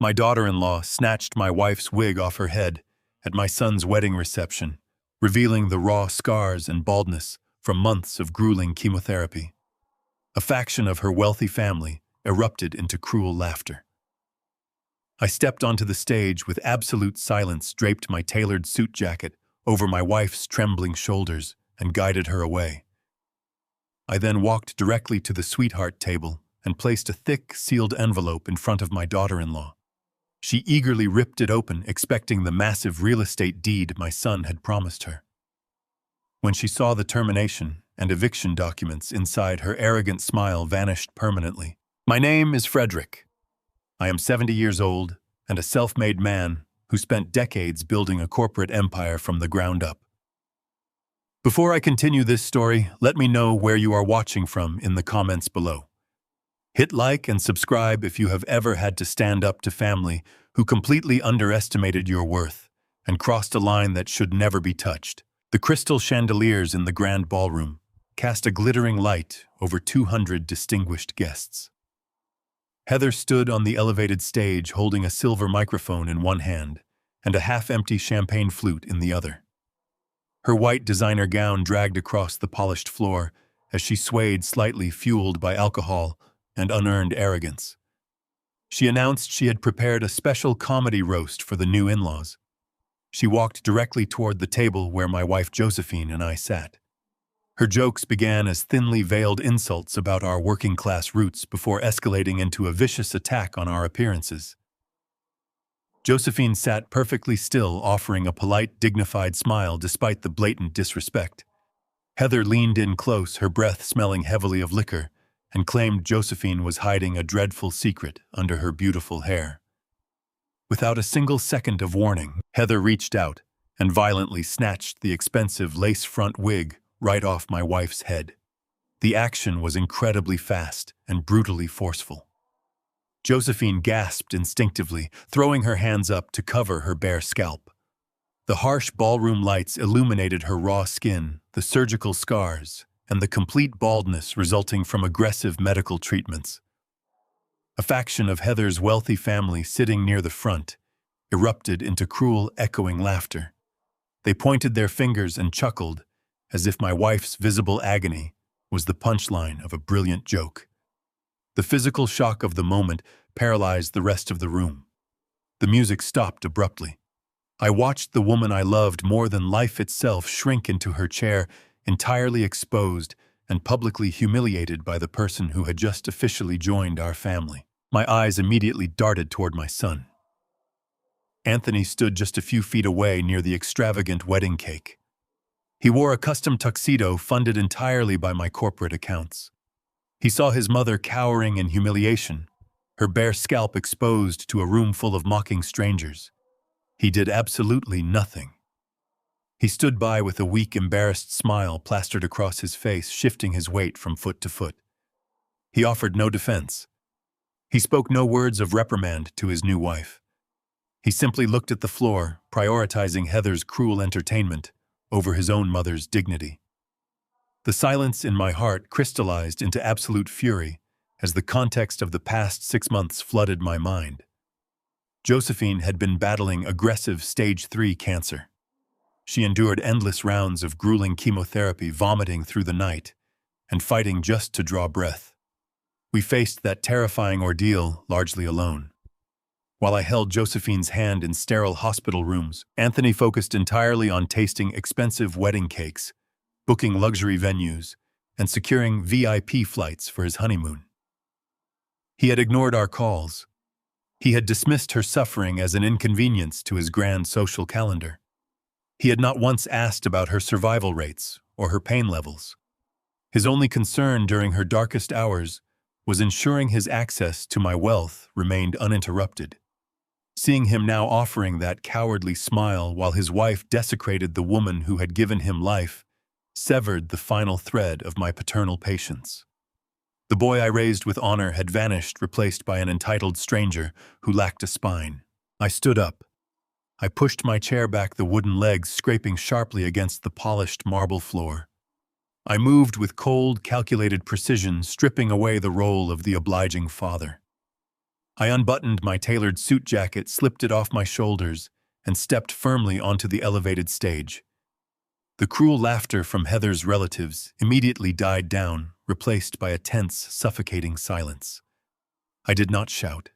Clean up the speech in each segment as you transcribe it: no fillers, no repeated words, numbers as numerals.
My daughter-in-law snatched my wife's wig off her head at my son's wedding reception, revealing the raw scars and baldness from months of grueling chemotherapy. A faction of her wealthy family erupted into cruel laughter. I stepped onto the stage with absolute silence, draped my tailored suit jacket over my wife's trembling shoulders, and guided her away. I then walked directly to the sweetheart table and placed a thick, sealed envelope in front of my daughter-in-law. She eagerly ripped it open, expecting the massive real estate deed my son had promised her. When she saw the termination and eviction documents inside, her arrogant smile vanished permanently. My name is Frederick. I am 70 years old and a self-made man who spent decades building a corporate empire from the ground up. Before I continue this story, let me know where you are watching from in the comments below. Hit like and subscribe if you have ever had to stand up to family who completely underestimated your worth and crossed a line that should never be touched. The crystal chandeliers in the grand ballroom cast a glittering light over 200 distinguished guests. Heather stood on the elevated stage holding a silver microphone in one hand and a half-empty champagne flute in the other. Her white designer gown dragged across the polished floor as she swayed slightly, fueled by alcohol and unearned arrogance. She announced she had prepared a special comedy roast for the new in-laws. She walked directly toward the table where my wife Josephine and I sat. Her jokes began as thinly veiled insults about our working-class roots before escalating into a vicious attack on our appearances. Josephine sat perfectly still, offering a polite, dignified smile despite the blatant disrespect. Heather leaned in close, her breath smelling heavily of liquor, and claimed Josephine was hiding a dreadful secret under her beautiful hair. Without a single second of warning, Heather reached out and violently snatched the expensive lace-front wig right off my wife's head. The action was incredibly fast and brutally forceful. Josephine gasped instinctively, throwing her hands up to cover her bare scalp. The harsh ballroom lights illuminated her raw skin, the surgical scars, and the complete baldness resulting from aggressive medical treatments. A faction of Heather's wealthy family sitting near the front erupted into cruel, echoing laughter. They pointed their fingers and chuckled, as if my wife's visible agony was the punchline of a brilliant joke. The physical shock of the moment paralyzed the rest of the room. The music stopped abruptly. I watched the woman I loved more than life itself shrink into her chair, entirely exposed and publicly humiliated by the person who had just officially joined our family. My eyes immediately darted toward my son. Anthony stood just a few feet away near the extravagant wedding cake. He wore a custom tuxedo funded entirely by my corporate accounts. He saw his mother cowering in humiliation, her bare scalp exposed to a room full of mocking strangers. He did absolutely nothing. He stood by with a weak, embarrassed smile plastered across his face, shifting his weight from foot to foot. He offered no defense. He spoke no words of reprimand to his new wife. He simply looked at the floor, prioritizing Heather's cruel entertainment over his own mother's dignity. The silence in my heart crystallized into absolute fury as the context of the past 6 months flooded my mind. Josephine had been battling aggressive stage 3 cancer. She endured endless rounds of grueling chemotherapy, vomiting through the night, and fighting just to draw breath. We faced that terrifying ordeal largely alone. While I held Josephine's hand in sterile hospital rooms, Anthony focused entirely on tasting expensive wedding cakes, booking luxury venues, and securing VIP flights for his honeymoon. He had ignored our calls. He had dismissed her suffering as an inconvenience to his grand social calendar. He had not once asked about her survival rates or her pain levels. His only concern during her darkest hours was ensuring his access to my wealth remained uninterrupted. Seeing him now offering that cowardly smile while his wife desecrated the woman who had given him life severed the final thread of my paternal patience. The boy I raised with honor had vanished, replaced by an entitled stranger who lacked a spine. I stood up. I pushed my chair back, the wooden legs scraping sharply against the polished marble floor. I moved with cold, calculated precision, stripping away the role of the obliging father. I unbuttoned my tailored suit jacket, slipped it off my shoulders, and stepped firmly onto the elevated stage. The cruel laughter from Heather's relatives immediately died down, replaced by a tense, suffocating silence. I did not shout.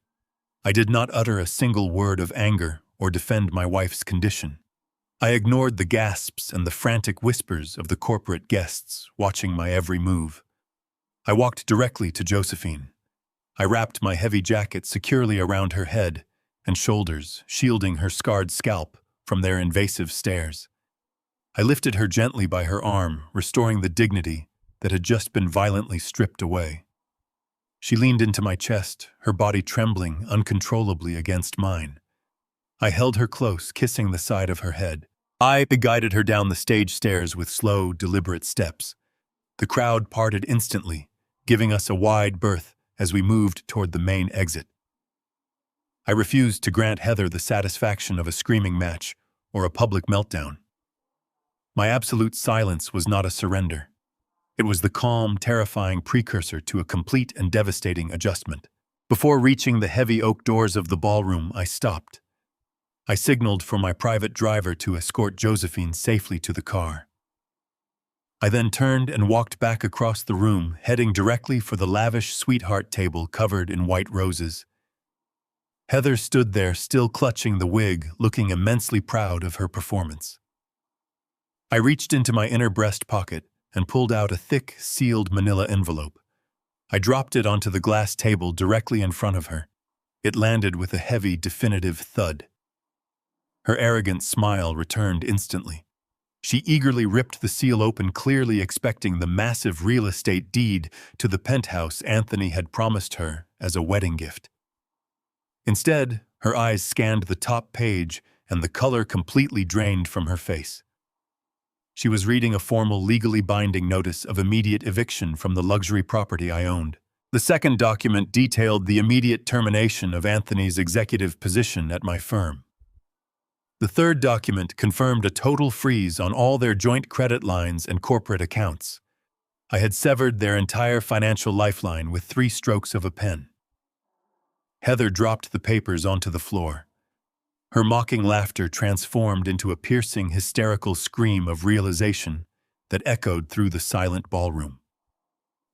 I did not utter a single word of anger or defend my wife's condition. I ignored the gasps and the frantic whispers of the corporate guests watching my every move. I walked directly to Josephine. I wrapped my heavy jacket securely around her head and shoulders, shielding her scarred scalp from their invasive stares. I lifted her gently by her arm, restoring the dignity that had just been violently stripped away. She leaned into my chest, her body trembling uncontrollably against mine. I held her close, kissing the side of her head. I guided her down the stage stairs with slow, deliberate steps. The crowd parted instantly, giving us a wide berth as we moved toward the main exit. I refused to grant Heather the satisfaction of a screaming match or a public meltdown. My absolute silence was not a surrender. It was the calm, terrifying precursor to a complete and devastating adjustment. Before reaching the heavy oak doors of the ballroom, I stopped. I signaled for my private driver to escort Josephine safely to the car. I then turned and walked back across the room, heading directly for the lavish sweetheart table covered in white roses. Heather stood there, still clutching the wig, looking immensely proud of her performance. I reached into my inner breast pocket and pulled out a thick, sealed manila envelope. I dropped it onto the glass table directly in front of her. It landed with a heavy, definitive thud. Her arrogant smile returned instantly. She eagerly ripped the seal open, clearly expecting the massive real estate deed to the penthouse Anthony had promised her as a wedding gift. Instead, her eyes scanned the top page and the color completely drained from her face. She was reading a formal, legally binding notice of immediate eviction from the luxury property I owned. The second document detailed the immediate termination of Anthony's executive position at my firm. The third document confirmed a total freeze on all their joint credit lines and corporate accounts. I had severed their entire financial lifeline with 3 strokes of a pen. Heather dropped the papers onto the floor. Her mocking laughter transformed into a piercing, hysterical scream of realization that echoed through the silent ballroom.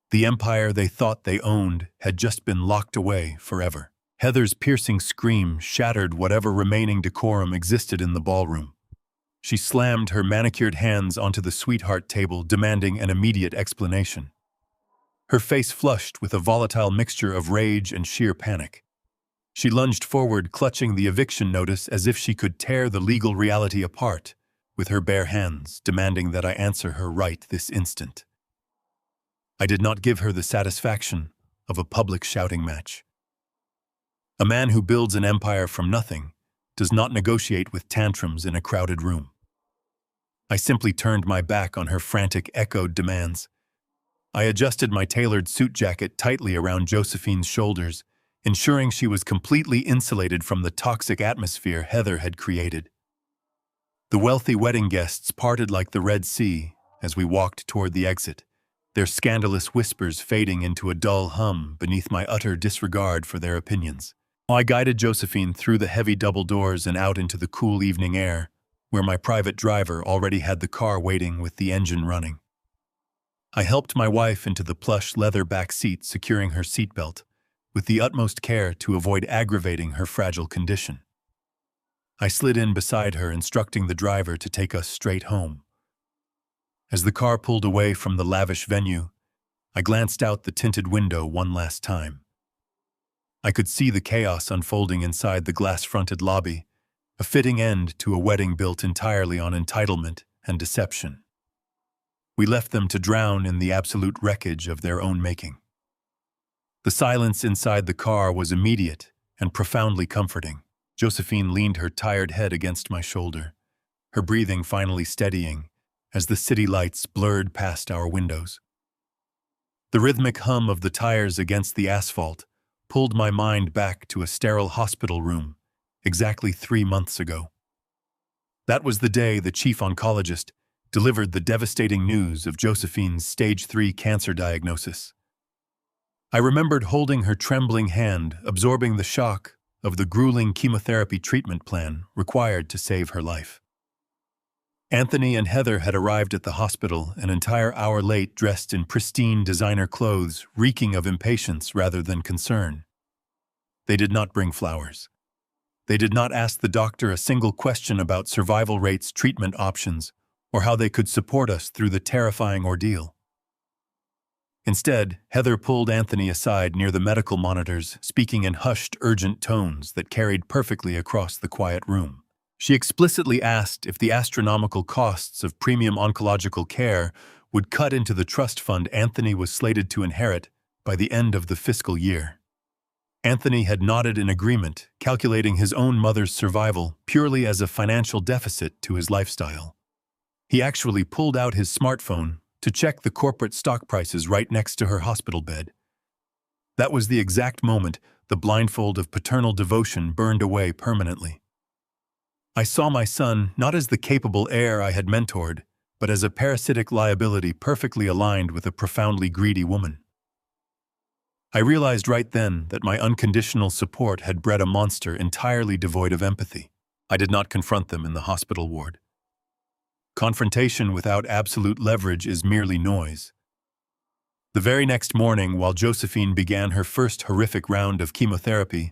The empire they thought they owned had just been locked away forever. Heather's piercing scream shattered whatever remaining decorum existed in the ballroom. She slammed her manicured hands onto the sweetheart table, demanding an immediate explanation. Her face flushed with a volatile mixture of rage and sheer panic. She lunged forward, clutching the eviction notice as if she could tear the legal reality apart with her bare hands, demanding that I answer her right this instant. I did not give her the satisfaction of a public shouting match. A man who builds an empire from nothing does not negotiate with tantrums in a crowded room. I simply turned my back on her frantic, echoed demands. I adjusted my tailored suit jacket tightly around Josephine's shoulders, ensuring she was completely insulated from the toxic atmosphere Heather had created. The wealthy wedding guests parted like the Red Sea as we walked toward the exit, their scandalous whispers fading into a dull hum beneath my utter disregard for their opinions. I guided Josephine through the heavy double doors and out into the cool evening air, where my private driver already had the car waiting with the engine running. I helped my wife into the plush leather back seat, securing her seatbelt, with the utmost care to avoid aggravating her fragile condition. I slid in beside her, instructing the driver to take us straight home. As the car pulled away from the lavish venue, I glanced out the tinted window one last time. I could see the chaos unfolding inside the glass-fronted lobby, a fitting end to a wedding built entirely on entitlement and deception. We left them to drown in the absolute wreckage of their own making. The silence inside the car was immediate and profoundly comforting. Josephine leaned her tired head against my shoulder, her breathing finally steadying as the city lights blurred past our windows. The rhythmic hum of the tires against the asphalt pulled my mind back to a sterile hospital room exactly 3 months ago. That was the day the chief oncologist delivered the devastating news of Josephine's stage 3 cancer diagnosis. I remembered holding her trembling hand, absorbing the shock of the grueling chemotherapy treatment plan required to save her life. Anthony and Heather had arrived at the hospital an entire hour late, dressed in pristine designer clothes, reeking of impatience rather than concern. They did not bring flowers. They did not ask the doctor a single question about survival rates, treatment options, or how they could support us through the terrifying ordeal. Instead, Heather pulled Anthony aside near the medical monitors, speaking in hushed, urgent tones that carried perfectly across the quiet room. She explicitly asked if the astronomical costs of premium oncological care would cut into the trust fund Anthony was slated to inherit by the end of the fiscal year. Anthony had nodded in agreement, calculating his own mother's survival purely as a financial deficit to his lifestyle. He actually pulled out his smartphone to check the corporate stock prices right next to her hospital bed. That was the exact moment the blindfold of paternal devotion burned away permanently. I saw my son not as the capable heir I had mentored, but as a parasitic liability perfectly aligned with a profoundly greedy woman. I realized right then that my unconditional support had bred a monster entirely devoid of empathy. I did not confront them in the hospital ward. Confrontation without absolute leverage is merely noise. The very next morning, while Josephine began her first horrific round of chemotherapy,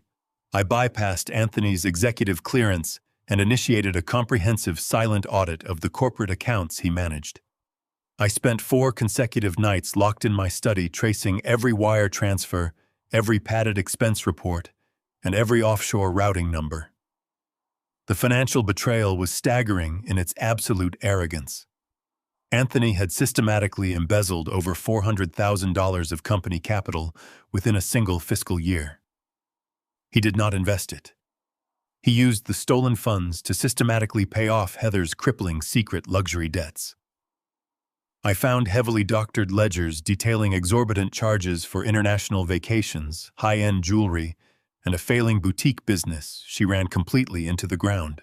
I bypassed Anthony's executive clearance and initiated a comprehensive silent audit of the corporate accounts he managed. I spent 4 consecutive nights locked in my study tracing every wire transfer, every padded expense report, and every offshore routing number. The financial betrayal was staggering in its absolute arrogance. Anthony had systematically embezzled over $400,000 of company capital within a single fiscal year. He did not invest it. He used the stolen funds to systematically pay off Heather's crippling secret luxury debts. I found heavily doctored ledgers detailing exorbitant charges for international vacations, high-end jewelry, and a failing boutique business she ran completely into the ground.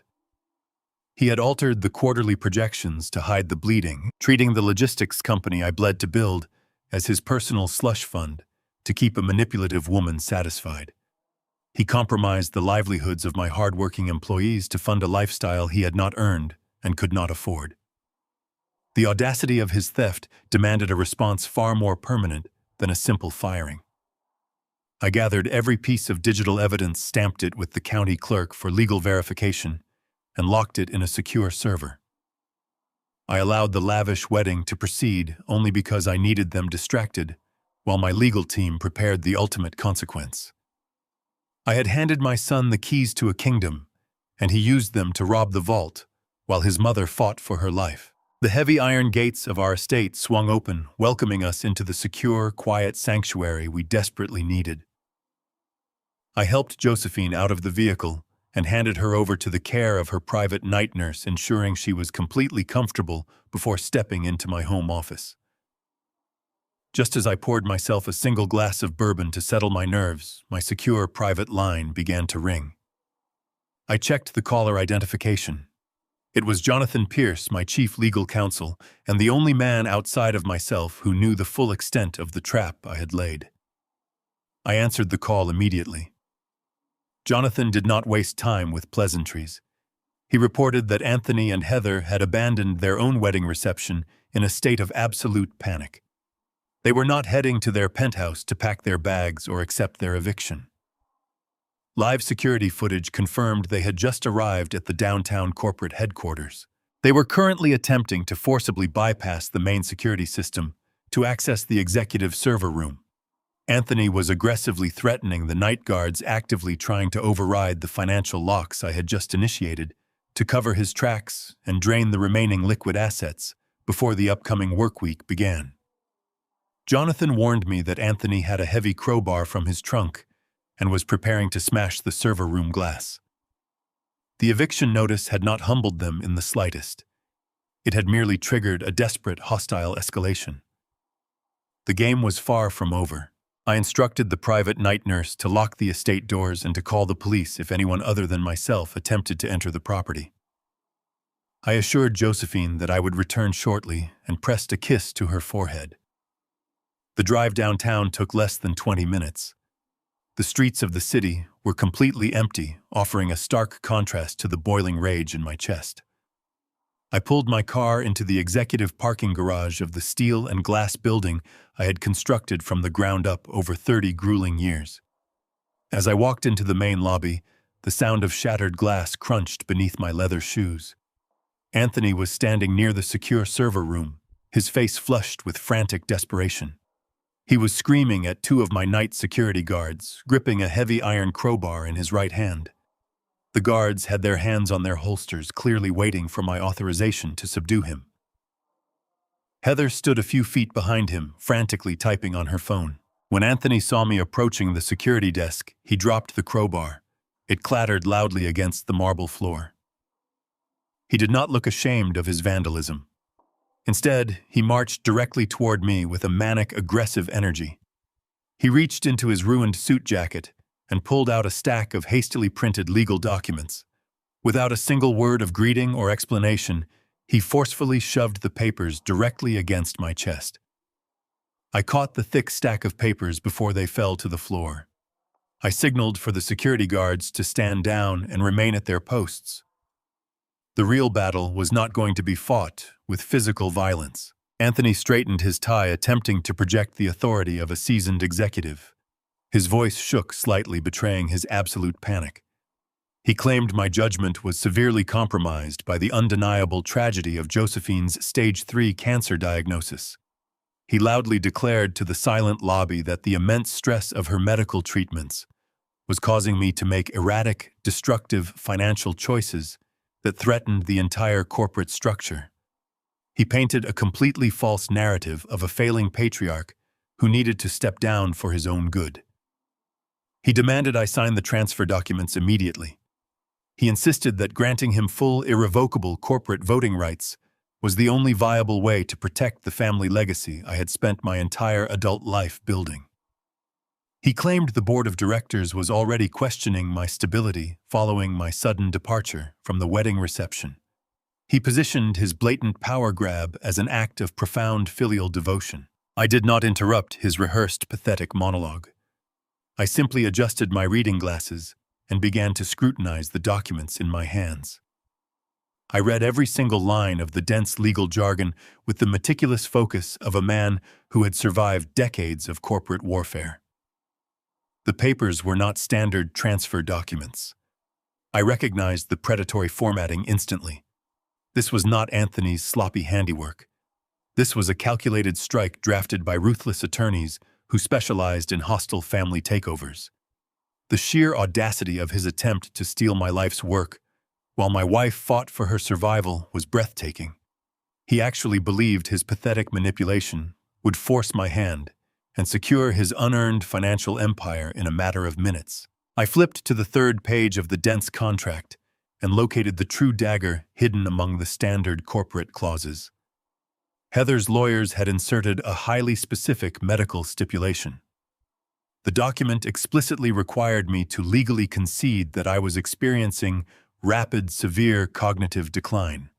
He had altered the quarterly projections to hide the bleeding, treating the logistics company I bled to build as his personal slush fund to keep a manipulative woman satisfied. He compromised the livelihoods of my hard-working employees to fund a lifestyle he had not earned and could not afford. The audacity of his theft demanded a response far more permanent than a simple firing. I gathered every piece of digital evidence, stamped it with the county clerk for legal verification, and locked it in a secure server. I allowed the lavish wedding to proceed only because I needed them distracted, while my legal team prepared the ultimate consequence. I had handed my son the keys to a kingdom, and he used them to rob the vault, while his mother fought for her life. The heavy iron gates of our estate swung open, welcoming us into the secure, quiet sanctuary we desperately needed. I helped Josephine out of the vehicle and handed her over to the care of her private night nurse, ensuring she was completely comfortable before stepping into my home office. Just as I poured myself a single glass of bourbon to settle my nerves, my secure private line began to ring. I checked the caller identification. It was Jonathan Pierce, my chief legal counsel, and the only man outside of myself who knew the full extent of the trap I had laid. I answered the call immediately. Jonathan did not waste time with pleasantries. He reported that Anthony and Heather had abandoned their own wedding reception in a state of absolute panic. They were not heading to their penthouse to pack their bags or accept their eviction. Live security footage confirmed they had just arrived at the downtown corporate headquarters. They were currently attempting to forcibly bypass the main security system to access the executive server room. Anthony was aggressively threatening the night guards, actively trying to override the financial locks I had just initiated to cover his tracks and drain the remaining liquid assets before the upcoming work week began. Jonathan warned me that Anthony had a heavy crowbar from his trunk and was preparing to smash the server room glass. The eviction notice had not humbled them in the slightest. It had merely triggered a desperate, hostile escalation. The game was far from over. I instructed the private night nurse to lock the estate doors and to call the police if anyone other than myself attempted to enter the property. I assured Josephine that I would return shortly and pressed a kiss to her forehead. The drive downtown took less than 20 minutes. The streets of the city were completely empty, offering a stark contrast to the boiling rage in my chest. I pulled my car into the executive parking garage of the steel and glass building I had constructed from the ground up over 30 grueling years. As I walked into the main lobby, the sound of shattered glass crunched beneath my leather shoes. Anthony was standing near the secure server room, his face flushed with frantic desperation. He was screaming at two of my night security guards, gripping a heavy iron crowbar in his right hand. The guards had their hands on their holsters, clearly waiting for my authorization to subdue him. Heather stood a few feet behind him, frantically typing on her phone. When Anthony saw me approaching the security desk, he dropped the crowbar. It clattered loudly against the marble floor. He did not look ashamed of his vandalism. Instead, he marched directly toward me with a manic, aggressive energy. He reached into his ruined suit jacket and pulled out a stack of hastily printed legal documents. Without a single word of greeting or explanation, he forcefully shoved the papers directly against my chest. I caught the thick stack of papers before they fell to the floor. I signaled for the security guards to stand down and remain at their posts. The real battle was not going to be fought with physical violence. Anthony straightened his tie, attempting to project the authority of a seasoned executive. His voice shook slightly, betraying his absolute panic. He claimed my judgment was severely compromised by the undeniable tragedy of Josephine's stage 3 cancer diagnosis. He loudly declared to the silent lobby that the immense stress of her medical treatments was causing me to make erratic, destructive financial choices that threatened the entire corporate structure. He painted a completely false narrative of a failing patriarch who needed to step down for his own good. He demanded I sign the transfer documents immediately. He insisted that granting him full, irrevocable corporate voting rights was the only viable way to protect the family legacy I had spent my entire adult life building. He claimed the board of directors was already questioning my stability following my sudden departure from the wedding reception. He positioned his blatant power grab as an act of profound filial devotion. I did not interrupt his rehearsed, pathetic monologue. I simply adjusted my reading glasses and began to scrutinize the documents in my hands. I read every single line of the dense legal jargon with the meticulous focus of a man who had survived decades of corporate warfare. The papers were not standard transfer documents. I recognized the predatory formatting instantly. This was not Anthony's sloppy handiwork. This was a calculated strike drafted by ruthless attorneys who specialized in hostile family takeovers. The sheer audacity of his attempt to steal my life's work while my wife fought for her survival was breathtaking. He actually believed his pathetic manipulation would force my hand and secure his unearned financial empire in a matter of minutes. I flipped to the third page of the dense contract and located the true dagger hidden among the standard corporate clauses. Heather's lawyers had inserted a highly specific medical stipulation. The document explicitly required me to legally concede that I was experiencing rapid, severe cognitive decline.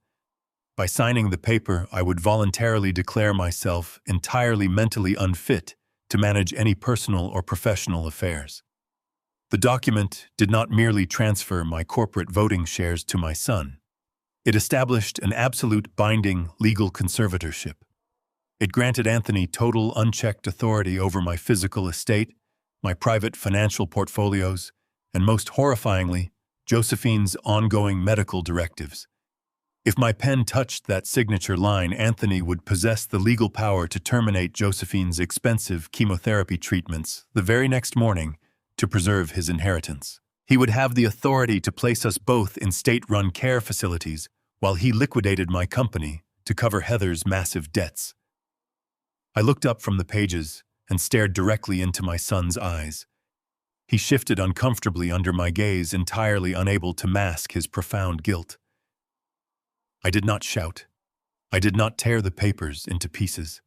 By signing the paper, I would voluntarily declare myself entirely mentally unfit to manage any personal or professional affairs. The document did not merely transfer my corporate voting shares to my son. It established an absolute binding legal conservatorship. It granted Anthony total unchecked authority over my physical estate, my private financial portfolios, and most horrifyingly, Josephine's ongoing medical directives. If my pen touched that signature line, Anthony would possess the legal power to terminate Josephine's expensive chemotherapy treatments the very next morning to preserve his inheritance. He would have the authority to place us both in state-run care facilities while he liquidated my company to cover Heather's massive debts. I looked up from the pages and stared directly into my son's eyes. He shifted uncomfortably under my gaze, entirely unable to mask his profound guilt. I did not shout. I did not tear the papers into pieces.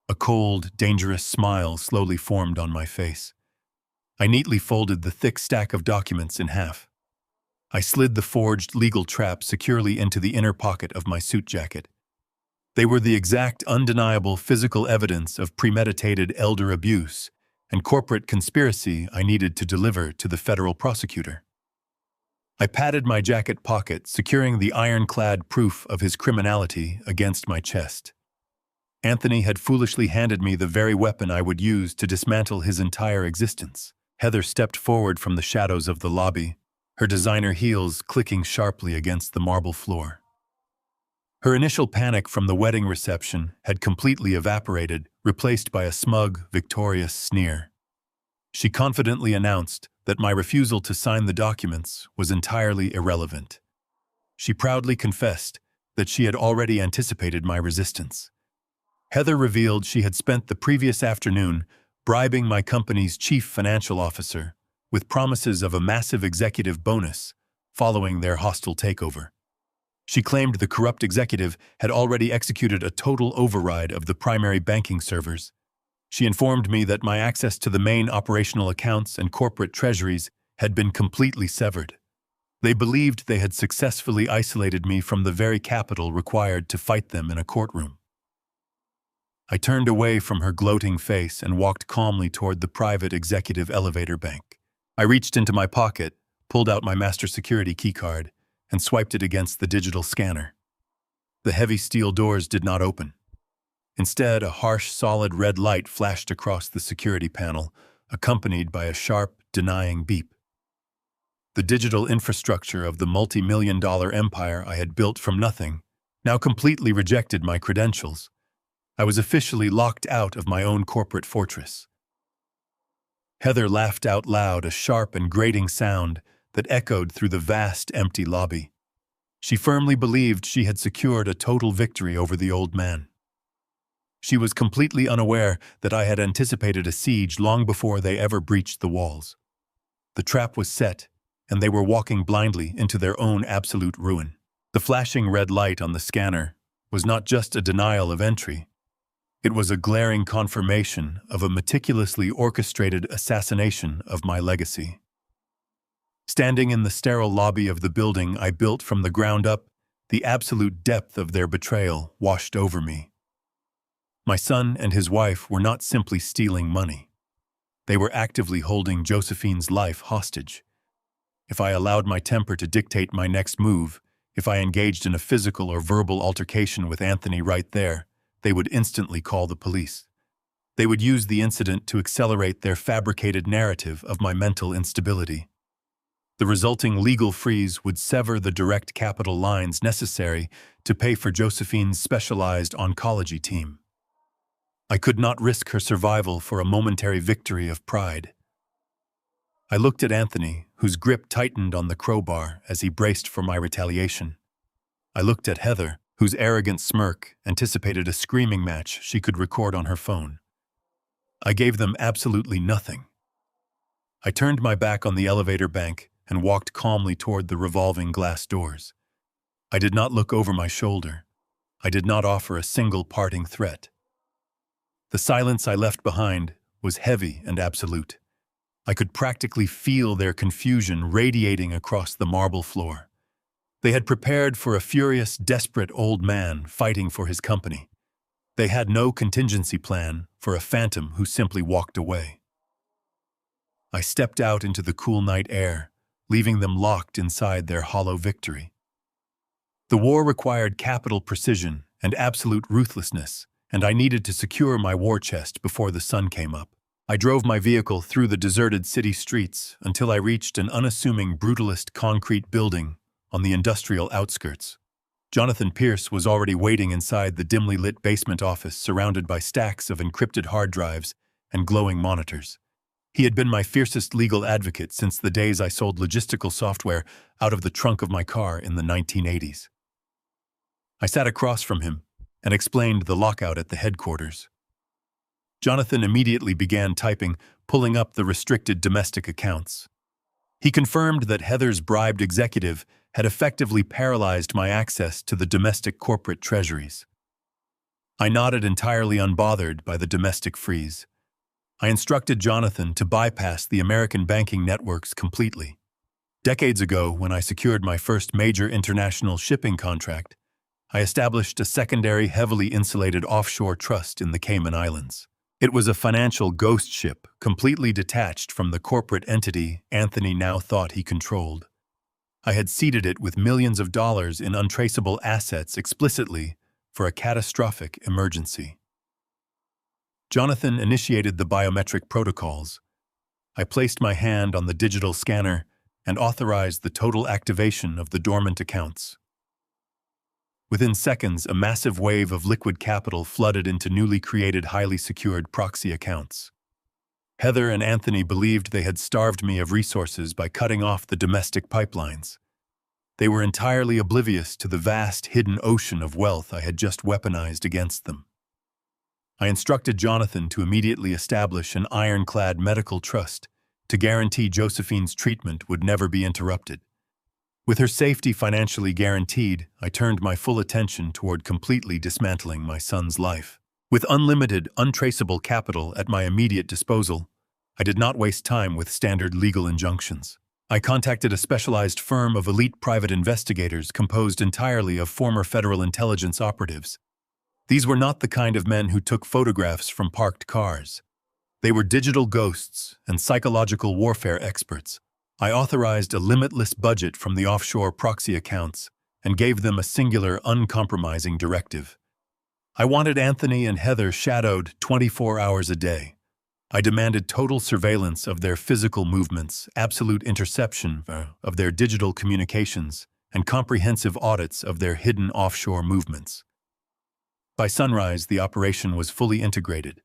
A cold, dangerous smile slowly formed on my face. I neatly folded the thick stack of documents in half. I slid the forged legal trap securely into the inner pocket of my suit jacket. They were the exact, undeniable physical evidence of premeditated elder abuse and corporate conspiracy I needed to deliver to the federal prosecutor. I patted my jacket pocket, securing the ironclad proof of his criminality against my chest. Anthony had foolishly handed me the very weapon I would use to dismantle his entire existence. Heather stepped forward from the shadows of the lobby, her designer heels clicking sharply against the marble floor. Her initial panic from the wedding reception had completely evaporated, replaced by a smug, victorious sneer. She confidently announced that my refusal to sign the documents was entirely irrelevant. She proudly confessed that she had already anticipated my resistance. Heather revealed she had spent the previous afternoon bribing my company's chief financial officer with promises of a massive executive bonus following their hostile takeover. She claimed the corrupt executive had already executed a total override of the primary banking servers. She informed me that my access to the main operational accounts and corporate treasuries had been completely severed. They believed they had successfully isolated me from the very capital required to fight them in a courtroom. I turned away from her gloating face and walked calmly toward the private executive elevator bank. I reached into my pocket, pulled out my master security keycard, and swiped it against the digital scanner. The heavy steel doors did not open. Instead, a harsh, solid red light flashed across the security panel, accompanied by a sharp, denying beep. The digital infrastructure of the multi-million-dollar empire I had built from nothing now completely rejected my credentials. I was officially locked out of my own corporate fortress. Heather laughed out loud, a sharp and grating sound that echoed through the vast, empty lobby. She firmly believed she had secured a total victory over the old man. She was completely unaware that I had anticipated a siege long before they ever breached the walls. The trap was set, and they were walking blindly into their own absolute ruin. The flashing red light on the scanner was not just a denial of entry. It was a glaring confirmation of a meticulously orchestrated assassination of my legacy. Standing in the sterile lobby of the building I built from the ground up, the absolute depth of their betrayal washed over me. My son and his wife were not simply stealing money. They were actively holding Josephine's life hostage. If I allowed my temper to dictate my next move, if I engaged in a physical or verbal altercation with Anthony right there, they would instantly call the police. They would use the incident to accelerate their fabricated narrative of my mental instability. The resulting legal freeze would sever the direct capital lines necessary to pay for Josephine's specialized oncology team. I could not risk her survival for a momentary victory of pride. I looked at Anthony, whose grip tightened on the crowbar as he braced for my retaliation. I looked at Heather, whose arrogant smirk anticipated a screaming match she could record on her phone. I gave them absolutely nothing. I turned my back on the elevator bank and walked calmly toward the revolving glass doors. I did not look over my shoulder. I did not offer a single parting threat. The silence I left behind was heavy and absolute. I could practically feel their confusion radiating across the marble floor. They had prepared for a furious, desperate old man fighting for his company. They had no contingency plan for a phantom who simply walked away. I stepped out into the cool night air, leaving them locked inside their hollow victory. The war required capital precision and absolute ruthlessness, and I needed to secure my war chest before the sun came up. I drove my vehicle through the deserted city streets until I reached an unassuming brutalist concrete building on the industrial outskirts. Jonathan Pierce was already waiting inside the dimly lit basement office, surrounded by stacks of encrypted hard drives and glowing monitors. He had been my fiercest legal advocate since the days I sold logistical software out of the trunk of my car in the 1980s. I sat across from him and explained the lockout at the headquarters. Jonathan immediately began typing, pulling up the restricted domestic accounts. He confirmed that Heather's bribed executive had effectively paralyzed my access to the domestic corporate treasuries. I nodded, entirely unbothered by the domestic freeze. I instructed Jonathan to bypass the American banking networks completely. Decades ago, when I secured my first major international shipping contract, I established a secondary, heavily insulated offshore trust in the Cayman Islands. It was a financial ghost ship, completely detached from the corporate entity Anthony now thought he controlled. I had seeded it with millions of dollars in untraceable assets explicitly for a catastrophic emergency. Jonathan initiated the biometric protocols. I placed my hand on the digital scanner and authorized the total activation of the dormant accounts. Within seconds, a massive wave of liquid capital flooded into newly created, highly secured proxy accounts. Heather and Anthony believed they had starved me of resources by cutting off the domestic pipelines. They were entirely oblivious to the vast, hidden ocean of wealth I had just weaponized against them. I instructed Jonathan to immediately establish an ironclad medical trust to guarantee Josephine's treatment would never be interrupted. With her safety financially guaranteed, I turned my full attention toward completely dismantling my son's life. With unlimited, untraceable capital at my immediate disposal, I did not waste time with standard legal injunctions. I contacted a specialized firm of elite private investigators composed entirely of former federal intelligence operatives. These were not the kind of men who took photographs from parked cars. They were digital ghosts and psychological warfare experts. I authorized a limitless budget from the offshore proxy accounts and gave them a singular, uncompromising directive. I wanted Anthony and Heather shadowed 24 hours a day. I demanded total surveillance of their physical movements, absolute interception of their digital communications, and comprehensive audits of their hidden offshore movements. By sunrise, the operation was fully integrated.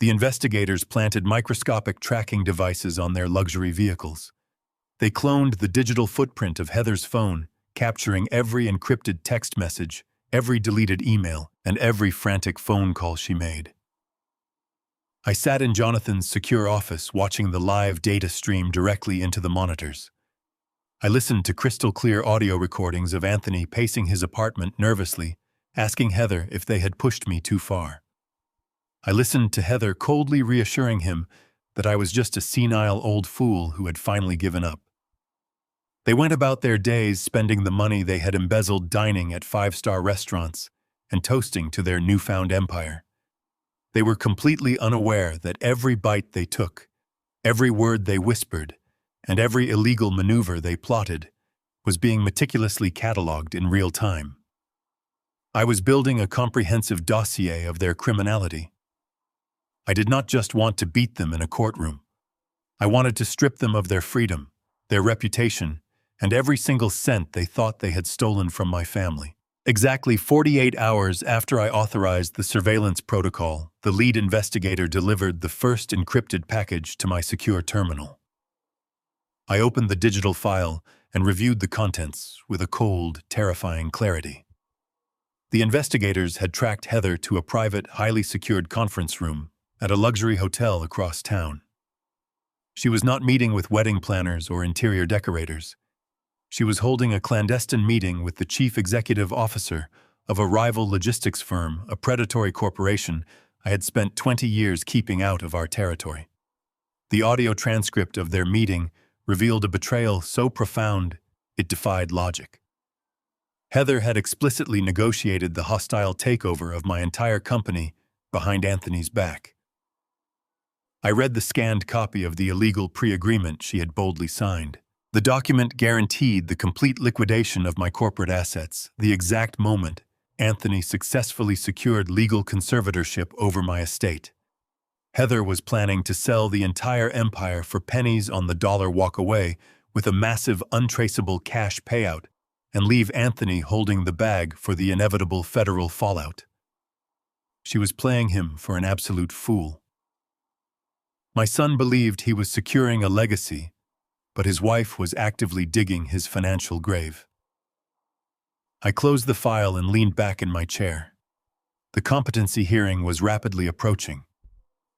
The investigators planted microscopic tracking devices on their luxury vehicles. They cloned the digital footprint of Heather's phone, capturing every encrypted text message, every deleted email, and every frantic phone call she made. I sat in Jonathan's secure office watching the live data stream directly into the monitors. I listened to crystal-clear audio recordings of Anthony pacing his apartment nervously, asking Heather if they had pushed me too far. I listened to Heather coldly reassuring him that I was just a senile old fool who had finally given up. They went about their days spending the money they had embezzled dining at five-star restaurants and toasting to their newfound empire. They were completely unaware that every bite they took, every word they whispered, and every illegal maneuver they plotted was being meticulously cataloged in real time. I was building a comprehensive dossier of their criminality. I did not just want to beat them in a courtroom. I wanted to strip them of their freedom, their reputation, and every single cent they thought they had stolen from my family. Exactly 48 hours after I authorized the surveillance protocol, the lead investigator delivered the first encrypted package to my secure terminal. I opened the digital file and reviewed the contents with a cold, terrifying clarity. The investigators had tracked Heather to a private, highly secured conference room at a luxury hotel across town. She was not meeting with wedding planners or interior decorators. She was holding a clandestine meeting with the chief executive officer of a rival logistics firm, a predatory corporation I had spent 20 years keeping out of our territory. The audio transcript of their meeting revealed a betrayal so profound it defied logic. Heather had explicitly negotiated the hostile takeover of my entire company behind Anthony's back. I read the scanned copy of the illegal pre-agreement she had boldly signed. The document guaranteed the complete liquidation of my corporate assets, the exact moment Anthony successfully secured legal conservatorship over my estate. Heather was planning to sell the entire empire for pennies on the dollar walk away with a massive untraceable cash payout and leave Anthony holding the bag for the inevitable federal fallout. She was playing him for an absolute fool. My son believed he was securing a legacy, but his wife was actively digging his financial grave. I closed the file and leaned back in my chair. The competency hearing was rapidly approaching.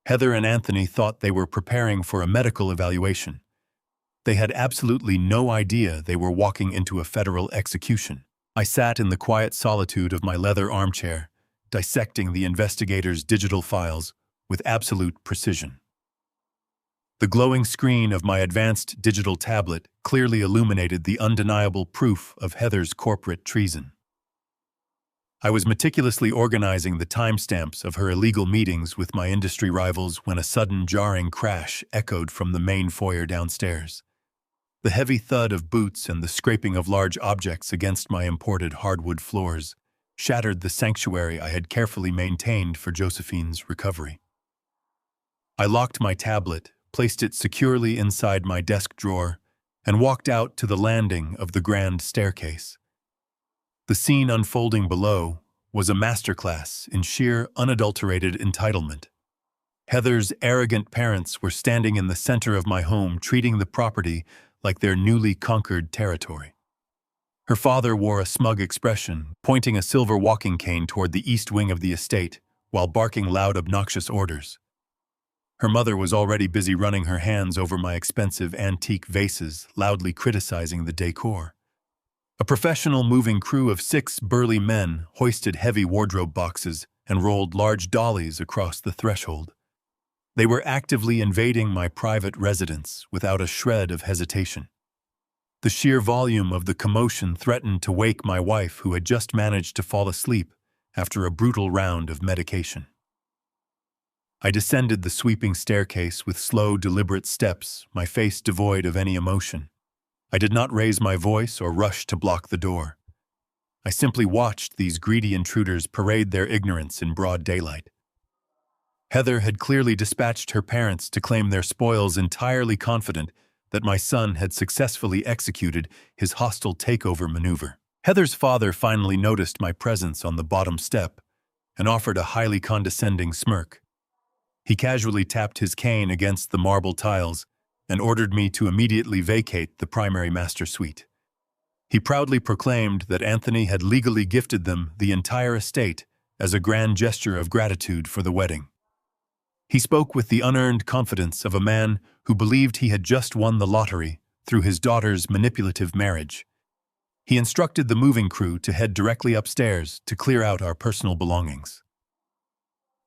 Heather and Anthony thought they were preparing for a medical evaluation. They had absolutely no idea they were walking into a federal execution. I sat in the quiet solitude of my leather armchair, dissecting the investigators' digital files with absolute precision. The glowing screen of my advanced digital tablet clearly illuminated the undeniable proof of Heather's corporate treason. I was meticulously organizing the timestamps of her illegal meetings with my industry rivals when a sudden jarring crash echoed from the main foyer downstairs. The heavy thud of boots and the scraping of large objects against my imported hardwood floors shattered the sanctuary I had carefully maintained for Josephine's recovery. I locked my tablet, placed it securely inside my desk drawer, and walked out to the landing of the grand staircase. The scene unfolding below was a masterclass in sheer, unadulterated entitlement. Heather's arrogant parents were standing in the center of my home, treating the property like their newly conquered territory. Her father wore a smug expression, pointing a silver walking cane toward the east wing of the estate, while barking loud, obnoxious orders. Her mother was already busy running her hands over my expensive antique vases, loudly criticizing the decor. A professional moving crew of 6 burly men hoisted heavy wardrobe boxes and rolled large dollies across the threshold. They were actively invading my private residence without a shred of hesitation. The sheer volume of the commotion threatened to wake my wife, who had just managed to fall asleep after a brutal round of medication. I descended the sweeping staircase with slow, deliberate steps, my face devoid of any emotion. I did not raise my voice or rush to block the door. I simply watched these greedy intruders parade their ignorance in broad daylight. Heather had clearly dispatched her parents to claim their spoils, entirely confident that my son had successfully executed his hostile takeover maneuver. Heather's father finally noticed my presence on the bottom step and offered a highly condescending smirk. He casually tapped his cane against the marble tiles and ordered me to immediately vacate the primary master suite. He proudly proclaimed that Anthony had legally gifted them the entire estate as a grand gesture of gratitude for the wedding. He spoke with the unearned confidence of a man who believed he had just won the lottery through his daughter's manipulative marriage. He instructed the moving crew to head directly upstairs to clear out our personal belongings.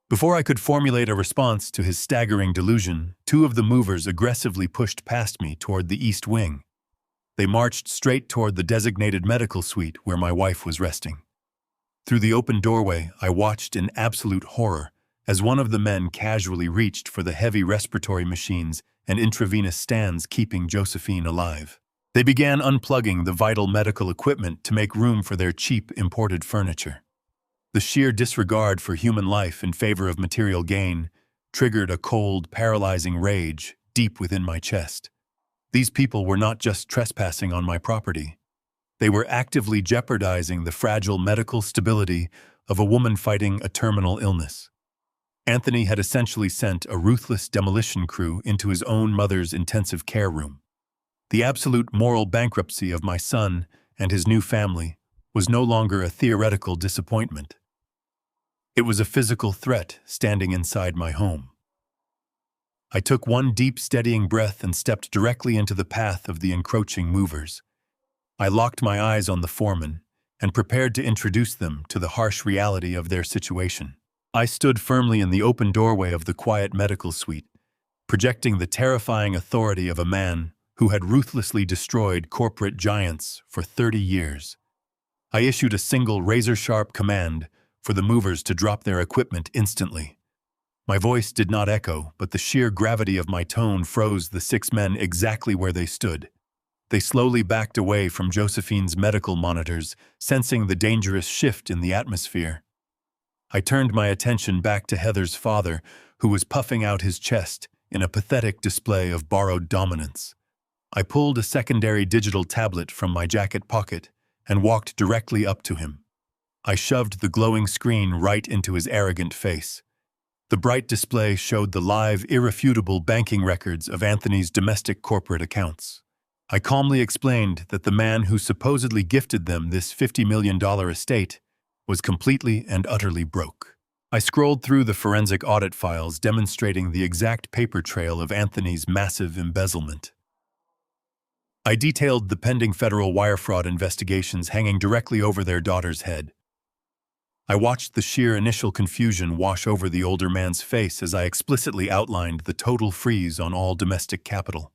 Before I could formulate a response to his staggering delusion, 2 of the movers aggressively pushed past me toward the east wing. They marched straight toward the designated medical suite where my wife was resting. Through the open doorway, I watched in absolute horror as one of the men casually reached for the heavy respiratory machines and intravenous stands keeping Josephine alive. They began unplugging the vital medical equipment to make room for their cheap imported furniture. The sheer disregard for human life in favor of material gain triggered a cold, paralyzing rage deep within my chest. These people were not just trespassing on my property. They were actively jeopardizing the fragile medical stability of a woman fighting a terminal illness. Anthony had essentially sent a ruthless demolition crew into his own mother's intensive care room. The absolute moral bankruptcy of my son and his new family was no longer a theoretical disappointment. It was a physical threat standing inside my home. I took one deep, steadying breath and stepped directly into the path of the encroaching movers. I locked my eyes on the foreman and prepared to introduce them to the harsh reality of their situation. I stood firmly in the open doorway of the quiet medical suite, projecting the terrifying authority of a man who had ruthlessly destroyed corporate giants for 30 years. I issued a single razor-sharp command for the movers to drop their equipment instantly. My voice did not echo, but the sheer gravity of my tone froze the 6 men exactly where they stood. They slowly backed away from Josephine's medical monitors, sensing the dangerous shift in the atmosphere. I turned my attention back to Heather's father, who was puffing out his chest in a pathetic display of borrowed dominance. I pulled a secondary digital tablet from my jacket pocket and walked directly up to him. I shoved the glowing screen right into his arrogant face. The bright display showed the live, irrefutable banking records of Anthony's domestic corporate accounts. I calmly explained that the man who supposedly gifted them this $50 million estate was completely and utterly broke. I scrolled through the forensic audit files demonstrating the exact paper trail of Anthony's massive embezzlement. I detailed the pending federal wire fraud investigations hanging directly over their daughter's head. I watched the sheer initial confusion wash over the older man's face as I explicitly outlined the total freeze on all domestic capital.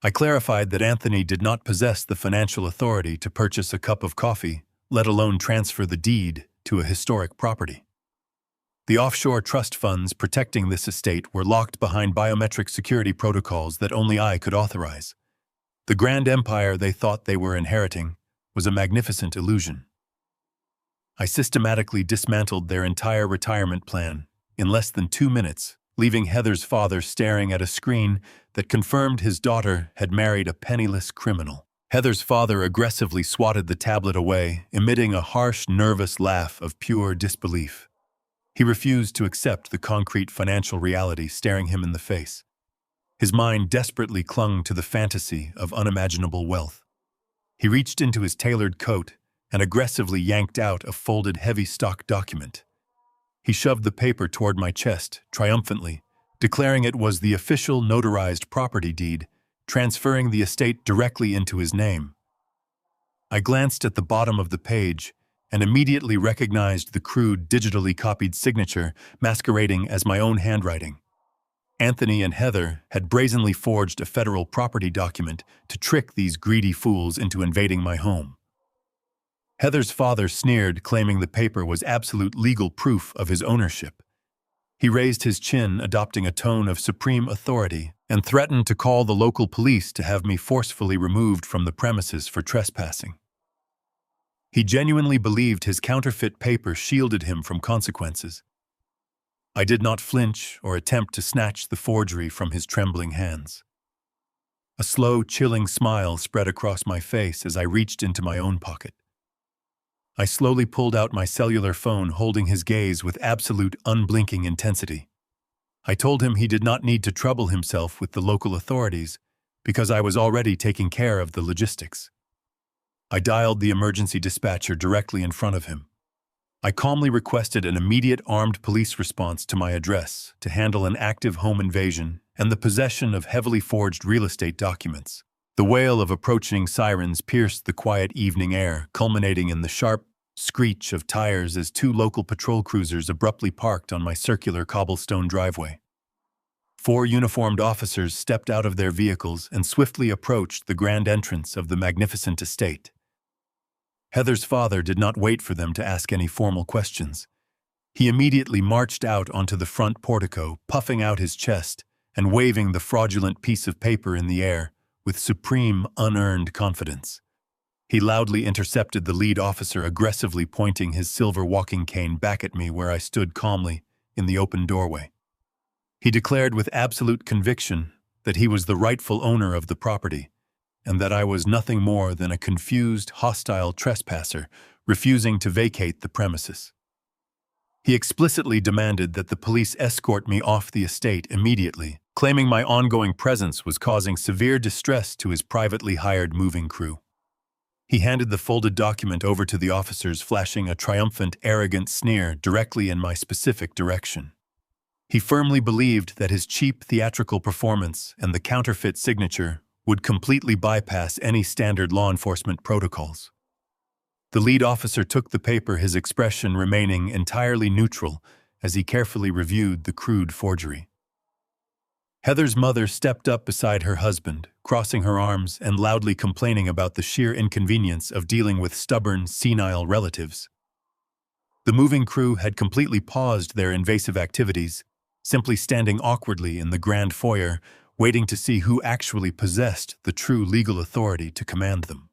I clarified that Anthony did not possess the financial authority to purchase a cup of coffee let alone transfer the deed to a historic property. The offshore trust funds protecting this estate were locked behind biometric security protocols that only I could authorize. The grand empire they thought they were inheriting was a magnificent illusion. I systematically dismantled their entire retirement plan in less than 2 minutes, leaving Heather's father staring at a screen that confirmed his daughter had married a penniless criminal. Heather's father aggressively swatted the tablet away, emitting a harsh, nervous laugh of pure disbelief. He refused to accept the concrete financial reality staring him in the face. His mind desperately clung to the fantasy of unimaginable wealth. He reached into his tailored coat and aggressively yanked out a folded heavy stock document. He shoved the paper toward my chest, triumphantly, declaring it was the official notarized property deed, transferring the estate directly into his name. I glanced at the bottom of the page and immediately recognized the crude, digitally copied signature masquerading as my own handwriting. Anthony and Heather had brazenly forged a federal property document to trick these greedy fools into invading my home. Heather's father sneered, claiming the paper was absolute legal proof of his ownership. He raised his chin, adopting a tone of supreme authority, and threatened to call the local police to have me forcefully removed from the premises for trespassing. He genuinely believed his counterfeit paper shielded him from consequences. I did not flinch or attempt to snatch the forgery from his trembling hands. A slow, chilling smile spread across my face as I reached into my own pocket. I slowly pulled out my cellular phone, holding his gaze with absolute, unblinking intensity. I told him he did not need to trouble himself with the local authorities because I was already taking care of the logistics. I dialed the emergency dispatcher directly in front of him. I calmly requested an immediate armed police response to my address to handle an active home invasion and the possession of heavily forged real estate documents. The wail of approaching sirens pierced the quiet evening air, culminating in the sharp screech of tires as 2 local patrol cruisers abruptly parked on my circular cobblestone driveway. 4 uniformed officers stepped out of their vehicles and swiftly approached the grand entrance of the magnificent estate. Heather's father did not wait for them to ask any formal questions. He immediately marched out onto the front portico, puffing out his chest and waving the fraudulent piece of paper in the air with supreme, unearned confidence. He loudly intercepted the lead officer, aggressively pointing his silver walking cane back at me where I stood calmly in the open doorway. He declared with absolute conviction that he was the rightful owner of the property, and that I was nothing more than a confused, hostile trespasser refusing to vacate the premises. He explicitly demanded that the police escort me off the estate immediately, claiming my ongoing presence was causing severe distress to his privately hired moving crew. He handed the folded document over to the officers, flashing a triumphant, arrogant sneer directly in my specific direction. He firmly believed that his cheap theatrical performance and the counterfeit signature would completely bypass any standard law enforcement protocols. The lead officer took the paper, his expression remaining entirely neutral as he carefully reviewed the crude forgery. Heather's mother stepped up beside her husband, crossing her arms and loudly complaining about the sheer inconvenience of dealing with stubborn, senile relatives. The moving crew had completely paused their invasive activities, simply standing awkwardly in the grand foyer, waiting to see who actually possessed the true legal authority to command them.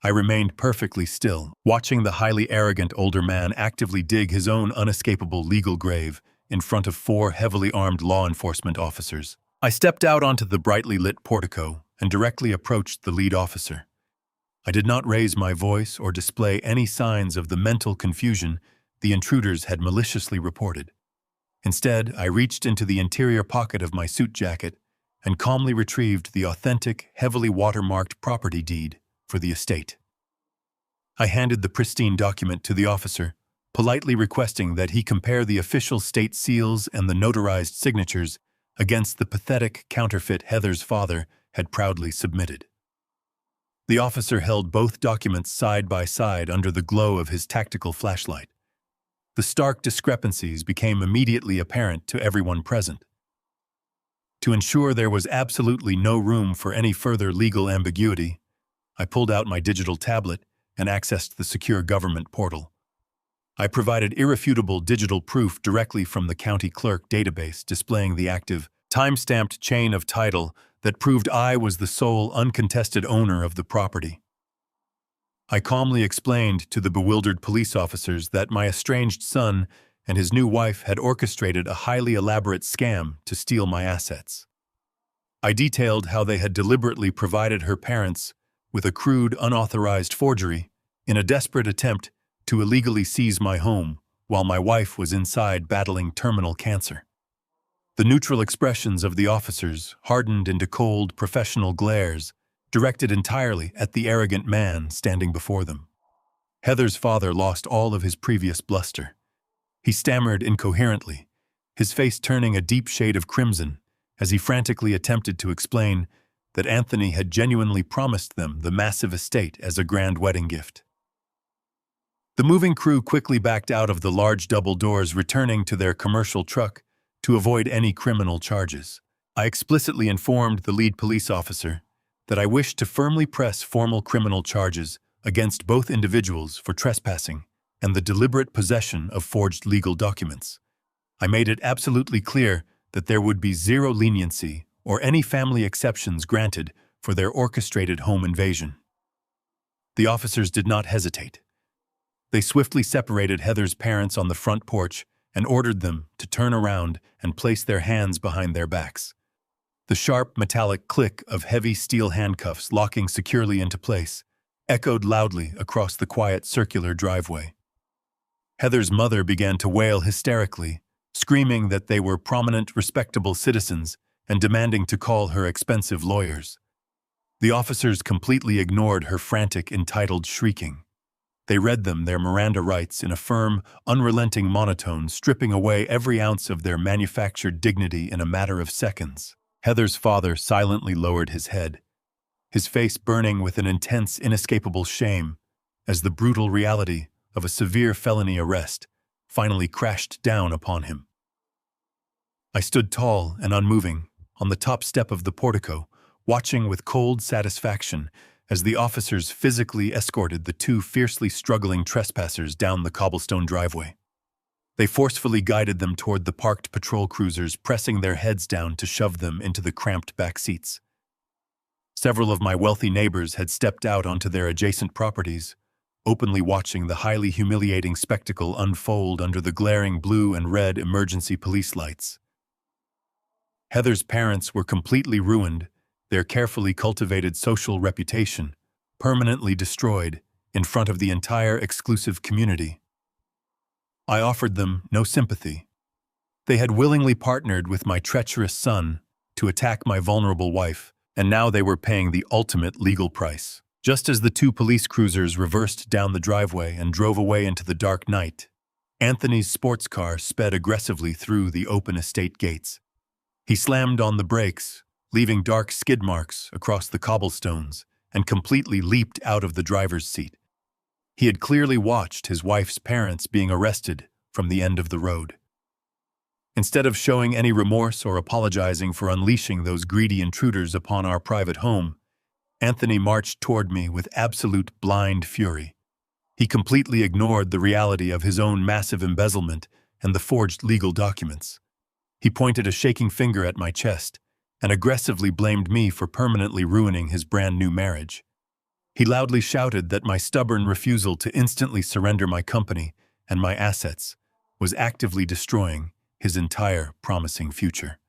I remained perfectly still, watching the highly arrogant older man actively dig his own unescapable legal grave in front of 4 heavily armed law enforcement officers. I stepped out onto the brightly lit portico and directly approached the lead officer. I did not raise my voice or display any signs of the mental confusion the intruders had maliciously reported. Instead, I reached into the interior pocket of my suit jacket and calmly retrieved the authentic, heavily watermarked property deed for the estate. I handed the pristine document to the officer, politely requesting that he compare the official state seals and the notarized signatures against the pathetic counterfeit Heather's father had proudly submitted. The officer held both documents side by side under the glow of his tactical flashlight. The stark discrepancies became immediately apparent to everyone present. To ensure there was absolutely no room for any further legal ambiguity, I pulled out my digital tablet and accessed the secure government portal. I provided irrefutable digital proof directly from the county clerk database displaying the active, time-stamped chain of title that proved I was the sole uncontested owner of the property. I calmly explained to the bewildered police officers that my estranged son and his new wife had orchestrated a highly elaborate scam to steal my assets. I detailed how they had deliberately provided her parents with a crude, unauthorized forgery in a desperate attempt to illegally seize my home while my wife was inside battling terminal cancer. The neutral expressions of the officers hardened into cold, professional glares, directed entirely at the arrogant man standing before them. Heather's father lost all of his previous bluster. He stammered incoherently, his face turning a deep shade of crimson as he frantically attempted to explain that Anthony had genuinely promised them the massive estate as a grand wedding gift. The moving crew quickly backed out of the large double doors, returning to their commercial truck to avoid any criminal charges. I explicitly informed the lead police officer that I wished to firmly press formal criminal charges against both individuals for trespassing and the deliberate possession of forged legal documents. I made it absolutely clear that there would be zero leniency or any family exceptions granted for their orchestrated home invasion. The officers did not hesitate. They swiftly separated Heather's parents on the front porch and ordered them to turn around and place their hands behind their backs. The sharp, metallic click of heavy steel handcuffs locking securely into place echoed loudly across the quiet circular driveway. Heather's mother began to wail hysterically, screaming that they were prominent, respectable citizens and demanding to call her expensive lawyers. The officers completely ignored her frantic, entitled shrieking. They read them their Miranda rights in a firm, unrelenting monotone, stripping away every ounce of their manufactured dignity in a matter of seconds. Heather's father silently lowered his head, his face burning with an intense, inescapable shame, as the brutal reality of a severe felony arrest finally crashed down upon him. I stood tall and unmoving on the top step of the portico, watching with cold satisfaction as the officers physically escorted the two fiercely struggling trespassers down the cobblestone driveway. They forcefully guided them toward the parked patrol cruisers, pressing their heads down to shove them into the cramped back seats. Several of my wealthy neighbors had stepped out onto their adjacent properties, openly watching the highly humiliating spectacle unfold under the glaring blue and red emergency police lights. Heather's parents were completely ruined, their carefully cultivated social reputation permanently destroyed in front of the entire exclusive community. I offered them no sympathy. They had willingly partnered with my treacherous son to attack my vulnerable wife, and now they were paying the ultimate legal price. Just as the two police cruisers reversed down the driveway and drove away into the dark night, Anthony's sports car sped aggressively through the open estate gates. He slammed on the brakes, leaving dark skid marks across the cobblestones, and completely leaped out of the driver's seat. He had clearly watched his wife's parents being arrested from the end of the road. Instead of showing any remorse or apologizing for unleashing those greedy intruders upon our private home, Anthony marched toward me with absolute blind fury. He completely ignored the reality of his own massive embezzlement and the forged legal documents. He pointed a shaking finger at my chest and aggressively blamed me for permanently ruining his brand-new marriage. He loudly shouted that my stubborn refusal to instantly surrender my company and my assets was actively destroying his entire promising future.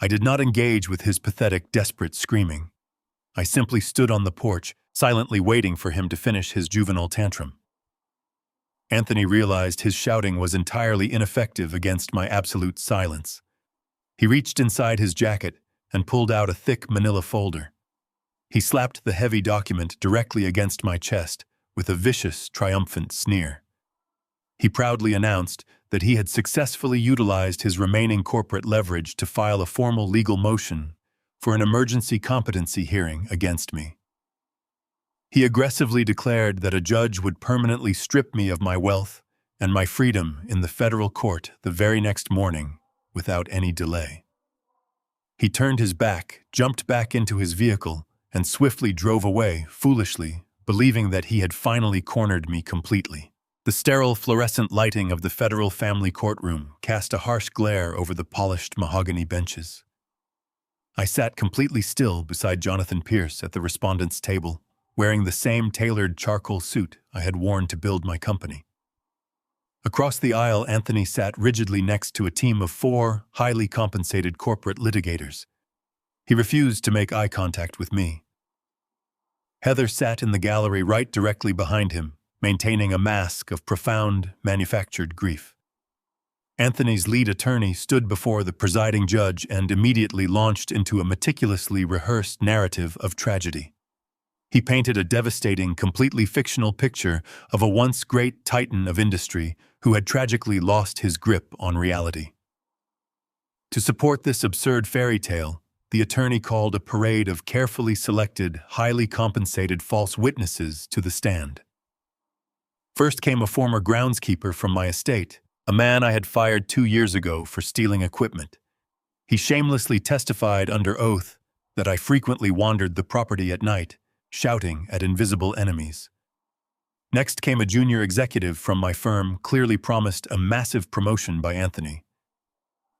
I did not engage with his pathetic, desperate screaming. I simply stood on the porch, silently waiting for him to finish his juvenile tantrum. Anthony realized his shouting was entirely ineffective against my absolute silence. He reached inside his jacket and pulled out a thick manila folder. He slapped the heavy document directly against my chest with a vicious, triumphant sneer. He proudly announced that he had successfully utilized his remaining corporate leverage to file a formal legal motion for an emergency competency hearing against me. He aggressively declared that a judge would permanently strip me of my wealth and my freedom in the federal court the very next morning without any delay. He turned his back, jumped back into his vehicle, and swiftly drove away, foolishly, believing that he had finally cornered me completely. The sterile fluorescent lighting of the federal family courtroom cast a harsh glare over the polished mahogany benches. I sat completely still beside Jonathan Pierce at the respondent's table, wearing the same tailored charcoal suit I had worn to build my company. Across the aisle, Anthony sat rigidly next to a team of 4 highly compensated corporate litigators. He refused to make eye contact with me. Heather sat in the gallery right directly behind him, maintaining a mask of profound, manufactured grief. Anthony's lead attorney stood before the presiding judge and immediately launched into a meticulously rehearsed narrative of tragedy. He painted a devastating, completely fictional picture of a once great titan of industry who had tragically lost his grip on reality. To support this absurd fairy tale, the attorney called a parade of carefully selected, highly compensated false witnesses to the stand. First came a former groundskeeper from my estate, a man I had fired 2 years ago for stealing equipment. He shamelessly testified under oath that I frequently wandered the property at night, shouting at invisible enemies. Next came a junior executive from my firm, clearly promised a massive promotion by Anthony.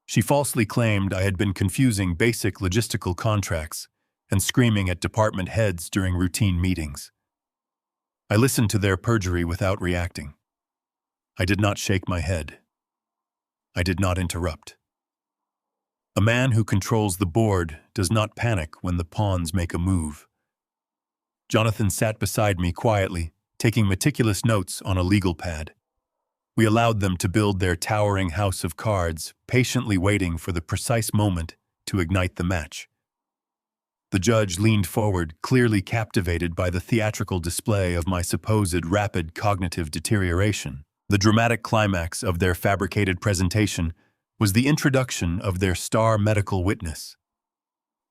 She falsely claimed I had been confusing basic logistical contracts and screaming at department heads during routine meetings. I listened to their perjury without reacting. I did not shake my head. I did not interrupt. A man who controls the board does not panic when the pawns make a move. Jonathan sat beside me quietly, taking meticulous notes on a legal pad. We allowed them to build their towering house of cards, patiently waiting for the precise moment to ignite the match. The judge leaned forward, clearly captivated by the theatrical display of my supposed rapid cognitive deterioration. The dramatic climax of their fabricated presentation was the introduction of their star medical witness.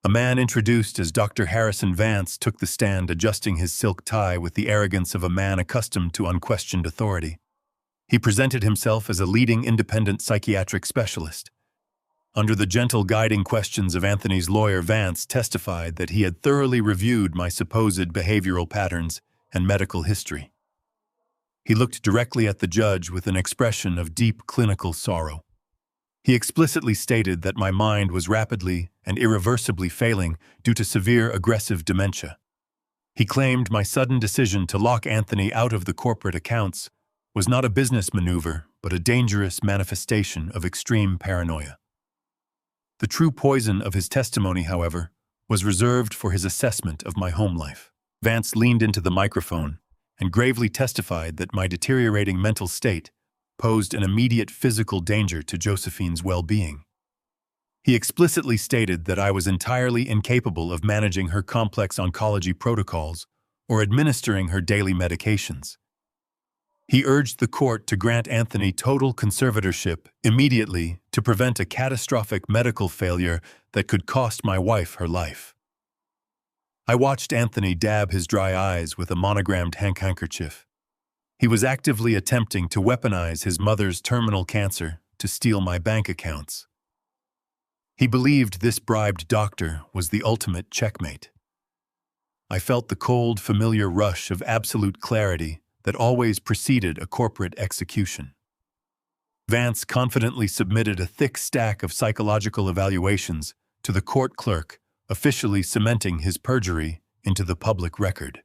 A man introduced as Dr. Harrison Vance took the stand, adjusting his silk tie with the arrogance of a man accustomed to unquestioned authority. He presented himself as a leading independent psychiatric specialist. Under the gentle guiding questions of Anthony's lawyer, Vance testified that he had thoroughly reviewed my supposed behavioral patterns and medical history. He looked directly at the judge with an expression of deep clinical sorrow. He explicitly stated that my mind was rapidly and irreversibly failing due to severe aggressive dementia. He claimed my sudden decision to lock Anthony out of the corporate accounts was not a business maneuver, but a dangerous manifestation of extreme paranoia. The true poison of his testimony, however, was reserved for his assessment of my home life. Vance leaned into the microphone and gravely testified that my deteriorating mental state posed an immediate physical danger to Josephine's well-being. He explicitly stated that I was entirely incapable of managing her complex oncology protocols or administering her daily medications. He urged the court to grant Anthony total conservatorship immediately to prevent a catastrophic medical failure that could cost my wife her life. I watched Anthony dab his dry eyes with a monogrammed handkerchief. He was actively attempting to weaponize his mother's terminal cancer to steal my bank accounts. He believed this bribed doctor was the ultimate checkmate. I felt the cold, familiar rush of absolute clarity that always preceded a corporate execution. Vance confidently submitted a thick stack of psychological evaluations to the court clerk, officially cementing his perjury into the public record.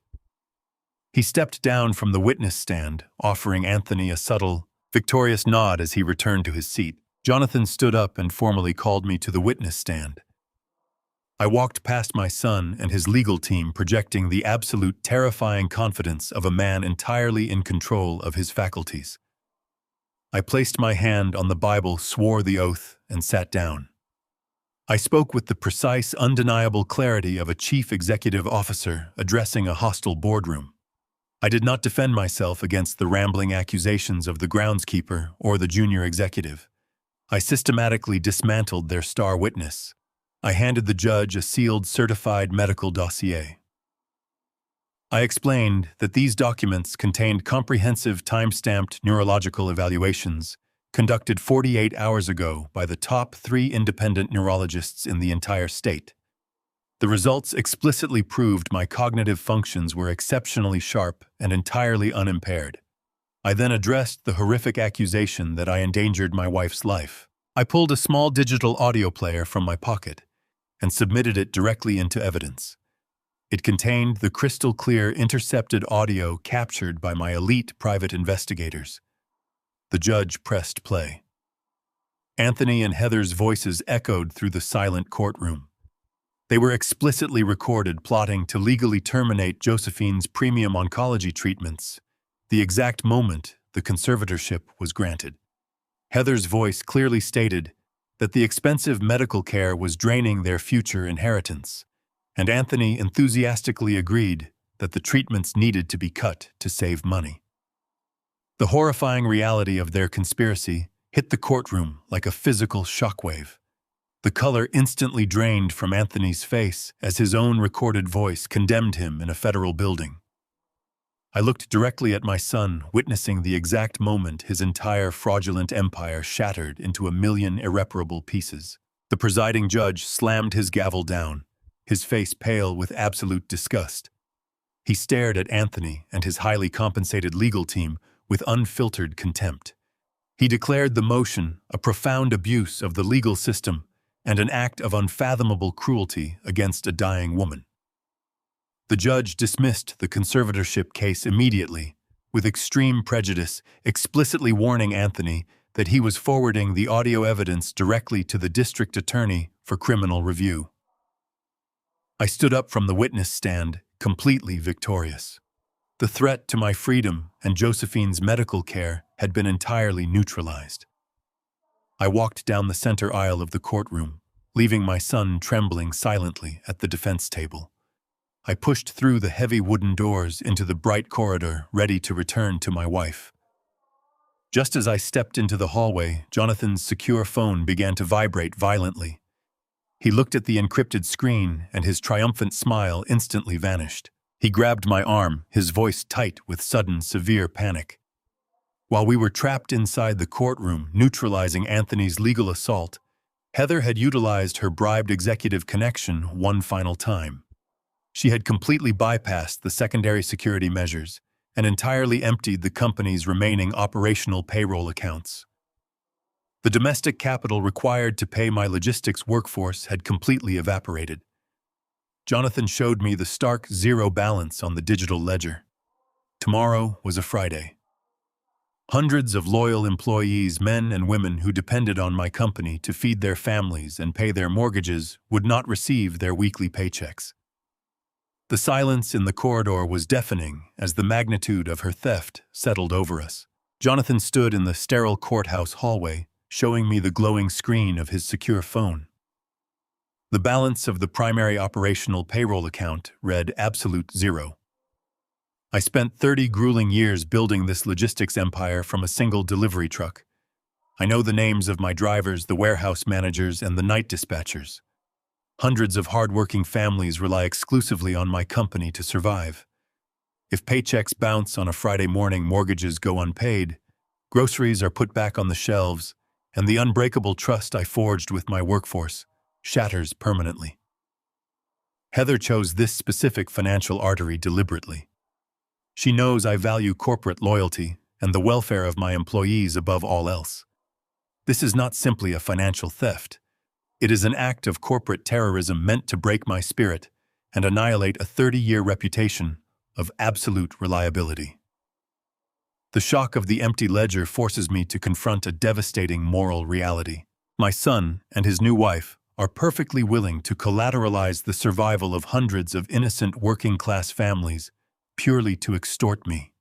He stepped down from the witness stand, offering Anthony a subtle, victorious nod as he returned to his seat. Jonathan stood up and formally called me to the witness stand. I walked past my son and his legal team, projecting the absolute terrifying confidence of a man entirely in control of his faculties. I placed my hand on the Bible, swore the oath, and sat down. I spoke with the precise, undeniable clarity of a chief executive officer addressing a hostile boardroom. I did not defend myself against the rambling accusations of the groundskeeper or the junior executive. I systematically dismantled their star witness. I handed the judge a sealed, certified medical dossier. I explained that these documents contained comprehensive, time-stamped neurological evaluations conducted 48 hours ago by the top 3 independent neurologists in the entire state. The results explicitly proved my cognitive functions were exceptionally sharp and entirely unimpaired. I then addressed the horrific accusation that I endangered my wife's life. I pulled a small digital audio player from my pocket and submitted it directly into evidence. It contained the crystal-clear intercepted audio captured by my elite private investigators. The judge pressed play. Anthony and Heather's voices echoed through the silent courtroom. They were explicitly recorded plotting to legally terminate Josephine's premium oncology treatments, the exact moment the conservatorship was granted. Heather's voice clearly stated that the expensive medical care was draining their future inheritance, and Anthony enthusiastically agreed that the treatments needed to be cut to save money. The horrifying reality of their conspiracy hit the courtroom like a physical shockwave. The color instantly drained from Anthony's face as his own recorded voice condemned him in a federal building. I looked directly at my son, witnessing the exact moment his entire fraudulent empire shattered into a million irreparable pieces. The presiding judge slammed his gavel down, his face pale with absolute disgust. He stared at Anthony and his highly compensated legal team with unfiltered contempt. He declared the motion a profound abuse of the legal system and an act of unfathomable cruelty against a dying woman. The judge dismissed the conservatorship case immediately, with extreme prejudice, explicitly warning Anthony that he was forwarding the audio evidence directly to the district attorney for criminal review. I stood up from the witness stand, completely victorious. The threat to my freedom and Josephine's medical care had been entirely neutralized. I walked down the center aisle of the courtroom, leaving my son trembling silently at the defense table. I pushed through the heavy wooden doors into the bright corridor, ready to return to my wife. Just as I stepped into the hallway, Jonathan's secure phone began to vibrate violently. He looked at the encrypted screen, and his triumphant smile instantly vanished. He grabbed my arm, his voice tight with sudden, severe panic. While we were trapped inside the courtroom, neutralizing Anthony's legal assault, Heather had utilized her bribed executive connection one final time. She had completely bypassed the secondary security measures and entirely emptied the company's remaining operational payroll accounts. The domestic capital required to pay my logistics workforce had completely evaporated. Jonathan showed me the stark zero balance on the digital ledger. Tomorrow was a Friday. Hundreds of loyal employees, men and women who depended on my company to feed their families and pay their mortgages, would not receive their weekly paychecks. The silence in the corridor was deafening as the magnitude of her theft settled over us. Jonathan stood in the sterile courthouse hallway, showing me the glowing screen of his secure phone. The balance of the primary operational payroll account read absolute zero. I spent 30 grueling years building this logistics empire from a single delivery truck. I know the names of my drivers, the warehouse managers, and the night dispatchers. Hundreds of hard-working families rely exclusively on my company to survive. If paychecks bounce on a Friday morning, mortgages go unpaid, groceries are put back on the shelves, and the unbreakable trust I forged with my workforce shatters permanently. Heather chose this specific financial artery deliberately. She knows I value corporate loyalty and the welfare of my employees above all else. This is not simply a financial theft. It is an act of corporate terrorism meant to break my spirit and annihilate a 30-year reputation of absolute reliability. The shock of the empty ledger forces me to confront a devastating moral reality. My son and his new wife are perfectly willing to collateralize the survival of hundreds of innocent working-class families purely to extort me.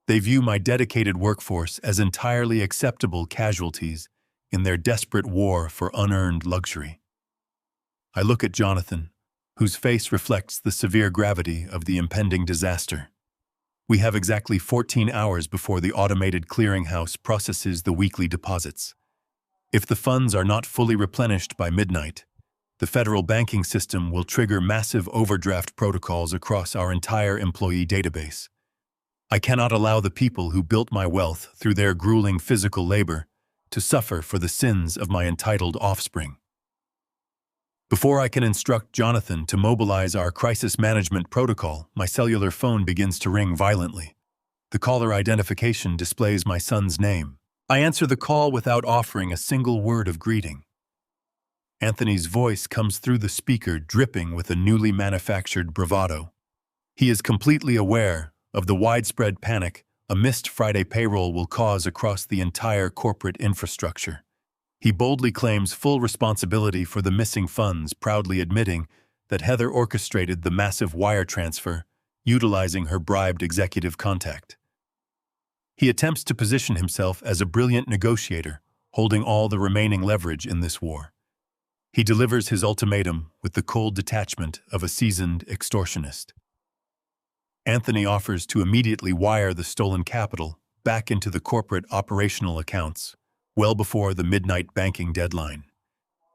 They view my dedicated workforce as entirely acceptable casualties in their desperate war for unearned luxury. I look at Jonathan, whose face reflects the severe gravity of the impending disaster. We have exactly 14 hours before the automated clearinghouse processes the weekly deposits. If the funds are not fully replenished by midnight, the federal banking system will trigger massive overdraft protocols across our entire employee database. I cannot allow the people who built my wealth through their grueling physical labor to suffer for the sins of my entitled offspring. Before I can instruct Jonathan to mobilize our crisis management protocol, my cellular phone begins to ring violently. The caller identification displays my son's name. I answer the call without offering a single word of greeting. Anthony's voice comes through the speaker, dripping with a newly manufactured bravado. He is completely aware of the widespread panic a missed Friday payroll will cause across the entire corporate infrastructure. He boldly claims full responsibility for the missing funds, proudly admitting that Heather orchestrated the massive wire transfer, utilizing her bribed executive contact. He attempts to position himself as a brilliant negotiator, holding all the remaining leverage in this war. He delivers his ultimatum with the cold detachment of a seasoned extortionist. Anthony offers to immediately wire the stolen capital back into the corporate operational accounts, well before the midnight banking deadline.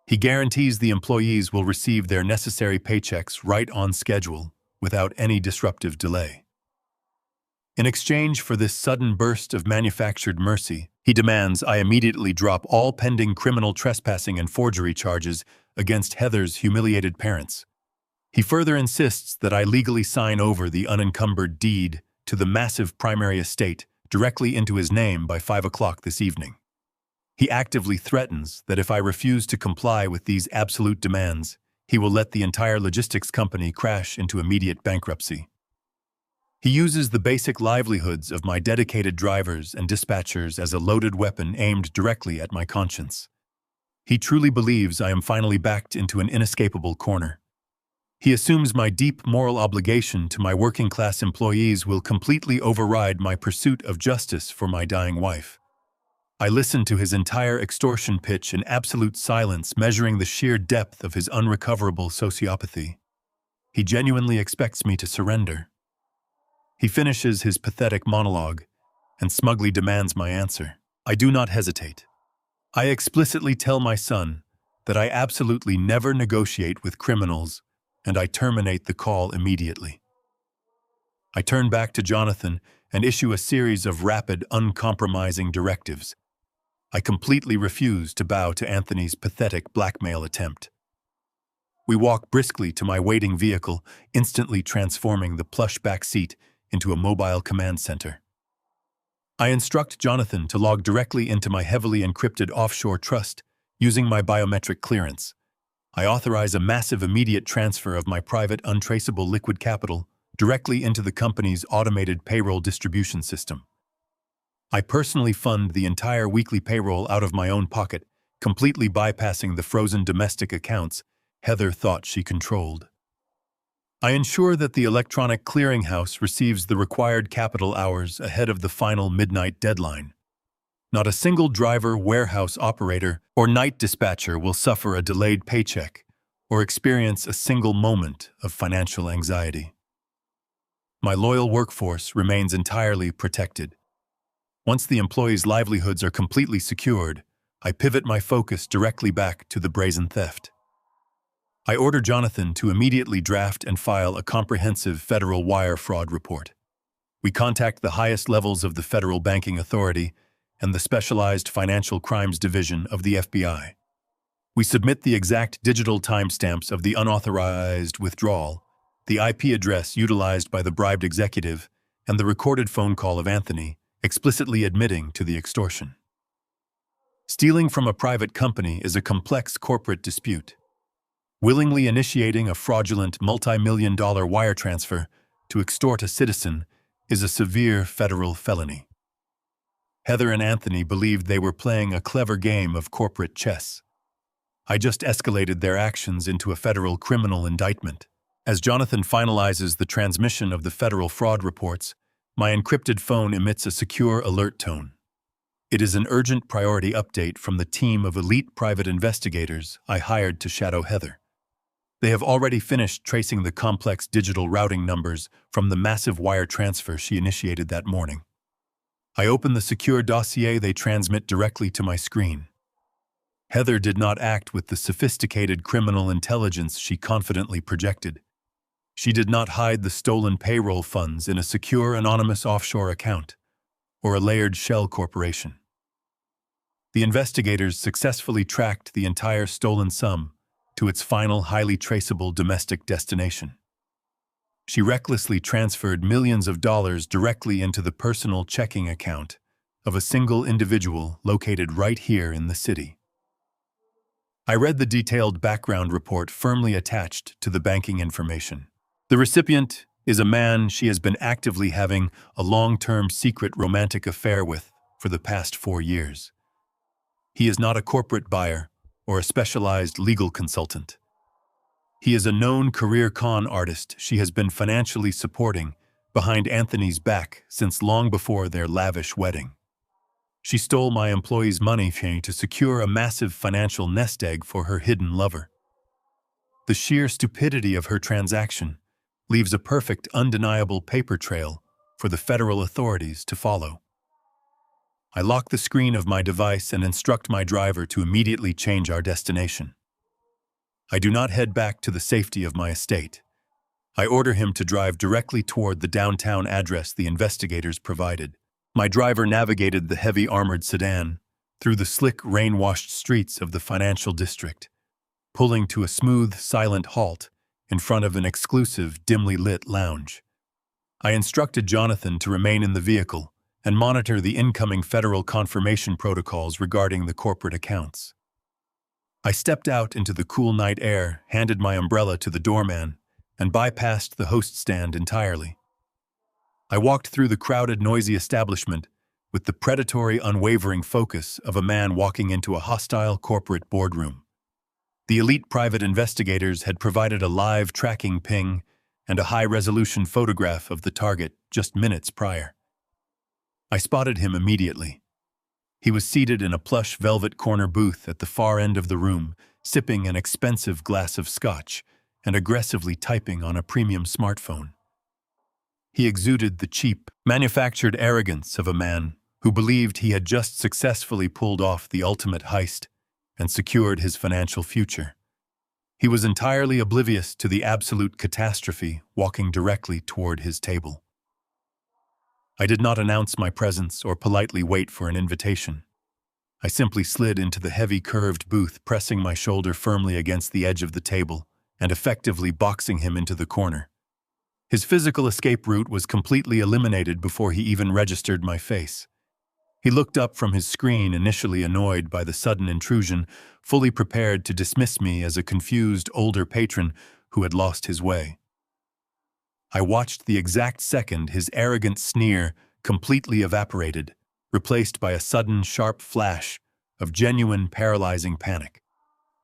He guarantees the employees will receive their necessary paychecks right on schedule, without any disruptive delay. In exchange for this sudden burst of manufactured mercy, he demands I immediately drop all pending criminal trespassing and forgery charges against Heather's humiliated parents. He further insists that I legally sign over the unencumbered deed to the massive primary estate directly into his name by 5 o'clock this evening. He actively threatens that if I refuse to comply with these absolute demands, he will let the entire logistics company crash into immediate bankruptcy. He uses the basic livelihoods of my dedicated drivers and dispatchers as a loaded weapon aimed directly at my conscience. He truly believes I am finally backed into an inescapable corner. He assumes my deep moral obligation to my working-class employees will completely override my pursuit of justice for my dying wife. I listen to his entire extortion pitch in absolute silence, measuring the sheer depth of his unrecoverable sociopathy. He genuinely expects me to surrender. He finishes his pathetic monologue and smugly demands my answer. I do not hesitate. I explicitly tell my son that I absolutely never negotiate with criminals, and I terminate the call immediately. I turn back to Jonathan and issue a series of rapid, uncompromising directives. I completely refuse to bow to Anthony's pathetic blackmail attempt. We walk briskly to my waiting vehicle, instantly transforming the plush back seat into a mobile command center. I instruct Jonathan to log directly into my heavily encrypted offshore trust using my biometric clearance. I authorize a massive immediate transfer of my private untraceable liquid capital directly into the company's automated payroll distribution system. I personally fund the entire weekly payroll out of my own pocket, completely bypassing the frozen domestic accounts Heather thought she controlled. I ensure that the electronic clearinghouse receives the required capital hours ahead of the final midnight deadline. Not a single driver, warehouse operator, or night dispatcher will suffer a delayed paycheck or experience a single moment of financial anxiety. My loyal workforce remains entirely protected. Once the employees' livelihoods are completely secured, I pivot my focus directly back to the brazen theft. I order Jonathan to immediately draft and file a comprehensive federal wire fraud report. We contact the highest levels of the Federal Banking Authority and the Specialized Financial Crimes Division of the FBI. We submit the exact digital timestamps of the unauthorized withdrawal, the IP address utilized by the bribed executive, and the recorded phone call of Anthony, explicitly admitting to the extortion. Stealing from a private company is a complex corporate dispute. Willingly initiating a fraudulent multi-million-dollar wire transfer to extort a citizen is a severe federal felony. Heather and Anthony believed they were playing a clever game of corporate chess. I just escalated their actions into a federal criminal indictment. As Jonathan finalizes the transmission of the federal fraud reports, my encrypted phone emits a secure alert tone. It is an urgent priority update from the team of elite private investigators I hired to shadow Heather. They have already finished tracing the complex digital routing numbers from the massive wire transfer she initiated that morning. I open the secure dossier they transmit directly to my screen. Heather did not act with the sophisticated criminal intelligence she confidently projected. She did not hide the stolen payroll funds in a secure anonymous offshore account or a layered shell corporation. The investigators successfully tracked the entire stolen sum to its final highly traceable domestic destination. She recklessly transferred millions of dollars directly into the personal checking account of a single individual located right here in the city. I read the detailed background report firmly attached to the banking information. The recipient is a man she has been actively having a long-term secret romantic affair with for the past 4 years. He is not a corporate buyer or a specialized legal consultant. He is a known career con artist she has been financially supporting behind Anthony's back since long before their lavish wedding. She stole my employee's money to secure a massive financial nest egg for her hidden lover. The sheer stupidity of her transaction leaves a perfect, undeniable paper trail for the federal authorities to follow. I lock the screen of my device and instruct my driver to immediately change our destination. I do not head back to the safety of my estate. I order him to drive directly toward the downtown address the investigators provided. My driver navigated the heavy armored sedan through the slick, rain-washed streets of the financial district, pulling to a smooth, silent halt in front of an exclusive, dimly lit lounge. I instructed Jonathan to remain in the vehicle and monitor the incoming federal confirmation protocols regarding the corporate accounts. I stepped out into the cool night air, handed my umbrella to the doorman, and bypassed the host stand entirely. I walked through the crowded, noisy establishment with the predatory, unwavering focus of a man walking into a hostile corporate boardroom. The elite private investigators had provided a live tracking ping and a high-resolution photograph of the target just minutes prior. I spotted him immediately. He was seated in a plush velvet corner booth at the far end of the room, sipping an expensive glass of scotch and aggressively typing on a premium smartphone. He exuded the cheap, manufactured arrogance of a man who believed he had just successfully pulled off the ultimate heist and secured his financial future. He was entirely oblivious to the absolute catastrophe walking directly toward his table. I did not announce my presence or politely wait for an invitation. I simply slid into the heavy curved booth, pressing my shoulder firmly against the edge of the table and effectively boxing him into the corner. His physical escape route was completely eliminated before he even registered my face. He looked up from his screen, initially annoyed by the sudden intrusion, fully prepared to dismiss me as a confused older patron who had lost his way. I watched the exact second his arrogant sneer completely evaporated, replaced by a sudden, sharp flash of genuine, paralyzing panic.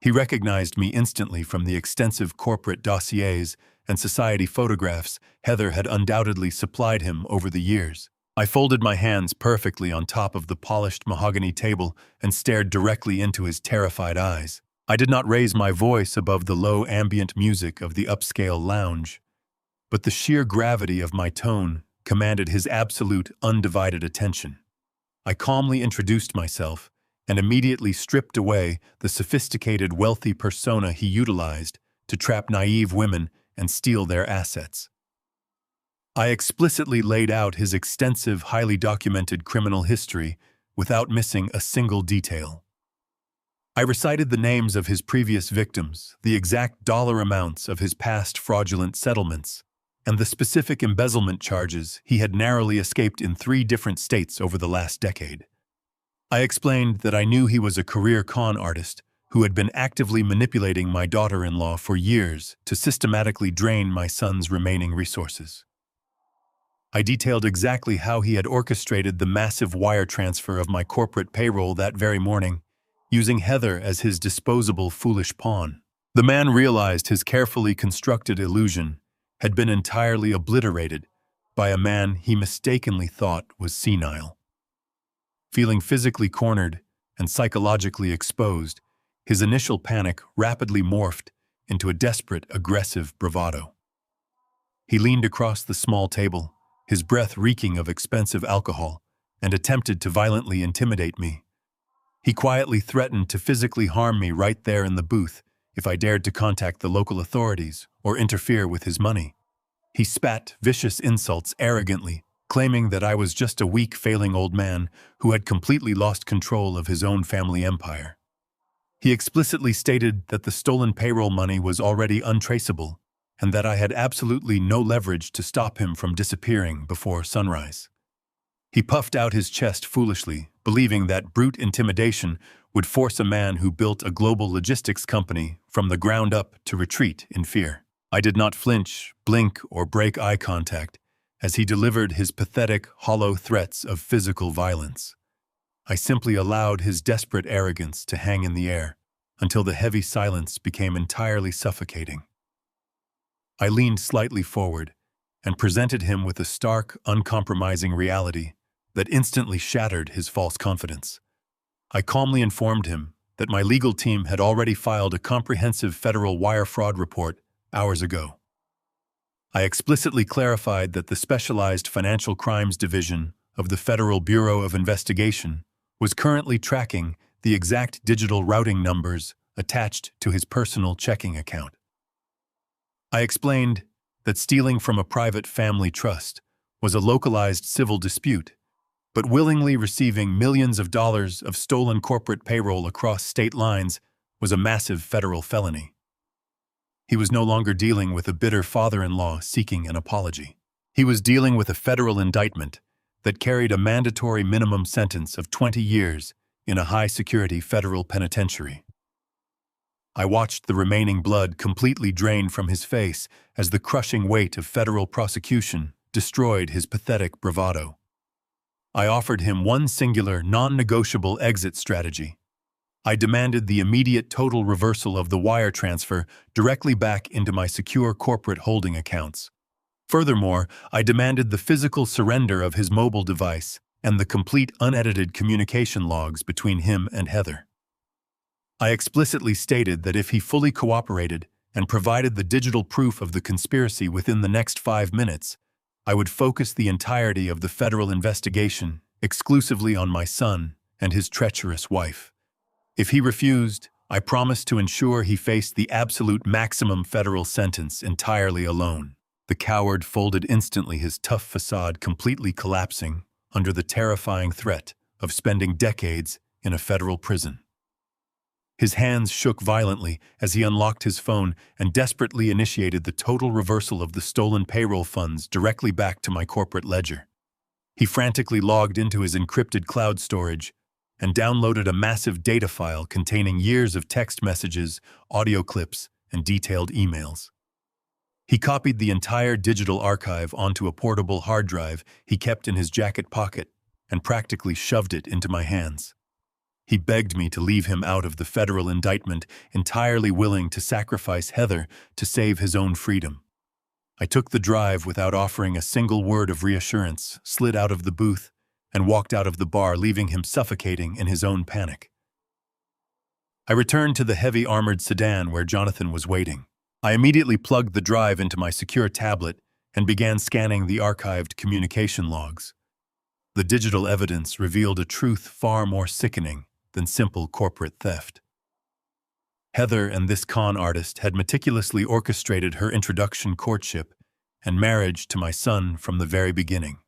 He recognized me instantly from the extensive corporate dossiers and society photographs Heather had undoubtedly supplied him over the years. I folded my hands perfectly on top of the polished mahogany table and stared directly into his terrified eyes. I did not raise my voice above the low ambient music of the upscale lounge, but the sheer gravity of my tone commanded his absolute, undivided attention. I calmly introduced myself and immediately stripped away the sophisticated, wealthy persona he utilized to trap naive women and steal their assets. I explicitly laid out his extensive, highly documented criminal history without missing a single detail. I recited the names of his previous victims, the exact dollar amounts of his past fraudulent settlements, and the specific embezzlement charges he had narrowly escaped in 3 different states over the last decade. I explained that I knew he was a career con artist who had been actively manipulating my daughter-in-law for years to systematically drain my son's remaining resources. I detailed exactly how he had orchestrated the massive wire transfer of my corporate payroll that very morning, using Heather as his disposable, foolish pawn. The man realized his carefully constructed illusion had been entirely obliterated by a man he mistakenly thought was senile. Feeling physically cornered and psychologically exposed, his initial panic rapidly morphed into a desperate, aggressive bravado. He leaned across the small table, his breath reeking of expensive alcohol, and attempted to violently intimidate me. He quietly threatened to physically harm me right there in the booth if I dared to contact the local authorities or interfere with his money. He spat vicious insults arrogantly, claiming that I was just a weak, failing old man who had completely lost control of his own family empire. He explicitly stated that the stolen payroll money was already untraceable and that I had absolutely no leverage to stop him from disappearing before sunrise. He puffed out his chest foolishly, believing that brute intimidation would force a man who built a global logistics company from the ground up to retreat in fear. I did not flinch, blink, or break eye contact as he delivered his pathetic, hollow threats of physical violence. I simply allowed his desperate arrogance to hang in the air until the heavy silence became entirely suffocating. I leaned slightly forward and presented him with a stark, uncompromising reality that instantly shattered his false confidence. I calmly informed him that my legal team had already filed a comprehensive federal wire fraud report hours ago. I explicitly clarified that the Specialized Financial Crimes Division of the Federal Bureau of Investigation was currently tracking the exact digital routing numbers attached to his personal checking account. I explained that stealing from a private family trust was a localized civil dispute, but willingly receiving millions of dollars of stolen corporate payroll across state lines was a massive federal felony. He was no longer dealing with a bitter father-in-law seeking an apology. He was dealing with a federal indictment that carried a mandatory minimum sentence of 20 years in a high-security federal penitentiary. I watched the remaining blood completely drain from his face as the crushing weight of federal prosecution destroyed his pathetic bravado. I offered him one singular, non-negotiable exit strategy. I demanded the immediate total reversal of the wire transfer directly back into my secure corporate holding accounts. Furthermore, I demanded the physical surrender of his mobile device and the complete unedited communication logs between him and Heather. I explicitly stated that if he fully cooperated and provided the digital proof of the conspiracy within the next 5 minutes, I would focus the entirety of the federal investigation exclusively on my son and his treacherous wife. If he refused, I promised to ensure he faced the absolute maximum federal sentence entirely alone. The coward folded instantly, his tough facade completely collapsing under the terrifying threat of spending decades in a federal prison. His hands shook violently as he unlocked his phone and desperately initiated the total reversal of the stolen payroll funds directly back to my corporate ledger. He frantically logged into his encrypted cloud storage and downloaded a massive data file containing years of text messages, audio clips, and detailed emails. He copied the entire digital archive onto a portable hard drive he kept in his jacket pocket and practically shoved it into my hands. He begged me to leave him out of the federal indictment, entirely willing to sacrifice Heather to save his own freedom. I took the drive without offering a single word of reassurance, slid out of the booth, and walked out of the bar, leaving him suffocating in his own panic. I returned to the heavy armored sedan where Jonathan was waiting. I immediately plugged the drive into my secure tablet and began scanning the archived communication logs. The digital evidence revealed a truth far more sickening than simple corporate theft. Heather and this con artist had meticulously orchestrated her introduction, courtship, and marriage to my son from the very beginning.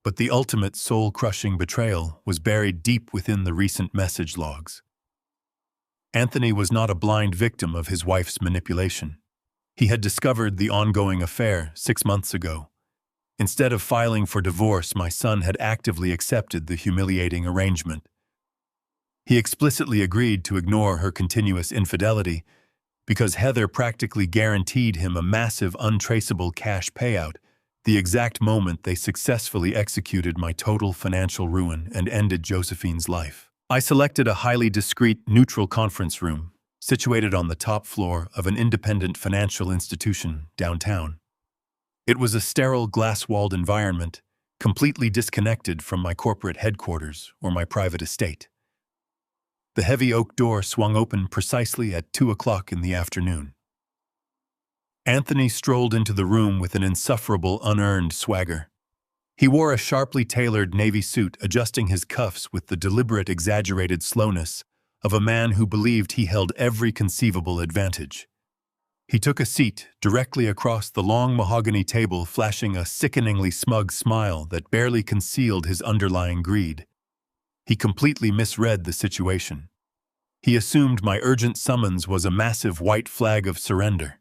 But the ultimate soul-crushing betrayal was buried deep within the recent message logs. Anthony was not a blind victim of his wife's manipulation. He had discovered the ongoing affair 6 months ago. Instead of filing for divorce, my son had actively accepted the humiliating arrangement. He explicitly agreed to ignore her continuous infidelity because Heather practically guaranteed him a massive, untraceable cash payout the exact moment they successfully executed my total financial ruin and ended Josephine's life. I selected a highly discreet, neutral conference room situated on the top floor of an independent financial institution downtown. It was a sterile, glass-walled environment, completely disconnected from my corporate headquarters or my private estate. The heavy oak door swung open precisely at 2 o'clock in the afternoon. Anthony strolled into the room with an insufferable, unearned swagger. He wore a sharply tailored navy suit, adjusting his cuffs with the deliberate, exaggerated slowness of a man who believed he held every conceivable advantage. He took a seat directly across the long mahogany table, flashing a sickeningly smug smile that barely concealed his underlying greed. He completely misread the situation. He assumed my urgent summons was a massive white flag of surrender.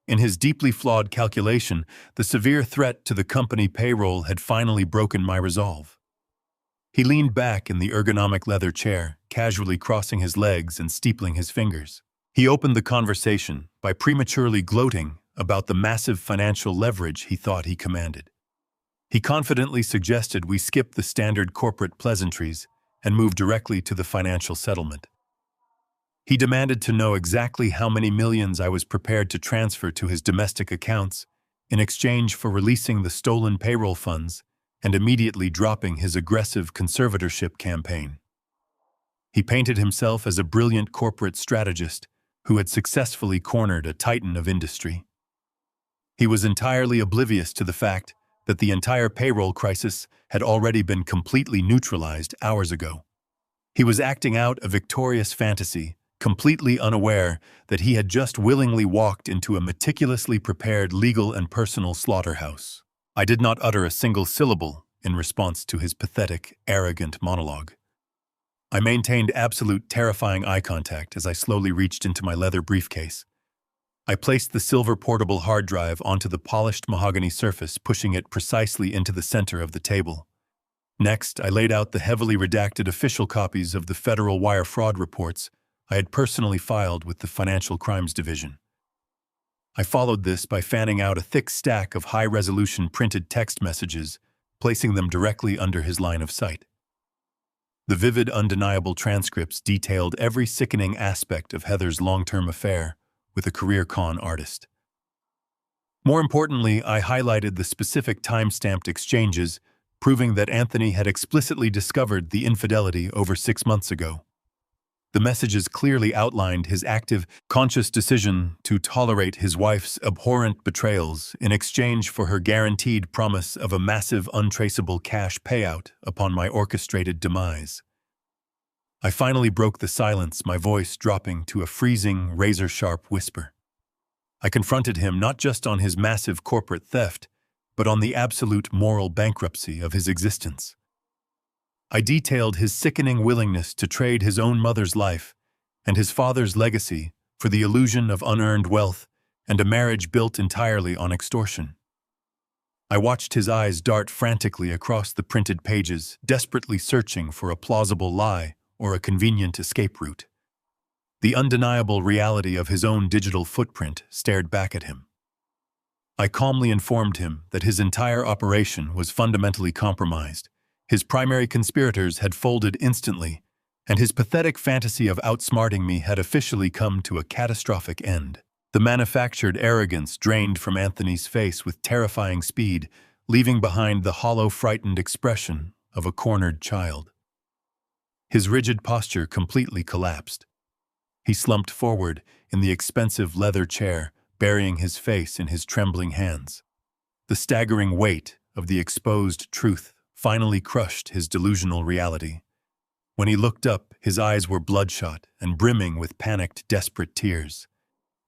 In his deeply flawed calculation, the severe threat to the company payroll had finally broken my resolve. He leaned back in the ergonomic leather chair, casually crossing his legs and steepling his fingers. He opened the conversation by prematurely gloating about the massive financial leverage he thought he commanded. He confidently suggested we skip the standard corporate pleasantries and move directly to the financial settlement. He demanded to know exactly how many millions I was prepared to transfer to his domestic accounts in exchange for releasing the stolen payroll funds and immediately dropping his aggressive conservatorship campaign. He painted himself as a brilliant corporate strategist who had successfully cornered a titan of industry. He was entirely oblivious to the fact that the entire payroll crisis had already been completely neutralized hours ago. He was acting out a victorious fantasy, completely unaware that he had just willingly walked into a meticulously prepared legal and personal slaughterhouse. I did not utter a single syllable in response to his pathetic, arrogant monologue. I maintained absolute terrifying eye contact as I slowly reached into my leather briefcase. I placed the silver portable hard drive onto the polished mahogany surface, pushing it precisely into the center of the table. Next, I laid out the heavily redacted official copies of the federal wire fraud reports I had personally filed with the Financial Crimes Division. I followed this by fanning out a thick stack of high-resolution printed text messages, placing them directly under his line of sight. The vivid, undeniable transcripts detailed every sickening aspect of Heather's long-term affair with a career con artist. More importantly, I highlighted the specific time-stamped exchanges, proving that Anthony had explicitly discovered the infidelity over 6 months ago. The messages clearly outlined his active, conscious decision to tolerate his wife's abhorrent betrayals in exchange for her guaranteed promise of a massive, untraceable cash payout upon my orchestrated demise. I finally broke the silence, my voice dropping to a freezing, razor-sharp whisper. I confronted him not just on his massive corporate theft, but on the absolute moral bankruptcy of his existence. I detailed his sickening willingness to trade his own mother's life and his father's legacy for the illusion of unearned wealth and a marriage built entirely on extortion. I watched his eyes dart frantically across the printed pages, desperately searching for a plausible lie or a convenient escape route. The undeniable reality of his own digital footprint stared back at him. I calmly informed him that his entire operation was fundamentally compromised. His primary conspirators had folded instantly, and his pathetic fantasy of outsmarting me had officially come to a catastrophic end. The manufactured arrogance drained from Anthony's face with terrifying speed, leaving behind the hollow, frightened expression of a cornered child. His rigid posture completely collapsed. He slumped forward in the expensive leather chair, burying his face in his trembling hands. The staggering weight of the exposed truth finally crushed his delusional reality. When he looked up, his eyes were bloodshot and brimming with panicked, desperate tears.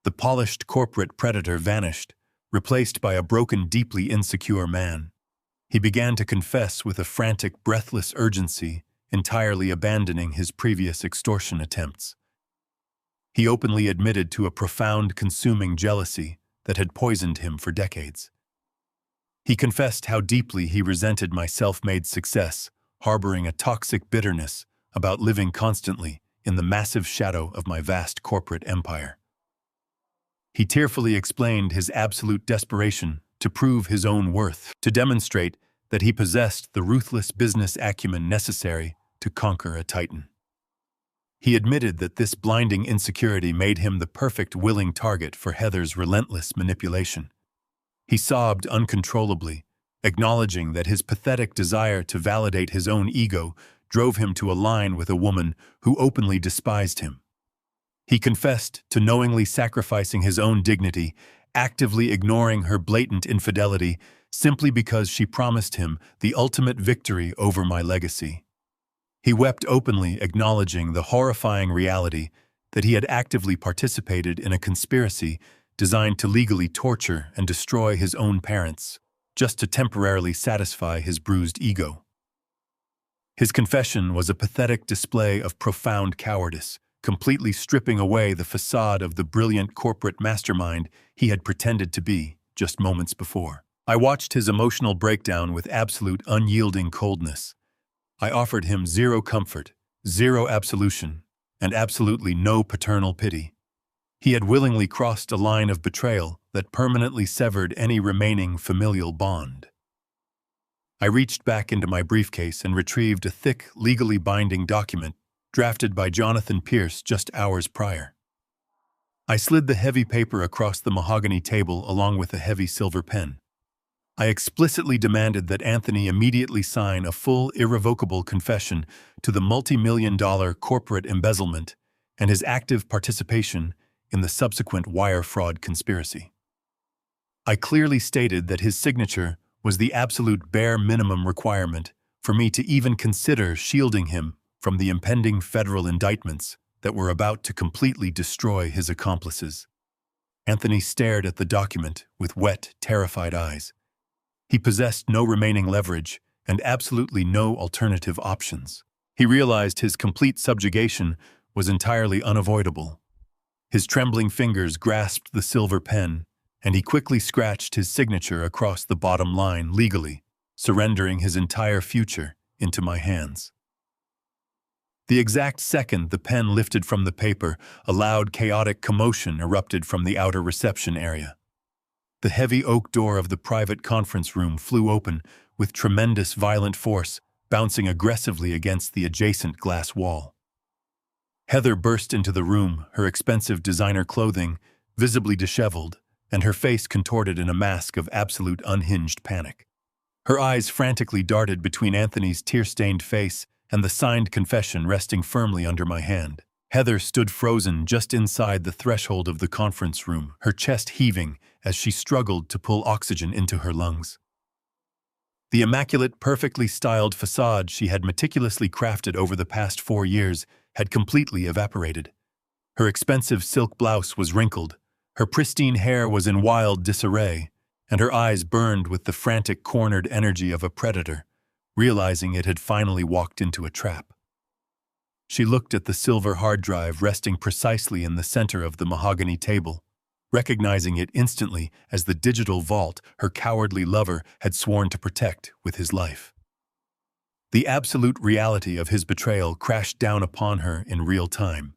The polished corporate predator vanished, replaced by a broken, deeply insecure man. He began to confess with a frantic, breathless urgency, entirely abandoning his previous extortion attempts. He openly admitted to a profound, consuming jealousy that had poisoned him for decades. He confessed how deeply he resented my self-made success, harboring a toxic bitterness about living constantly in the massive shadow of my vast corporate empire. He tearfully explained his absolute desperation to prove his own worth, to demonstrate that he possessed the ruthless business acumen necessary to conquer a titan. He admitted that this blinding insecurity made him the perfect willing target for Heather's relentless manipulation. He sobbed uncontrollably, acknowledging that his pathetic desire to validate his own ego drove him to align with a woman who openly despised him. He confessed to knowingly sacrificing his own dignity, actively ignoring her blatant infidelity simply because she promised him the ultimate victory over my legacy. He wept openly, acknowledging the horrifying reality that he had actively participated in a conspiracy designed to legally torture and destroy his own parents, just to temporarily satisfy his bruised ego. His confession was a pathetic display of profound cowardice, completely stripping away the facade of the brilliant corporate mastermind he had pretended to be just moments before. I watched his emotional breakdown with absolute unyielding coldness. I offered him zero comfort, zero absolution, and absolutely no paternal pity. He had willingly crossed a line of betrayal that permanently severed any remaining familial bond. I reached back into my briefcase and retrieved a thick, legally binding document drafted by Jonathan Pierce just hours prior. I slid the heavy paper across the mahogany table along with a heavy silver pen. I explicitly demanded that Anthony immediately sign a full, irrevocable confession to the multi-million-dollar corporate embezzlement and his active participation in the subsequent wire fraud conspiracy. I clearly stated that his signature was the absolute bare minimum requirement for me to even consider shielding him from the impending federal indictments that were about to completely destroy his accomplices. Anthony stared at the document with wet, terrified eyes. He possessed no remaining leverage and absolutely no alternative options. He realized his complete subjugation was entirely unavoidable. His trembling fingers grasped the silver pen, and he quickly scratched his signature across the bottom line legally, surrendering his entire future into my hands. The exact second the pen lifted from the paper, a loud, chaotic commotion erupted from the outer reception area. The heavy oak door of the private conference room flew open with tremendous violent force, bouncing aggressively against the adjacent glass wall. Heather burst into the room, her expensive designer clothing visibly disheveled, and her face contorted in a mask of absolute unhinged panic. Her eyes frantically darted between Anthony's tear-stained face and the signed confession resting firmly under my hand. Heather stood frozen just inside the threshold of the conference room, her chest heaving as she struggled to pull oxygen into her lungs. The immaculate, perfectly styled facade she had meticulously crafted over the past 4 years had completely evaporated. Her expensive silk blouse was wrinkled, her pristine hair was in wild disarray, and her eyes burned with the frantic, cornered energy of a predator, realizing it had finally walked into a trap. She looked at the silver hard drive resting precisely in the center of the mahogany table, recognizing it instantly as the digital vault her cowardly lover had sworn to protect with his life. The absolute reality of his betrayal crashed down upon her in real time.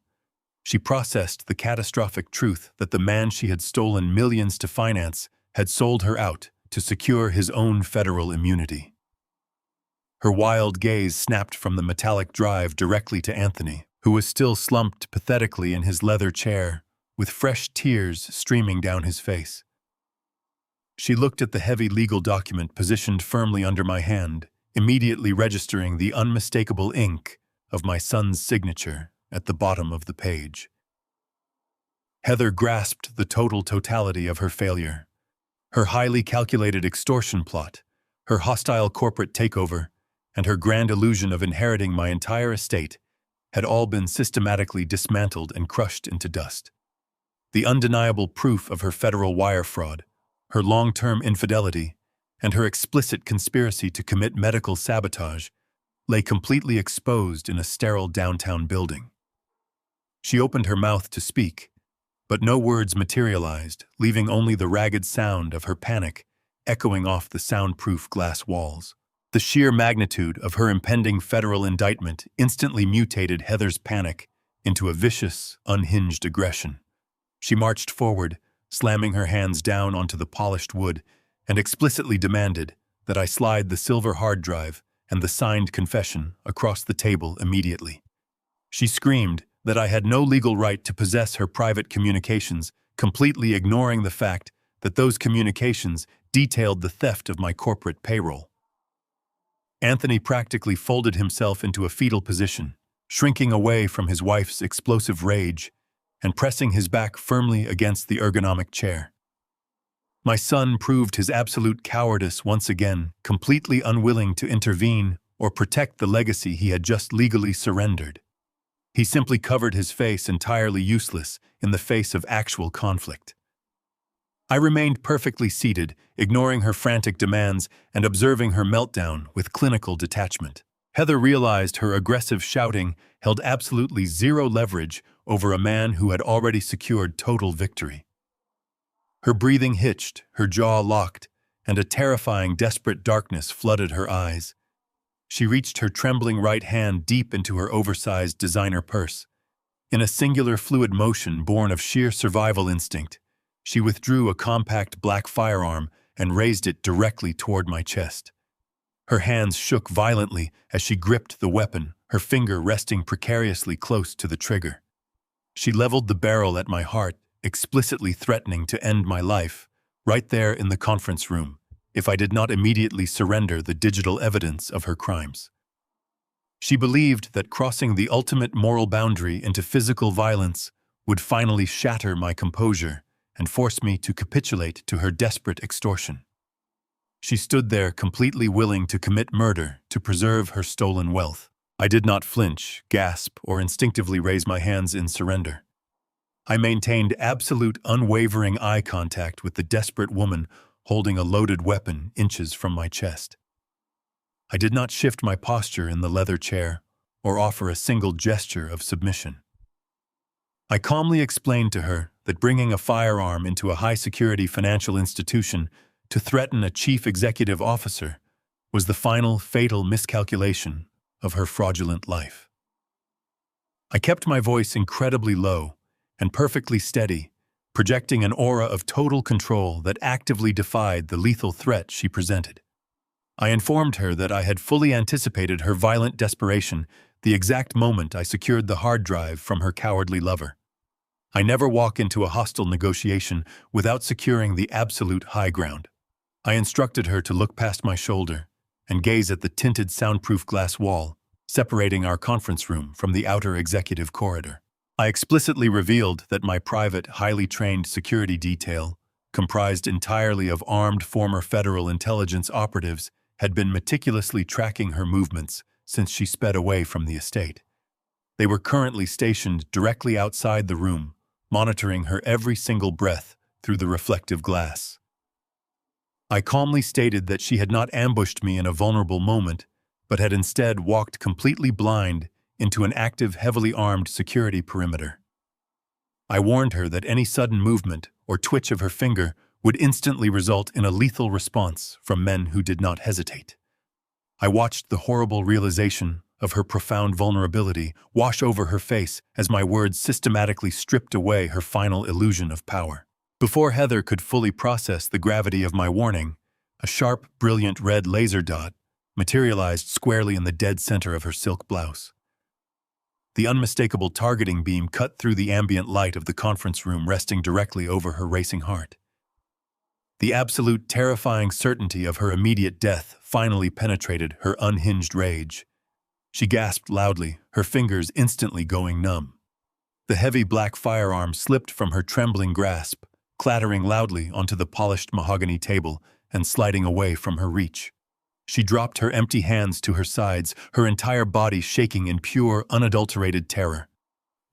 She processed the catastrophic truth that the man she had stolen millions to finance had sold her out to secure his own federal immunity. Her wild gaze snapped from the metallic drive directly to Anthony, who was still slumped pathetically in his leather chair, with fresh tears streaming down his face. She looked at the heavy legal document positioned firmly under my hand, immediately registering the unmistakable ink of my son's signature at the bottom of the page. Heather grasped the totality of her failure. Her highly calculated extortion plot, her hostile corporate takeover, and her grand illusion of inheriting my entire estate had all been systematically dismantled and crushed into dust. The undeniable proof of her federal wire fraud, her long-term infidelity, and her explicit conspiracy to commit medical sabotage lay completely exposed in a sterile downtown building. She opened her mouth to speak, but no words materialized, leaving only the ragged sound of her panic echoing off the soundproof glass walls. The sheer magnitude of her impending federal indictment instantly mutated Heather's panic into a vicious, unhinged aggression. She marched forward, slamming her hands down onto the polished wood, and explicitly demanded that I slide the silver hard drive and the signed confession across the table immediately. She screamed that I had no legal right to possess her private communications, completely ignoring the fact that those communications detailed the theft of my corporate payroll. Anthony practically folded himself into a fetal position, shrinking away from his wife's explosive rage and pressing his back firmly against the ergonomic chair. My son proved his absolute cowardice once again, completely unwilling to intervene or protect the legacy he had just legally surrendered. He simply covered his face, entirely useless in the face of actual conflict. I remained perfectly seated, ignoring her frantic demands and observing her meltdown with clinical detachment. Heather realized her aggressive shouting held absolutely zero leverage over a man who had already secured total victory. Her breathing hitched, her jaw locked, and a terrifying, desperate darkness flooded her eyes. She reached her trembling right hand deep into her oversized designer purse. In a singular fluid motion born of sheer survival instinct, she withdrew a compact black firearm and raised it directly toward my chest. Her hands shook violently as she gripped the weapon, her finger resting precariously close to the trigger. She leveled the barrel at my heart, explicitly threatening to end my life, right there in the conference room, if I did not immediately surrender the digital evidence of her crimes. She believed that crossing the ultimate moral boundary into physical violence would finally shatter my composure and force me to capitulate to her desperate extortion. She stood there completely willing to commit murder to preserve her stolen wealth. I did not flinch, gasp, or instinctively raise my hands in surrender. I maintained absolute, unwavering eye contact with the desperate woman holding a loaded weapon inches from my chest. I did not shift my posture in the leather chair or offer a single gesture of submission. I calmly explained to her that bringing a firearm into a high-security financial institution to threaten a chief executive officer was the final, fatal miscalculation of her fraudulent life. I kept my voice incredibly low and perfectly steady, projecting an aura of total control that actively defied the lethal threat she presented. I informed her that I had fully anticipated her violent desperation the exact moment I secured the hard drive from her cowardly lover. I never walk into a hostile negotiation without securing the absolute high ground. I instructed her to look past my shoulder and gaze at the tinted soundproof glass wall, separating our conference room from the outer executive corridor. I explicitly revealed that my private, highly trained security detail, comprised entirely of armed former federal intelligence operatives, had been meticulously tracking her movements since she sped away from the estate. They were currently stationed directly outside the room, monitoring her every single breath through the reflective glass. I calmly stated that she had not ambushed me in a vulnerable moment, but had instead walked completely blind into an active, heavily armed security perimeter. I warned her that any sudden movement or twitch of her finger would instantly result in a lethal response from men who did not hesitate. I watched the horrible realization of her profound vulnerability wash over her face as my words systematically stripped away her final illusion of power. Before Heather could fully process the gravity of my warning, a sharp, brilliant red laser dot materialized squarely in the dead center of her silk blouse. The unmistakable targeting beam cut through the ambient light of the conference room, resting directly over her racing heart. The absolute terrifying certainty of her immediate death finally penetrated her unhinged rage. She gasped loudly, her fingers instantly going numb. The heavy black firearm slipped from her trembling grasp, clattering loudly onto the polished mahogany table and sliding away from her reach. She dropped her empty hands to her sides, her entire body shaking in pure, unadulterated terror.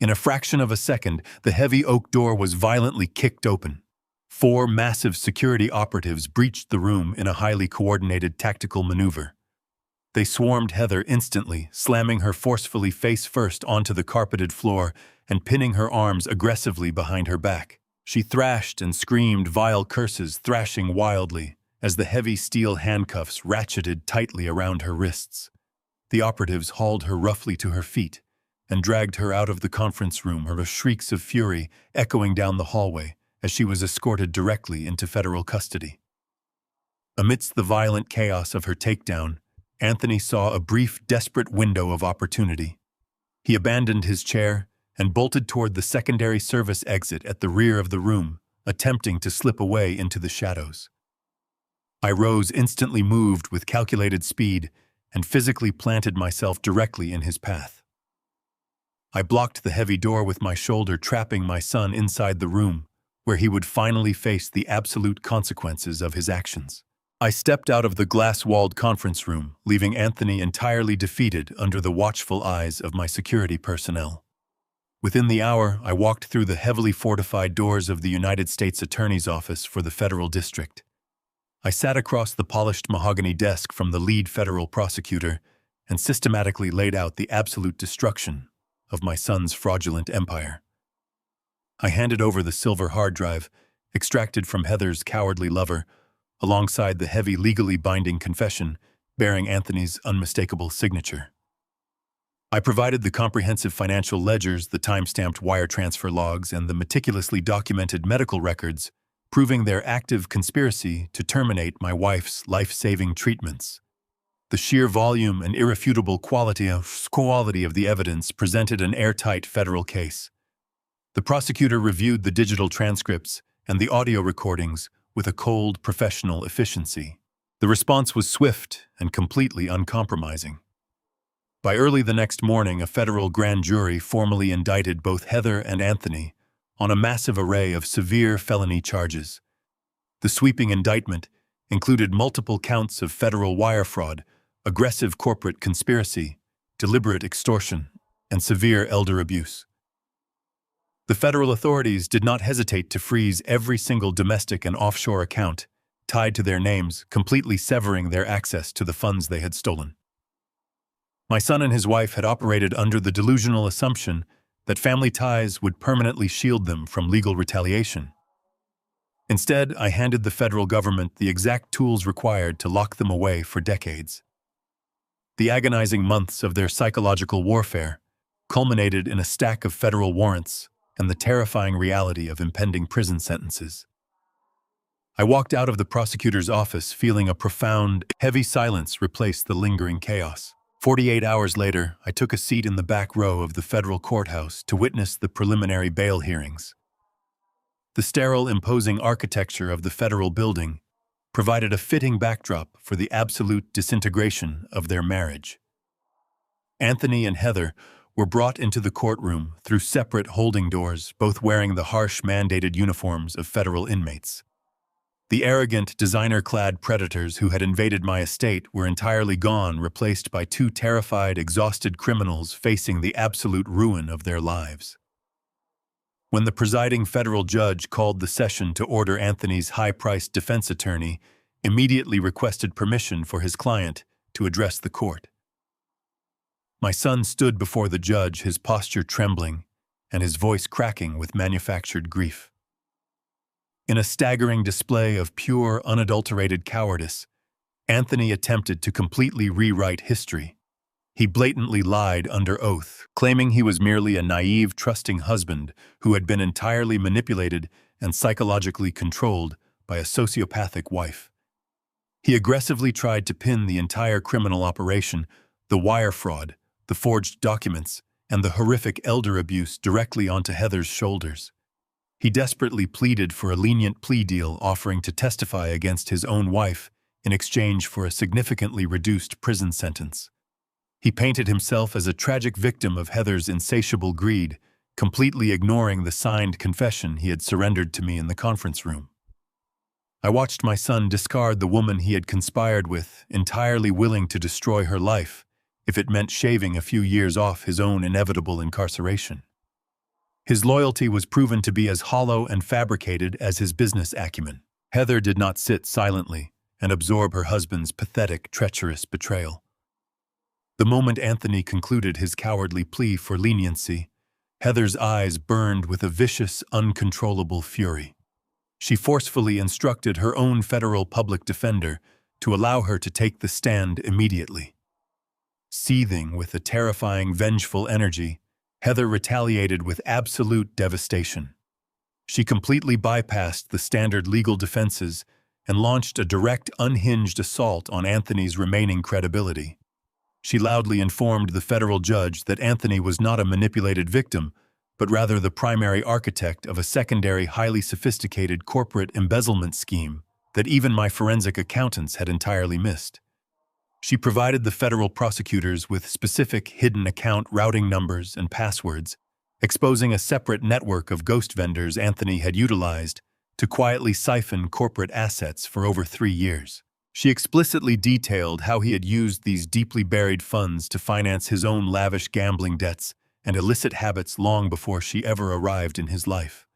In a fraction of a second, the heavy oak door was violently kicked open. 4 massive security operatives breached the room in a highly coordinated tactical maneuver. They swarmed Heather instantly, slamming her forcefully face first onto the carpeted floor and pinning her arms aggressively behind her back. She thrashed and screamed vile curses, thrashing wildly, as the heavy steel handcuffs ratcheted tightly around her wrists. The operatives hauled her roughly to her feet and dragged her out of the conference room, her shrieks of fury echoing down the hallway as she was escorted directly into federal custody. Amidst the violent chaos of her takedown, Anthony saw a brief, desperate window of opportunity. He abandoned his chair and bolted toward the secondary service exit at the rear of the room, attempting to slip away into the shadows. I rose, instantly moved with calculated speed, and physically planted myself directly in his path. I blocked the heavy door with my shoulder, trapping my son inside the room, where he would finally face the absolute consequences of his actions. I stepped out of the glass-walled conference room, leaving Anthony entirely defeated under the watchful eyes of my security personnel. Within the hour, I walked through the heavily fortified doors of the United States Attorney's Office for the Federal District. I sat across the polished mahogany desk from the lead federal prosecutor and systematically laid out the absolute destruction of my son's fraudulent empire. I handed over the silver hard drive, extracted from Heather's cowardly lover, alongside the heavy legally binding confession bearing Anthony's unmistakable signature. I provided the comprehensive financial ledgers, the time-stamped wire transfer logs, and the meticulously documented medical records, proving their active conspiracy to terminate my wife's life-saving treatments. The sheer volume and irrefutable quality of the evidence presented an airtight federal case. The prosecutor reviewed the digital transcripts and the audio recordings with a cold, professional efficiency. The response was swift and completely uncompromising. By early the next morning, a federal grand jury formally indicted both Heather and Anthony on a massive array of severe felony charges. The sweeping indictment included multiple counts of federal wire fraud, aggressive corporate conspiracy, deliberate extortion, and severe elder abuse. The federal authorities did not hesitate to freeze every single domestic and offshore account tied to their names, completely severing their access to the funds they had stolen. My son and his wife had operated under the delusional assumption that family ties would permanently shield them from legal retaliation. Instead, I handed the federal government the exact tools required to lock them away for decades. The agonizing months of their psychological warfare culminated in a stack of federal warrants and the terrifying reality of impending prison sentences. I walked out of the prosecutor's office feeling a profound, heavy silence replace the lingering chaos. 48 hours later, I took a seat in the back row of the federal courthouse to witness the preliminary bail hearings. The sterile, imposing architecture of the federal building provided a fitting backdrop for the absolute disintegration of their marriage. Anthony and Heather were brought into the courtroom through separate holding doors, both wearing the harsh mandated uniforms of federal inmates. The arrogant, designer-clad predators who had invaded my estate were entirely gone, replaced by two terrified, exhausted criminals facing the absolute ruin of their lives. When the presiding federal judge called the session to order, Anthony's high-priced defense attorney immediately requested permission for his client to address the court. My son stood before the judge, his posture trembling and his voice cracking with manufactured grief. In a staggering display of pure, unadulterated cowardice, Anthony attempted to completely rewrite history. He blatantly lied under oath, claiming he was merely a naive, trusting husband who had been entirely manipulated and psychologically controlled by a sociopathic wife. He aggressively tried to pin the entire criminal operation, the wire fraud, the forged documents, and the horrific elder abuse directly onto Heather's shoulders. He desperately pleaded for a lenient plea deal, offering to testify against his own wife in exchange for a significantly reduced prison sentence. He painted himself as a tragic victim of Heather's insatiable greed, completely ignoring the signed confession he had surrendered to me in the conference room. I watched my son discard the woman he had conspired with, entirely willing to destroy her life if it meant shaving a few years off his own inevitable incarceration. His loyalty was proven to be as hollow and fabricated as his business acumen. Heather did not sit silently and absorb her husband's pathetic, treacherous betrayal. The moment Anthony concluded his cowardly plea for leniency, Heather's eyes burned with a vicious, uncontrollable fury. She forcefully instructed her own federal public defender to allow her to take the stand immediately. Seething with a terrifying, vengeful energy, Heather retaliated with absolute devastation. She completely bypassed the standard legal defenses and launched a direct, unhinged assault on Anthony's remaining credibility. She loudly informed the federal judge that Anthony was not a manipulated victim, but rather the primary architect of a secondary, highly sophisticated corporate embezzlement scheme that even my forensic accountants had entirely missed. She provided the federal prosecutors with specific hidden account routing numbers and passwords, exposing a separate network of ghost vendors Anthony had utilized to quietly siphon corporate assets for over 3 years. She explicitly detailed how he had used these deeply buried funds to finance his own lavish gambling debts and illicit habits long before she ever arrived in his life.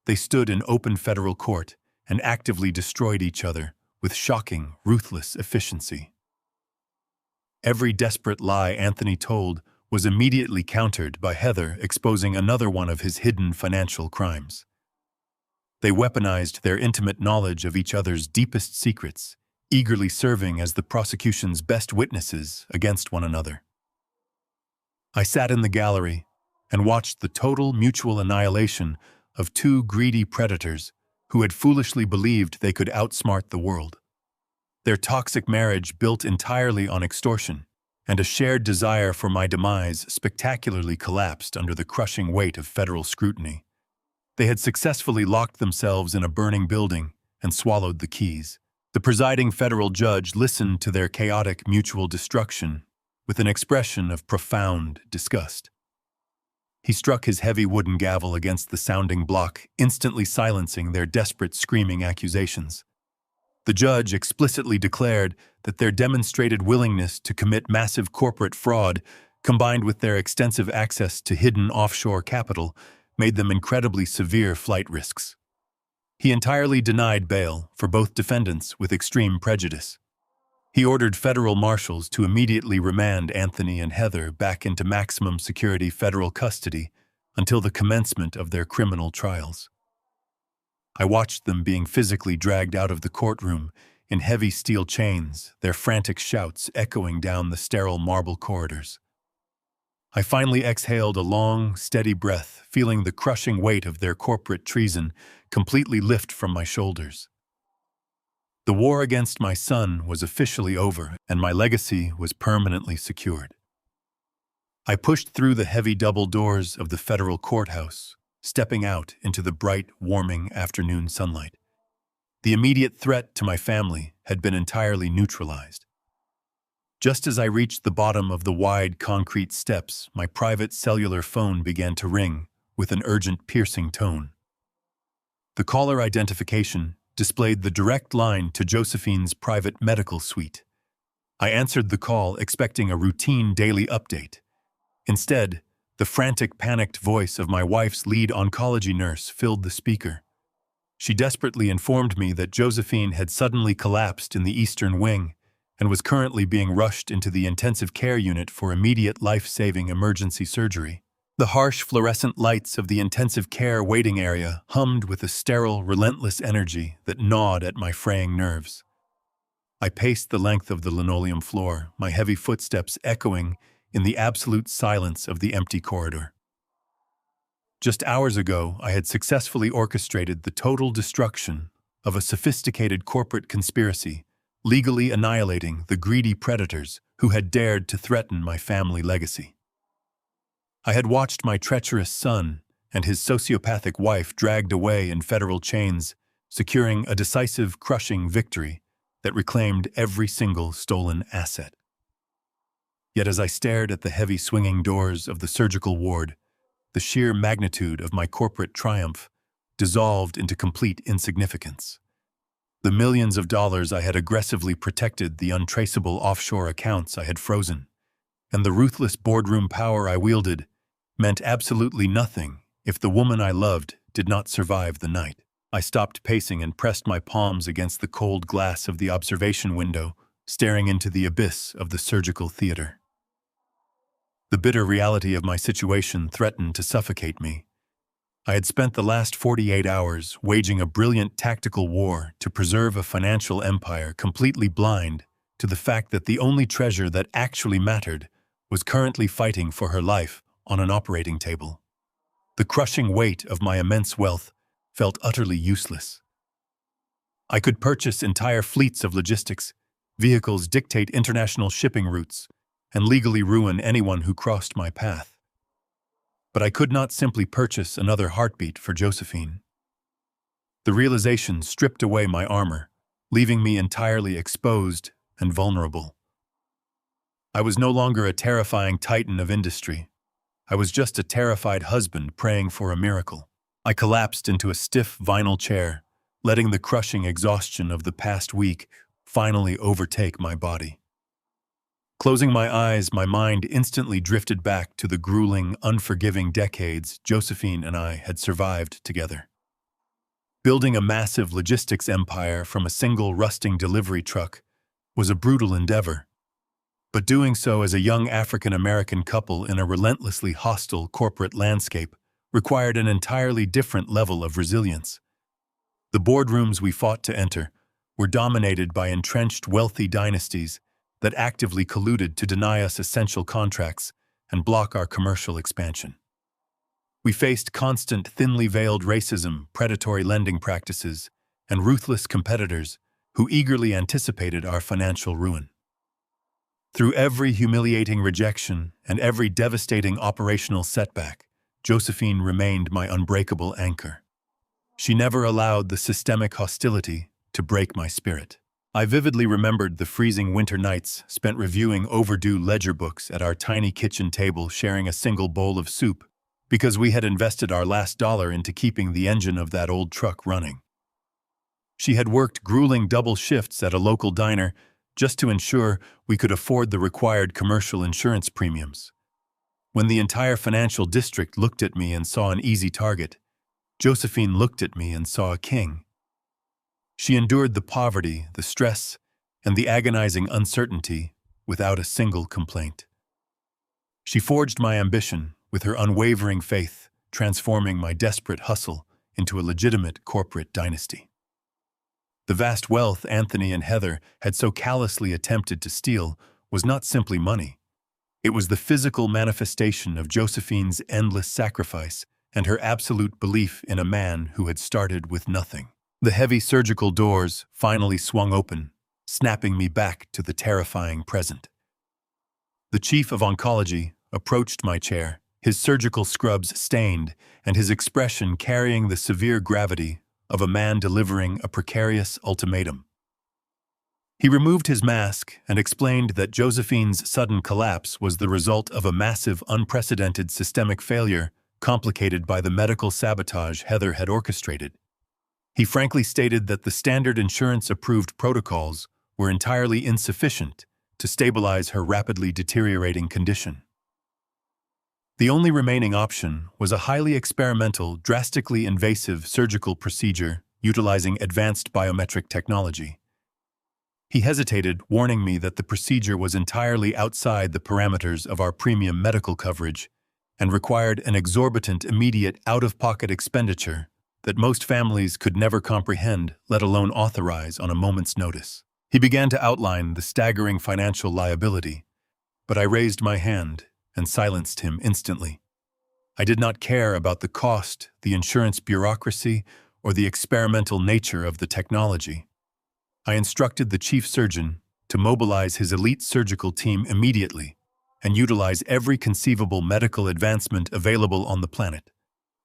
They stood in open federal court and actively destroyed each other with shocking, ruthless efficiency. Every desperate lie Anthony told was immediately countered by Heather exposing another one of his hidden financial crimes. They weaponized their intimate knowledge of each other's deepest secrets, eagerly serving as the prosecution's best witnesses against one another. I sat in the gallery and watched the total mutual annihilation of two greedy predators who had foolishly believed they could outsmart the world. Their toxic marriage, built entirely on extortion and a shared desire for my demise, spectacularly collapsed under the crushing weight of federal scrutiny. They had successfully locked themselves in a burning building and swallowed the keys. The presiding federal judge listened to their chaotic mutual destruction with an expression of profound disgust. He struck his heavy wooden gavel against the sounding block, instantly silencing their desperate, screaming accusations. The judge explicitly declared that their demonstrated willingness to commit massive corporate fraud, combined with their extensive access to hidden offshore capital, made them incredibly severe flight risks. He entirely denied bail for both defendants with extreme prejudice. He ordered federal marshals to immediately remand Anthony and Heather back into maximum security federal custody until the commencement of their criminal trials. I watched them being physically dragged out of the courtroom in heavy steel chains, their frantic shouts echoing down the sterile marble corridors. I finally exhaled a long, steady breath, feeling the crushing weight of their corporate treason completely lift from my shoulders. The war against my son was officially over, and my legacy was permanently secured. I pushed through the heavy double doors of the federal courthouse, stepping out into the bright, warming afternoon sunlight. The immediate threat to my family had been entirely neutralized. Just as I reached the bottom of the wide concrete steps, my private cellular phone began to ring with an urgent, piercing tone. The caller identification displayed the direct line to Josephine's private medical suite. I answered the call, expecting a routine daily update. Instead, the frantic, panicked voice of my wife's lead oncology nurse filled the speaker. She desperately informed me that Josephine had suddenly collapsed in the eastern wing and was currently being rushed into the intensive care unit for immediate life-saving emergency surgery. The harsh fluorescent lights of the intensive care waiting area hummed with a sterile, relentless energy that gnawed at my fraying nerves. I paced the length of the linoleum floor, my heavy footsteps echoing in the absolute silence of the empty corridor. Just hours ago, I had successfully orchestrated the total destruction of a sophisticated corporate conspiracy, legally annihilating the greedy predators who had dared to threaten my family legacy. I had watched my treacherous son and his sociopathic wife dragged away in federal chains, securing a decisive, crushing victory that reclaimed every single stolen asset. Yet as I stared at the heavy swinging doors of the surgical ward, the sheer magnitude of my corporate triumph dissolved into complete insignificance. The millions of dollars I had aggressively protected, the untraceable offshore accounts I had frozen, and the ruthless boardroom power I wielded meant absolutely nothing if the woman I loved did not survive the night. I stopped pacing and pressed my palms against the cold glass of the observation window, staring into the abyss of the surgical theater. The bitter reality of my situation threatened to suffocate me. I had spent the last 48 hours waging a brilliant tactical war to preserve a financial empire completely blind to the fact that the only treasure that actually mattered was currently fighting for her life on an operating table. The crushing weight of my immense wealth felt utterly useless. I could purchase entire fleets of logistics, vehicles dictate international shipping routes, and legally ruin anyone who crossed my path. But I could not simply purchase another heartbeat for Josephine. The realization stripped away my armor, leaving me entirely exposed and vulnerable. I was no longer a terrifying titan of industry. I was just a terrified husband praying for a miracle. I collapsed into a stiff vinyl chair, letting the crushing exhaustion of the past week finally overtake my body. Closing my eyes, my mind instantly drifted back to the grueling, unforgiving decades Josephine and I had survived together. Building a massive logistics empire from a single rusting delivery truck was a brutal endeavor. but doing so as a young African-American couple in a relentlessly hostile corporate landscape required an entirely different level of resilience. The boardrooms we fought to enter were dominated by entrenched wealthy dynasties that actively colluded to deny us essential contracts and block our commercial expansion. We faced constant, thinly veiled racism, predatory lending practices, and ruthless competitors who eagerly anticipated our financial ruin. Through every humiliating rejection and every devastating operational setback, Josephine remained my unbreakable anchor. She never allowed the systemic hostility to break my spirit. I vividly remembered the freezing winter nights spent reviewing overdue ledger books at our tiny kitchen table, sharing a single bowl of soup because we had invested our last dollar into keeping the engine of that old truck running. She had worked grueling double shifts at a local diner just to ensure we could afford the required commercial insurance premiums. When the entire financial district looked at me and saw an easy target, Josephine looked at me and saw a king. She endured the poverty, the stress, and the agonizing uncertainty without a single complaint. She forged my ambition with her unwavering faith, transforming my desperate hustle into a legitimate corporate dynasty. The vast wealth Anthony and Heather had so callously attempted to steal was not simply money. It was the physical manifestation of Josephine's endless sacrifice and her absolute belief in a man who had started with nothing. The heavy surgical doors finally swung open, snapping me back to the terrifying present. The chief of oncology approached my chair, his surgical scrubs stained and his expression carrying the severe gravity of a man delivering a precarious ultimatum. He removed his mask and explained that Josephine's sudden collapse was the result of a massive, unprecedented systemic failure complicated by the medical sabotage Heather had orchestrated. He frankly stated that the standard insurance-approved protocols were entirely insufficient to stabilize her rapidly deteriorating condition. The only remaining option was a highly experimental, drastically invasive surgical procedure utilizing advanced biometric technology. He hesitated, warning me that the procedure was entirely outside the parameters of our premium medical coverage and required an exorbitant, immediate, out-of-pocket expenditure that most families could never comprehend, let alone authorize on a moment's notice. He began to outline the staggering financial liability, but I raised my hand and silenced him instantly. I did not care about the cost, the insurance bureaucracy, or the experimental nature of the technology. I instructed the chief surgeon to mobilize his elite surgical team immediately and utilize every conceivable medical advancement available on the planet.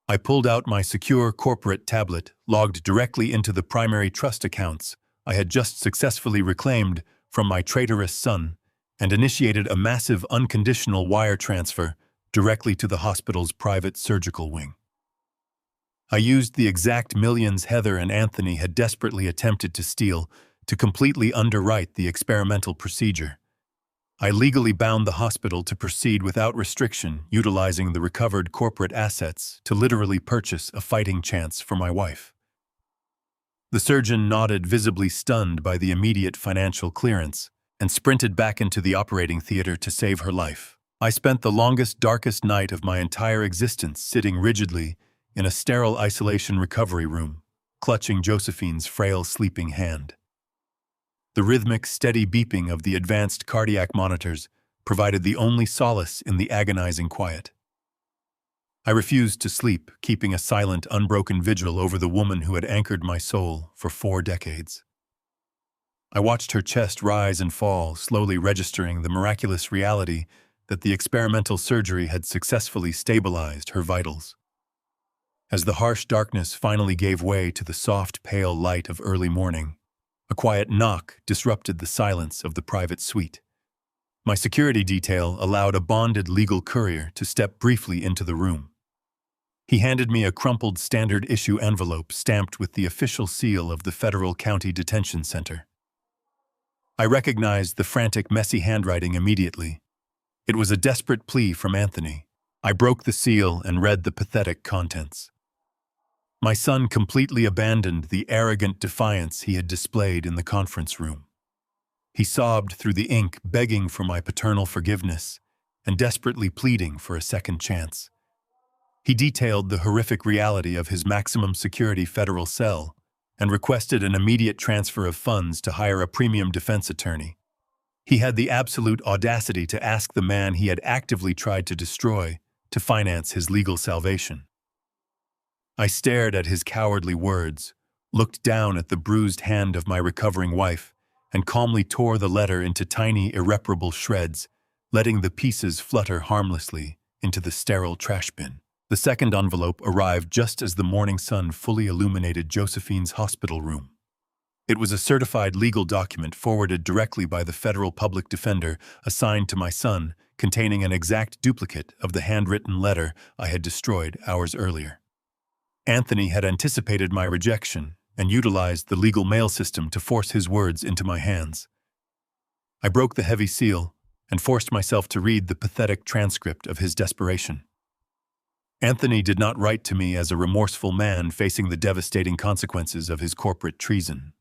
I pulled out my secure corporate tablet, logged directly into the primary trust accounts I had just successfully reclaimed from my traitorous son, and initiated a massive unconditional wire transfer directly to the hospital's private surgical wing. I used the exact millions Heather and Anthony had desperately attempted to steal to completely underwrite the experimental procedure. I legally bound the hospital to proceed without restriction, utilizing the recovered corporate assets to literally purchase a fighting chance for my wife. The surgeon nodded, visibly stunned by the immediate financial clearance, and sprinted back into the operating theater to save her life. I spent the longest, darkest night of my entire existence sitting rigidly in a sterile isolation recovery room, clutching Josephine's frail sleeping hand. The rhythmic, steady beeping of the advanced cardiac monitors provided the only solace in the agonizing quiet. I refused to sleep, keeping a silent, unbroken vigil over the woman who had anchored my soul for 4 decades. I watched her chest rise and fall, slowly registering the miraculous reality that the experimental surgery had successfully stabilized her vitals. As the harsh darkness finally gave way to the soft, pale light of early morning, a quiet knock disrupted the silence of the private suite. My security detail allowed a bonded legal courier to step briefly into the room. He handed me a crumpled standard-issue envelope stamped with the official seal of the Federal County Detention Center. I recognized the frantic, messy handwriting immediately. It was a desperate plea from Anthony. I broke the seal and read the pathetic contents. My son completely abandoned the arrogant defiance he had displayed in the conference room. He sobbed through the ink, begging for my paternal forgiveness and desperately pleading for a second chance. He detailed the horrific reality of his maximum security federal cell and requested an immediate transfer of funds to hire a premium defense attorney. He had the absolute audacity to ask the man he had actively tried to destroy to finance his legal salvation. I stared at his cowardly words, looked down at the bruised hand of my recovering wife, and calmly tore the letter into tiny, irreparable shreds, letting the pieces flutter harmlessly into the sterile trash bin. The second envelope arrived just as the morning sun fully illuminated Josephine's hospital room. It was a certified legal document forwarded directly by the federal public defender assigned to my son, containing an exact duplicate of the handwritten letter I had destroyed hours earlier. Anthony had anticipated my rejection and utilized the legal mail system to force his words into my hands. I broke the heavy seal and forced myself to read the pathetic transcript of his desperation. Anthony did not write to me as a remorseful man facing the devastating consequences of his corporate treason.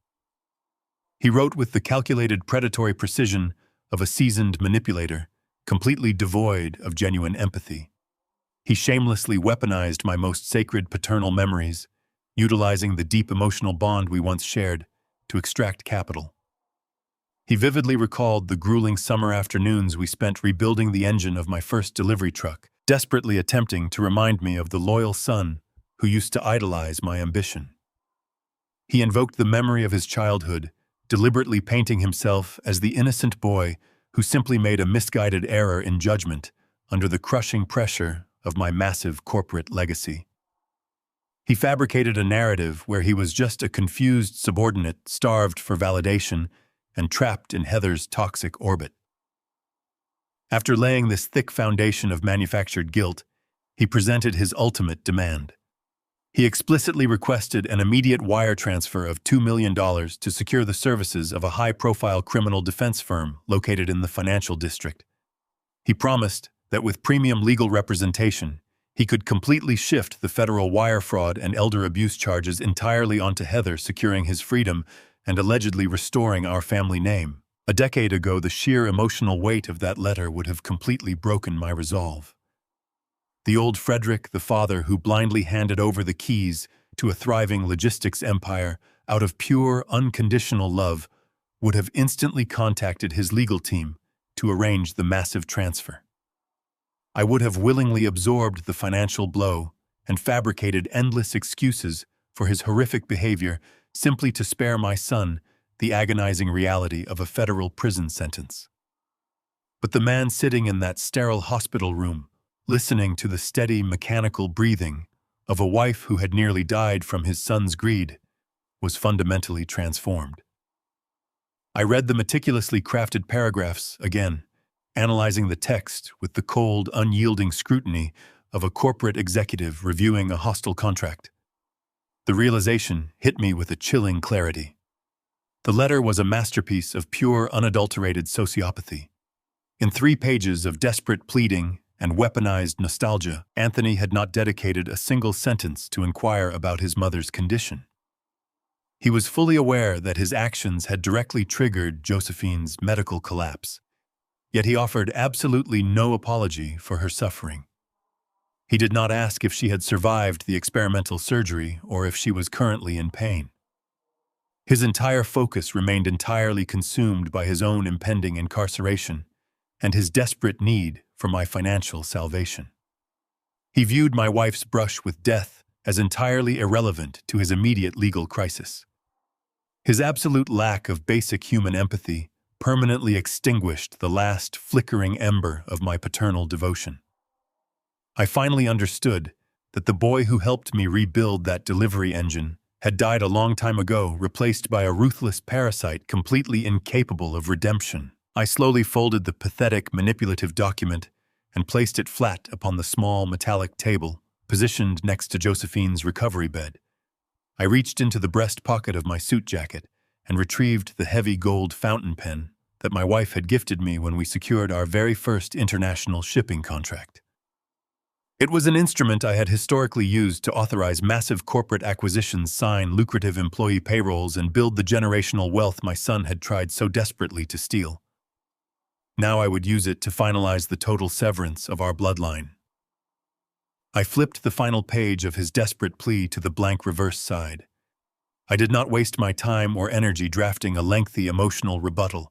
He wrote with the calculated predatory precision of a seasoned manipulator, completely devoid of genuine empathy. He shamelessly weaponized my most sacred paternal memories, utilizing the deep emotional bond we once shared to extract capital. He vividly recalled the grueling summer afternoons we spent rebuilding the engine of my first delivery truck, desperately attempting to remind me of the loyal son who used to idolize my ambition. He invoked the memory of his childhood, deliberately painting himself as the innocent boy who simply made a misguided error in judgment under the crushing pressure of my massive corporate legacy. He fabricated a narrative where he was just a confused subordinate starved for validation and trapped in Heather's toxic orbit. After laying this thick foundation of manufactured guilt, he presented his ultimate demand. He explicitly requested an immediate wire transfer of $2 million to secure the services of a high-profile criminal defense firm located in the financial district. He promised that with premium legal representation, he could completely shift the federal wire fraud and elder abuse charges entirely onto Heather, securing his freedom and allegedly restoring our family name. A decade ago, the sheer emotional weight of that letter would have completely broken my resolve. The old Frederick, the father who blindly handed over the keys to a thriving logistics empire out of pure, unconditional love, would have instantly contacted his legal team to arrange the massive transfer. I would have willingly absorbed the financial blow and fabricated endless excuses for his horrific behavior simply to spare my son the agonizing reality of a federal prison sentence. But the man sitting in that sterile hospital room, listening to the steady, mechanical breathing of a wife who had nearly died from his son's greed, was fundamentally transformed. I read the meticulously crafted paragraphs again, analyzing the text with the cold, unyielding scrutiny of a corporate executive reviewing a hostile contract. The realization hit me with a chilling clarity. The letter was a masterpiece of pure, unadulterated sociopathy. In 3 pages of desperate pleading and weaponized nostalgia, Anthony had not dedicated a single sentence to inquire about his mother's condition. He was fully aware that his actions had directly triggered Josephine's medical collapse, yet he offered absolutely no apology for her suffering. He did not ask if she had survived the experimental surgery or if she was currently in pain. His entire focus remained entirely consumed by his own impending incarceration and his desperate need for my financial salvation. He viewed my wife's brush with death as entirely irrelevant to his immediate legal crisis. His absolute lack of basic human empathy permanently extinguished the last flickering ember of my paternal devotion. I finally understood that the boy who helped me rebuild that delivery engine had died a long time ago, replaced by a ruthless parasite completely incapable of redemption. I slowly folded the pathetic, manipulative document and placed it flat upon the small metallic table positioned next to Josephine's recovery bed. I reached into the breast pocket of my suit jacket and retrieved the heavy gold fountain pen that my wife had gifted me when we secured our very first international shipping contract. It was an instrument I had historically used to authorize massive corporate acquisitions, sign lucrative employee payrolls, and build the generational wealth my son had tried so desperately to steal. Now I would use it to finalize the total severance of our bloodline. I flipped the final page of his desperate plea to the blank reverse side. I did not waste my time or energy drafting a lengthy emotional rebuttal.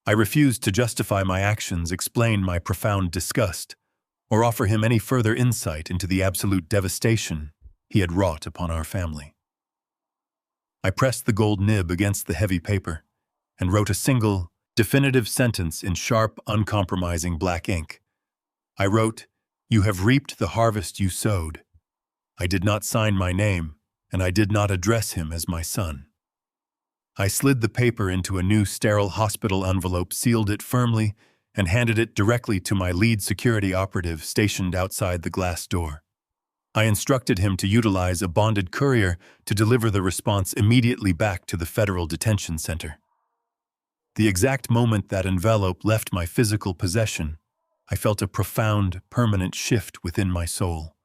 I refused to justify my actions, explain my profound disgust, or offer him any further insight into the absolute devastation he had wrought upon our family. I pressed the gold nib against the heavy paper and wrote a single, definitive sentence in sharp, uncompromising black ink. I wrote, "You have reaped the harvest you sowed." I did not sign my name, and I did not address him as my son. I slid the paper into a new sterile hospital envelope, sealed it firmly, and handed it directly to my lead security operative stationed outside the glass door. I instructed him to utilize a bonded courier to deliver the response immediately back to the federal detention center. The exact moment that envelope left my physical possession, I felt a profound, permanent shift within my soul.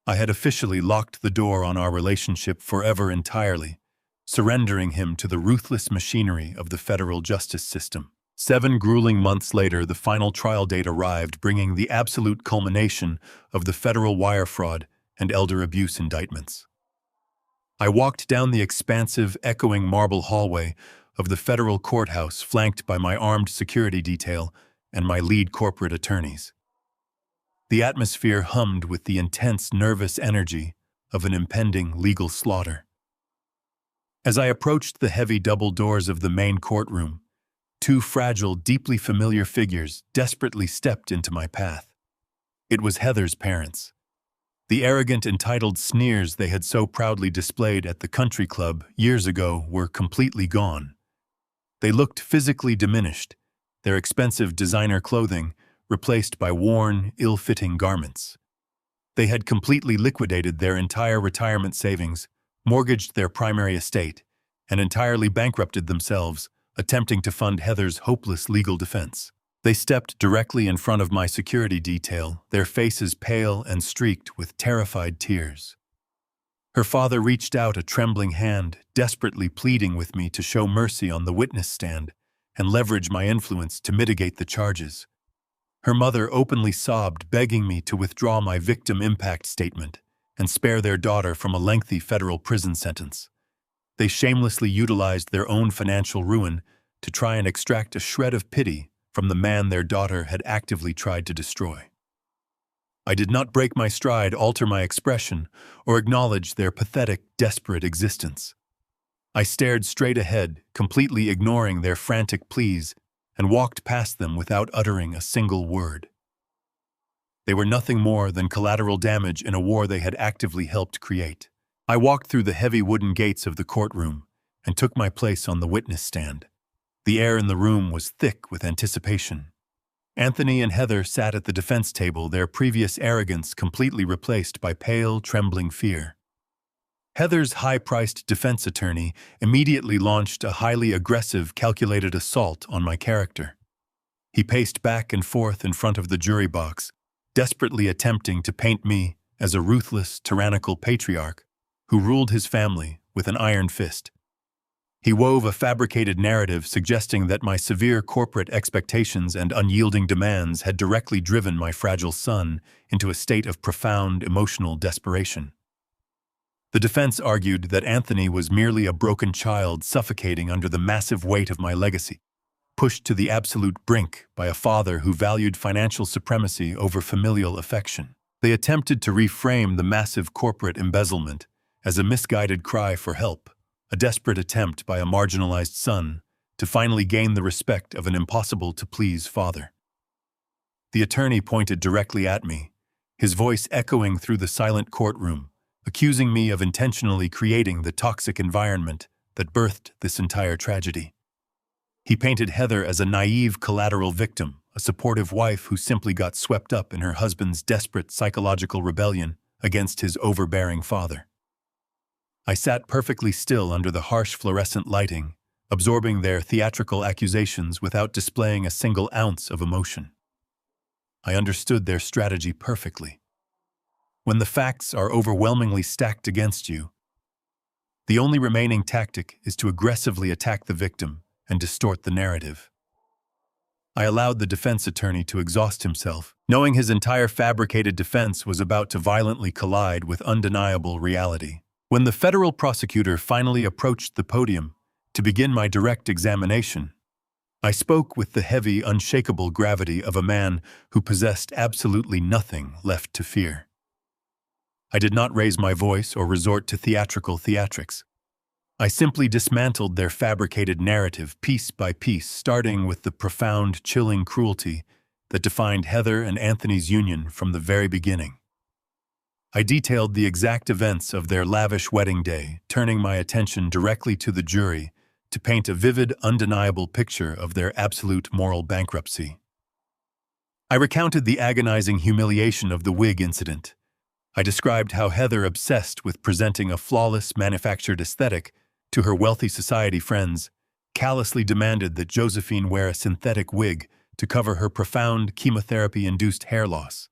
I had officially locked the door on our relationship forever entirely, surrendering him to the ruthless machinery of the federal justice system. 7 grueling months later, the final trial date arrived, bringing the absolute culmination of the federal wire fraud and elder abuse indictments. I walked down the expansive, echoing marble hallway of the federal courthouse, flanked by my armed security detail and my lead corporate attorneys. The atmosphere hummed with the intense, nervous energy of an impending legal slaughter. As I approached the heavy double doors of the main courtroom, 2 fragile, deeply familiar figures desperately stepped into my path. It was Heather's parents. The arrogant, entitled sneers they had so proudly displayed at the country club years ago were completely gone. They looked physically diminished, their expensive designer clothing replaced by worn, ill-fitting garments. They had completely liquidated their entire retirement savings, mortgaged their primary estate, and entirely bankrupted themselves, attempting to fund Heather's hopeless legal defense. They stepped directly in front of my security detail, their faces pale and streaked with terrified tears. Her father reached out a trembling hand, desperately pleading with me to show mercy on the witness stand and leverage my influence to mitigate the charges. Her mother openly sobbed, begging me to withdraw my victim impact statement and spare their daughter from a lengthy federal prison sentence. They shamelessly utilized their own financial ruin to try and extract a shred of pity from the man their daughter had actively tried to destroy. I did not break my stride, alter my expression, or acknowledge their pathetic, desperate existence. I stared straight ahead, completely ignoring their frantic pleas, and walked past them without uttering a single word. They were nothing more than collateral damage in a war they had actively helped create. I walked through the heavy wooden gates of the courtroom and took my place on the witness stand. The air in the room was thick with anticipation. Anthony and Heather sat at the defense table, their previous arrogance completely replaced by pale, trembling fear. Heather's high-priced defense attorney immediately launched a highly aggressive, calculated assault on my character. He paced back and forth in front of the jury box, desperately attempting to paint me as a ruthless, tyrannical patriarch who ruled his family with an iron fist. He wove a fabricated narrative suggesting that my severe corporate expectations and unyielding demands had directly driven my fragile son into a state of profound emotional desperation. The defense argued that Anthony was merely a broken child suffocating under the massive weight of my legacy, pushed to the absolute brink by a father who valued financial supremacy over familial affection. They attempted to reframe the massive corporate embezzlement as a misguided cry for help, a desperate attempt by a marginalized son to finally gain the respect of an impossible-to-please father. The attorney pointed directly at me, his voice echoing through the silent courtroom, accusing me of intentionally creating the toxic environment that birthed this entire tragedy. He painted Heather as a naive collateral victim, a supportive wife who simply got swept up in her husband's desperate psychological rebellion against his overbearing father. I sat perfectly still under the harsh fluorescent lighting, absorbing their theatrical accusations without displaying a single ounce of emotion. I understood their strategy perfectly. when the facts are overwhelmingly stacked against you, the only remaining tactic is to aggressively attack the victim and distort the narrative. I allowed the defense attorney to exhaust himself, knowing his entire fabricated defense was about to violently collide with undeniable reality. When the federal prosecutor finally approached the podium to begin my direct examination, I spoke with the heavy, unshakable gravity of a man who possessed absolutely nothing left to fear. I did not raise my voice or resort to theatrical theatrics. I simply dismantled their fabricated narrative piece by piece, starting with the profound, chilling cruelty that defined Heather and Anthony's union from the very beginning. I detailed the exact events of their lavish wedding day, turning my attention directly to the jury to paint a vivid, undeniable picture of their absolute moral bankruptcy. I recounted the agonizing humiliation of the wig incident. I described how Heather, obsessed with presenting a flawless, manufactured aesthetic to her wealthy society friends, callously demanded that Josephine wear a synthetic wig to cover her profound chemotherapy-induced hair loss.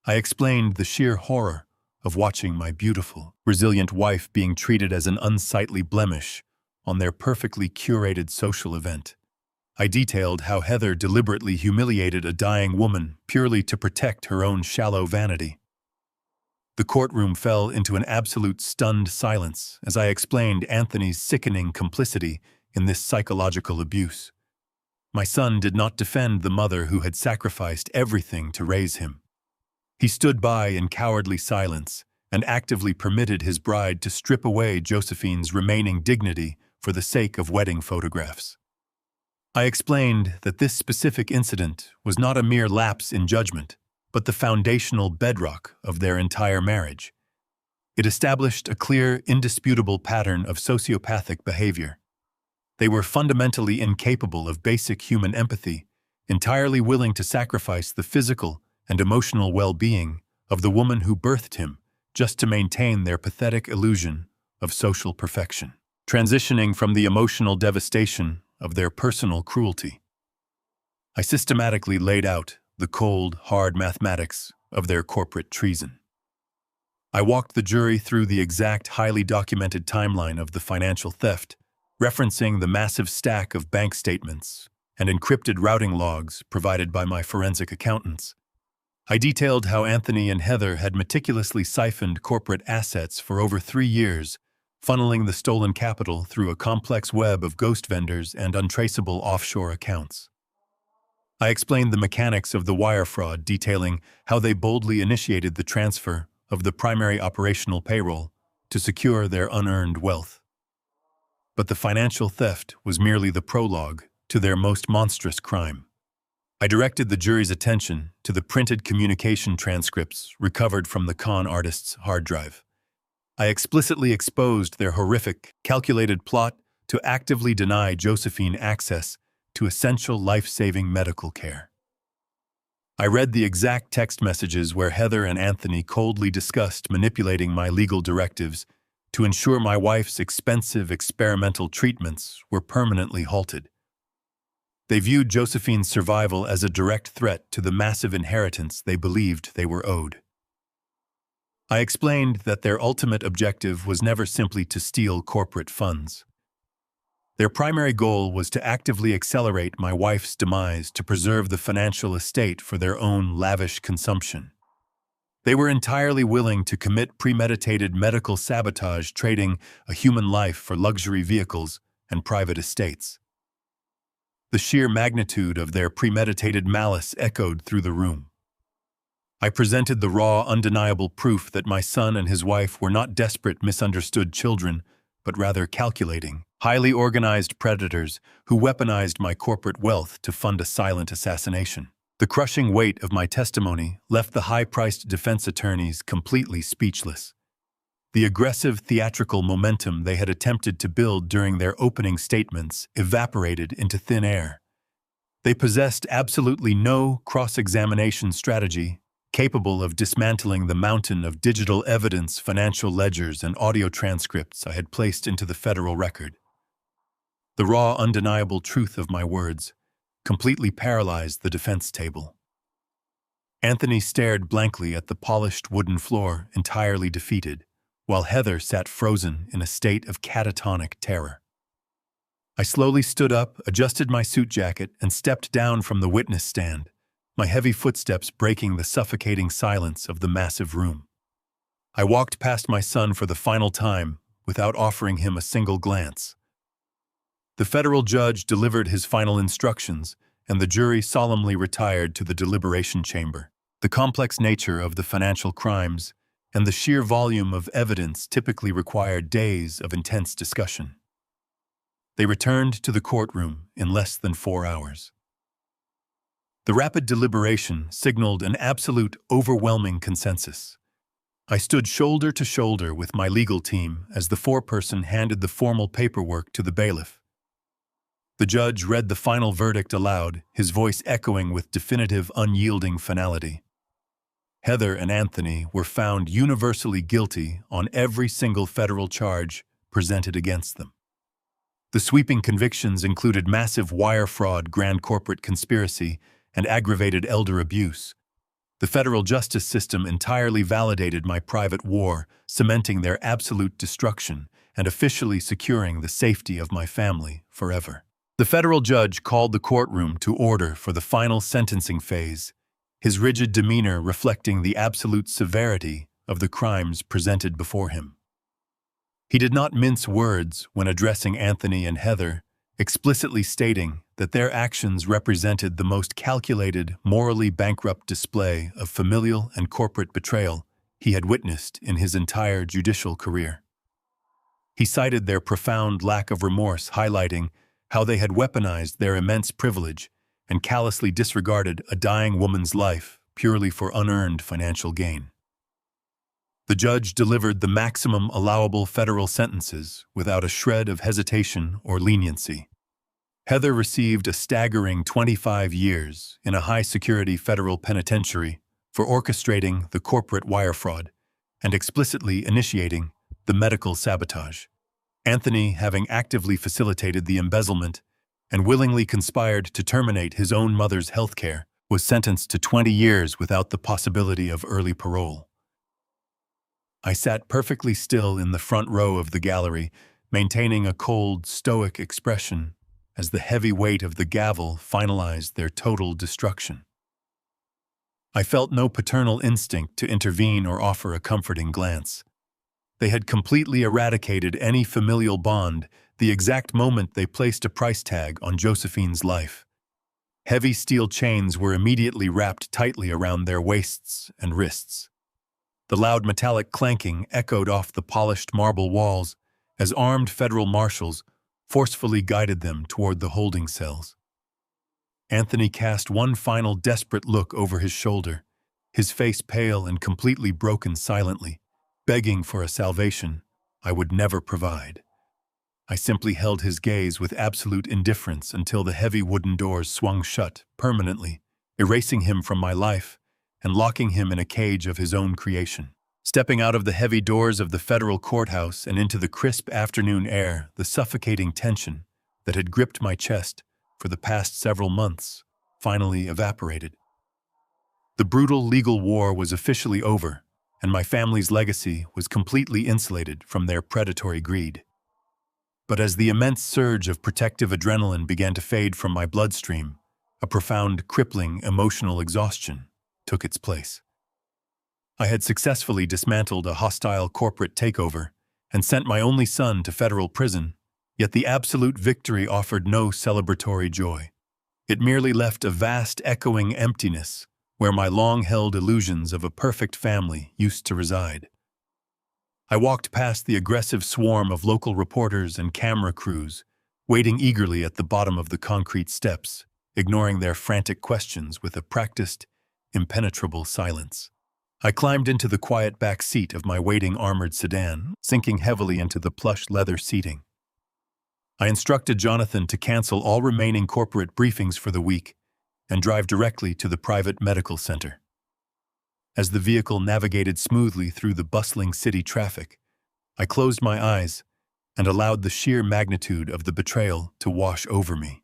I explained the sheer horror of watching my beautiful, resilient wife being treated as an unsightly blemish on their perfectly curated social event. I detailed how Heather deliberately humiliated a dying woman purely to protect her own shallow vanity. The courtroom fell into an absolute stunned silence as I explained Anthony's sickening complicity in this psychological abuse. My son did not defend the mother who had sacrificed everything to raise him. He stood by in cowardly silence and actively permitted his bride to strip away Josephine's remaining dignity for the sake of wedding photographs. I explained that this specific incident was not a mere lapse in judgment, but the foundational bedrock of their entire marriage. It established a clear, indisputable pattern of sociopathic behavior. They were fundamentally incapable of basic human empathy, entirely willing to sacrifice the physical and emotional well-being of the woman who birthed him just to maintain their pathetic illusion of social perfection, transitioning from the emotional devastation of their personal cruelty. I systematically laid out the cold, hard mathematics of their corporate treason. I walked the jury through the exact, highly documented timeline of the financial theft, referencing the massive stack of bank statements and encrypted routing logs provided by my forensic accountants. I detailed how Anthony and Heather had meticulously siphoned corporate assets for over 3 years, funneling the stolen capital through a complex web of ghost vendors and untraceable offshore accounts. I explained the mechanics of the wire fraud, detailing how they boldly initiated the transfer of the primary operational payroll to secure their unearned wealth. But the financial theft was merely the prologue to their most monstrous crime. I directed the jury's attention to the printed communication transcripts recovered from the con artist's hard drive. I explicitly exposed their horrific, calculated plot to actively deny Josephine access to essential life-saving medical care. I read the exact text messages where Heather and Anthony coldly discussed manipulating my legal directives to ensure my wife's expensive experimental treatments were permanently halted. They viewed Josephine's survival as a direct threat to the massive inheritance they believed they were owed. I explained that their ultimate objective was never simply to steal corporate funds. Their primary goal was to actively accelerate my wife's demise to preserve the financial estate for their own lavish consumption. They were entirely willing to commit premeditated medical sabotage, trading a human life for luxury vehicles and private estates. The sheer magnitude of their premeditated malice echoed through the room. I presented the raw, undeniable proof that my son and his wife were not desperate, misunderstood children, but rather calculating, highly organized predators who weaponized my corporate wealth to fund a silent assassination. The crushing weight of my testimony left the high-priced defense attorneys completely speechless. The aggressive theatrical momentum they had attempted to build during their opening statements evaporated into thin air. They possessed absolutely no cross-examination strategy capable of dismantling the mountain of digital evidence, financial ledgers, and audio transcripts I had placed into the federal record. The raw, undeniable truth of my words completely paralyzed the defense table. Anthony stared blankly at the polished wooden floor, entirely defeated, while Heather sat frozen in a state of catatonic terror. I slowly stood up, adjusted my suit jacket, and stepped down from the witness stand, my heavy footsteps breaking the suffocating silence of the massive room. I walked past my son for the final time without offering him a single glance. The federal judge delivered his final instructions, and the jury solemnly retired to the deliberation chamber. The complex nature of the financial crimes and the sheer volume of evidence typically required days of intense discussion. They returned to the courtroom in less than 4 hours. The rapid deliberation signaled an absolute, overwhelming consensus. I stood shoulder to shoulder with my legal team as the foreperson handed the formal paperwork to the bailiff. The judge read the final verdict aloud, his voice echoing with definitive, unyielding finality. Heather and Anthony were found universally guilty on every single federal charge presented against them. The sweeping convictions included massive wire fraud, grand corporate conspiracy, and aggravated elder abuse. The federal justice system entirely validated my private war, cementing their absolute destruction and officially securing the safety of my family forever. The federal judge called the courtroom to order for the final sentencing phase, his rigid demeanor reflecting the absolute severity of the crimes presented before him. He did not mince words when addressing Anthony and Heather, explicitly stating that their actions represented the most calculated, morally bankrupt display of familial and corporate betrayal he had witnessed in his entire judicial career. He cited their profound lack of remorse, highlighting how they had weaponized their immense privilege and callously disregarded a dying woman's life purely for unearned financial gain. The judge delivered the maximum allowable federal sentences without a shred of hesitation or leniency. Heather received a staggering 25 years in a high-security federal penitentiary for orchestrating the corporate wire fraud and explicitly initiating the medical sabotage. Anthony, having actively facilitated the embezzlement and willingly conspired to terminate his own mother's health care, was sentenced to 20 years without the possibility of early parole. I sat perfectly still in the front row of the gallery, maintaining a cold, stoic expression as the heavy weight of the gavel finalized their total destruction. I felt no paternal instinct to intervene or offer a comforting glance. They had completely eradicated any familial bond the exact moment they placed a price tag on Josephine's life. Heavy steel chains were immediately wrapped tightly around their waists and wrists. The loud metallic clanking echoed off the polished marble walls as armed federal marshals forcefully guided them toward the holding cells. Anthony cast one final desperate look over his shoulder, his face pale and completely broken silently, begging for a salvation I would never provide. I simply held his gaze with absolute indifference until the heavy wooden doors swung shut permanently, erasing him from my life and locking him in a cage of his own creation. Stepping out of the heavy doors of the federal courthouse and into the crisp afternoon air, the suffocating tension that had gripped my chest for the past several months finally evaporated. The brutal legal war was officially over, and my family's legacy was completely insulated from their predatory greed. But as the immense surge of protective adrenaline began to fade from my bloodstream, a profound, crippling emotional exhaustion took its place. I had successfully dismantled a hostile corporate takeover and sent my only son to federal prison, yet the absolute victory offered no celebratory joy. It merely left a vast, echoing emptiness where my long-held illusions of a perfect family used to reside. I walked past the aggressive swarm of local reporters and camera crews, waiting eagerly at the bottom of the concrete steps, ignoring their frantic questions with a practiced, impenetrable silence. I climbed into the quiet back seat of my waiting armored sedan, sinking heavily into the plush leather seating. I instructed Jonathan to cancel all remaining corporate briefings for the week and drive directly to the private medical center. As the vehicle navigated smoothly through the bustling city traffic, I closed my eyes and allowed the sheer magnitude of the betrayal to wash over me.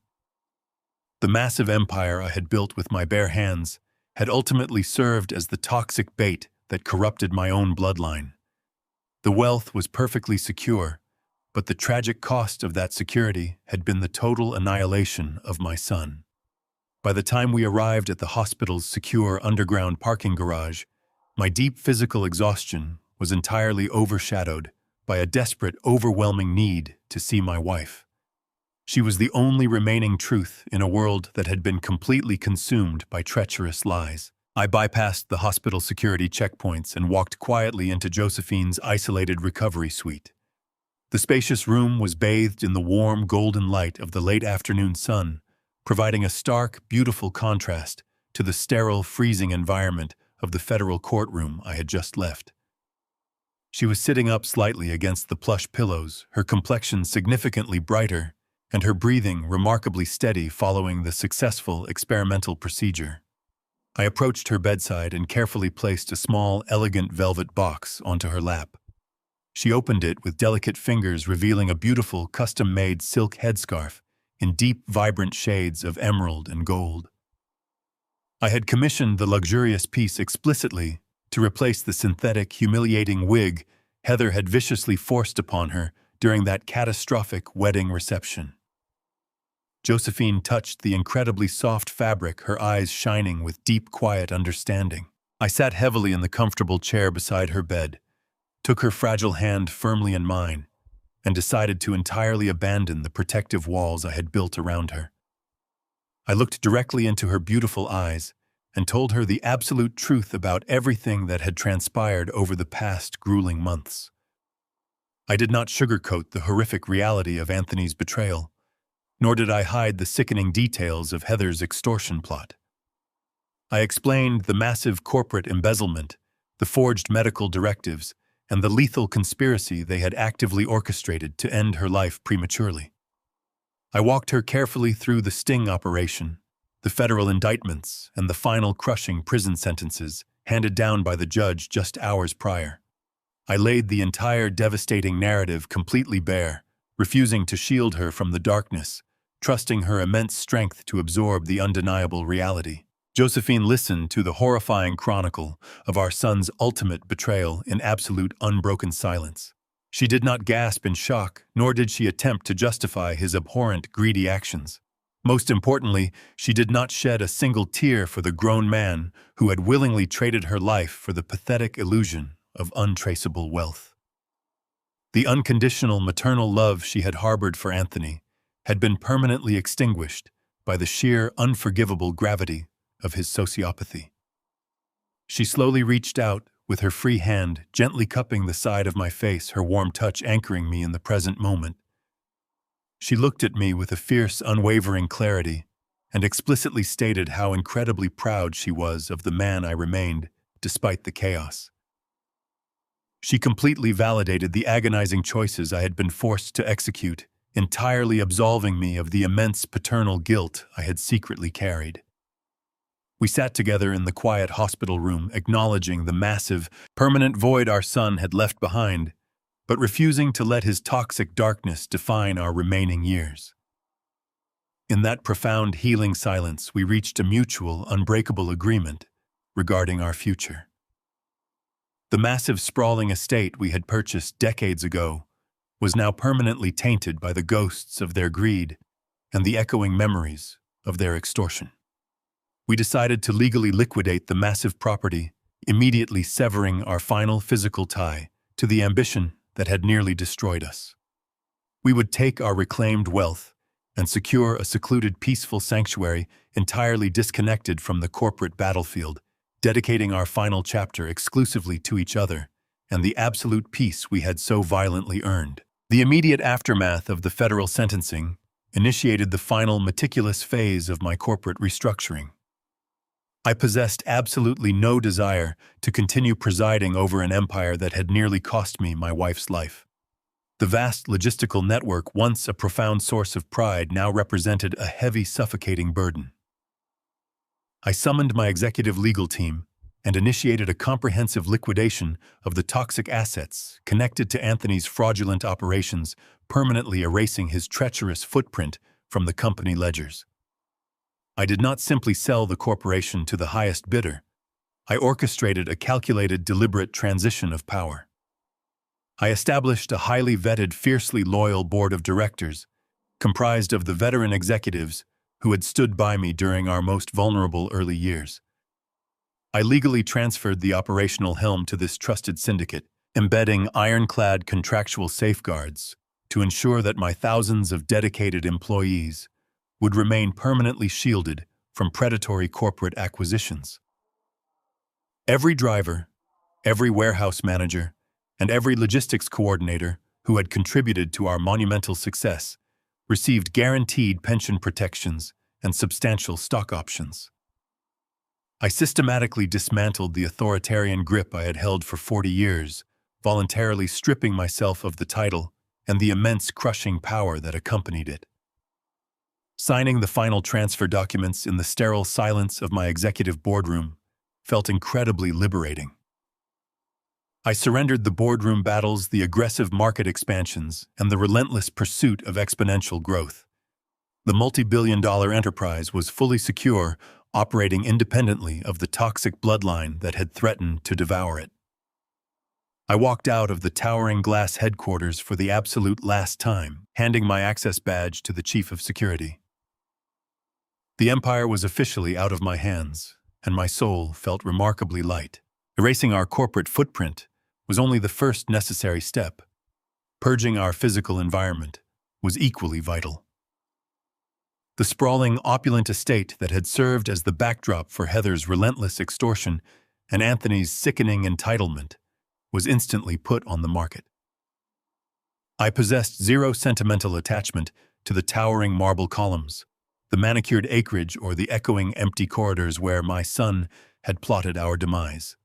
The massive empire I had built with my bare hands had ultimately served as the toxic bait that corrupted my own bloodline. The wealth was perfectly secure, but the tragic cost of that security had been the total annihilation of my son. By the time we arrived at the hospital's secure underground parking garage, my deep physical exhaustion was entirely overshadowed by a desperate, overwhelming need to see my wife. She was the only remaining truth in a world that had been completely consumed by treacherous lies. I bypassed the hospital security checkpoints and walked quietly into Josephine's isolated recovery suite. The spacious room was bathed in the warm, golden light of the late afternoon sun, providing a stark, beautiful contrast to the sterile, freezing environment of the federal courtroom I had just left. She was sitting up slightly against the plush pillows, her complexion significantly brighter, and her breathing remarkably steady following the successful experimental procedure. I approached her bedside and carefully placed a small, elegant velvet box onto her lap. She opened it with delicate fingers, revealing a beautiful, custom-made silk headscarf in deep, vibrant shades of emerald and gold. I had commissioned the luxurious piece explicitly to replace the synthetic, humiliating wig Heather had viciously forced upon her during that catastrophic wedding reception. Josephine touched the incredibly soft fabric, her eyes shining with deep, quiet understanding. I sat heavily in the comfortable chair beside her bed, took her fragile hand firmly in mine, and decided to entirely abandon the protective walls I had built around her. I looked directly into her beautiful eyes and told her the absolute truth about everything that had transpired over the past grueling months. I did not sugarcoat the horrific reality of Anthony's betrayal, nor did I hide the sickening details of Heather's extortion plot. I explained the massive corporate embezzlement, the forged medical directives, and the lethal conspiracy they had actively orchestrated to end her life prematurely. I walked her carefully through the sting operation, the federal indictments, and the final crushing prison sentences handed down by the judge just hours prior. I laid the entire devastating narrative completely bare, refusing to shield her from the darkness, trusting her immense strength to absorb the undeniable reality. Josephine listened to the horrifying chronicle of our son's ultimate betrayal in absolute unbroken silence. She did not gasp in shock, nor did she attempt to justify his abhorrent, greedy actions. Most importantly, she did not shed a single tear for the grown man who had willingly traded her life for the pathetic illusion of untraceable wealth. The unconditional maternal love she had harbored for Anthony had been permanently extinguished by the sheer, unforgivable gravity of his sociopathy. She slowly reached out, with her free hand gently cupping the side of my face, her warm touch anchoring me in the present moment. She looked at me with a fierce, unwavering clarity and explicitly stated how incredibly proud she was of the man I remained, despite the chaos. She completely validated the agonizing choices I had been forced to execute, entirely absolving me of the immense paternal guilt I had secretly carried. We sat together in the quiet hospital room, acknowledging the massive, permanent void our son had left behind, but refusing to let his toxic darkness define our remaining years. In that profound, healing silence, we reached a mutual, unbreakable agreement regarding our future. The massive, sprawling estate we had purchased decades ago was now permanently tainted by the ghosts of their greed and the echoing memories of their extortion. We decided to legally liquidate the massive property, immediately severing our final physical tie to the ambition that had nearly destroyed us. We would take our reclaimed wealth and secure a secluded, peaceful sanctuary entirely disconnected from the corporate battlefield, dedicating our final chapter exclusively to each other and the absolute peace we had so violently earned. The immediate aftermath of the federal sentencing initiated the final, meticulous phase of my corporate restructuring. I possessed absolutely no desire to continue presiding over an empire that had nearly cost me my wife's life. The vast logistical network, once a profound source of pride, now represented a heavy, suffocating burden. I summoned my executive legal team and initiated a comprehensive liquidation of the toxic assets connected to Anthony's fraudulent operations, permanently erasing his treacherous footprint from the company ledgers. I did not simply sell the corporation to the highest bidder. I orchestrated a calculated, deliberate transition of power. I established a highly vetted, fiercely loyal board of directors, comprised of the veteran executives who had stood by me during our most vulnerable early years. I legally transferred the operational helm to this trusted syndicate, embedding ironclad contractual safeguards to ensure that my thousands of dedicated employees would remain permanently shielded from predatory corporate acquisitions. Every driver, every warehouse manager, and every logistics coordinator who had contributed to our monumental success received guaranteed pension protections and substantial stock options. I systematically dismantled the authoritarian grip I had held for 40 years, voluntarily stripping myself of the title and the immense crushing power that accompanied it. Signing the final transfer documents in the sterile silence of my executive boardroom felt incredibly liberating. I surrendered the boardroom battles, the aggressive market expansions, and the relentless pursuit of exponential growth. The multi-billion-dollar enterprise was fully secure, operating independently of the toxic bloodline that had threatened to devour it. I walked out of the towering glass headquarters for the absolute last time, handing my access badge to the chief of security. The empire was officially out of my hands, and my soul felt remarkably light. Erasing our corporate footprint was only the first necessary step. Purging our physical environment was equally vital. The sprawling, opulent estate that had served as the backdrop for Heather's relentless extortion and Anthony's sickening entitlement was instantly put on the market. I possessed zero sentimental attachment to the towering marble columns, the manicured acreage, or the echoing empty corridors where my son had plotted our demise.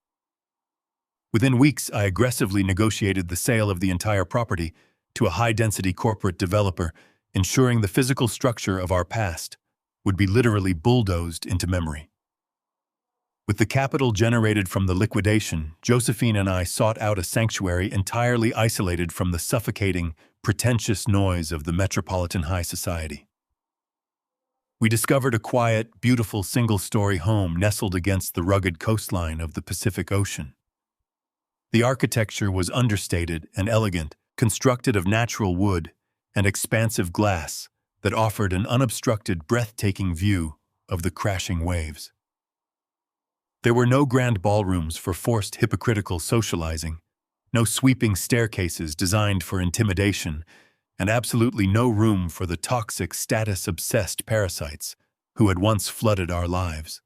Within weeks, I aggressively negotiated the sale of the entire property to a high-density corporate developer, ensuring the physical structure of our past would be literally bulldozed into memory. With the capital generated from the liquidation, Josephine and I sought out a sanctuary entirely isolated from the suffocating, pretentious noise of the metropolitan high society. We discovered a quiet, beautiful single-story home nestled against the rugged coastline of the Pacific Ocean. The architecture was understated and elegant, constructed of natural wood and expansive glass that offered an unobstructed, breathtaking view of the crashing waves. There were no grand ballrooms for forced hypocritical socializing, no sweeping staircases designed for intimidation, and absolutely no room for the toxic, status-obsessed parasites who had once flooded our lives.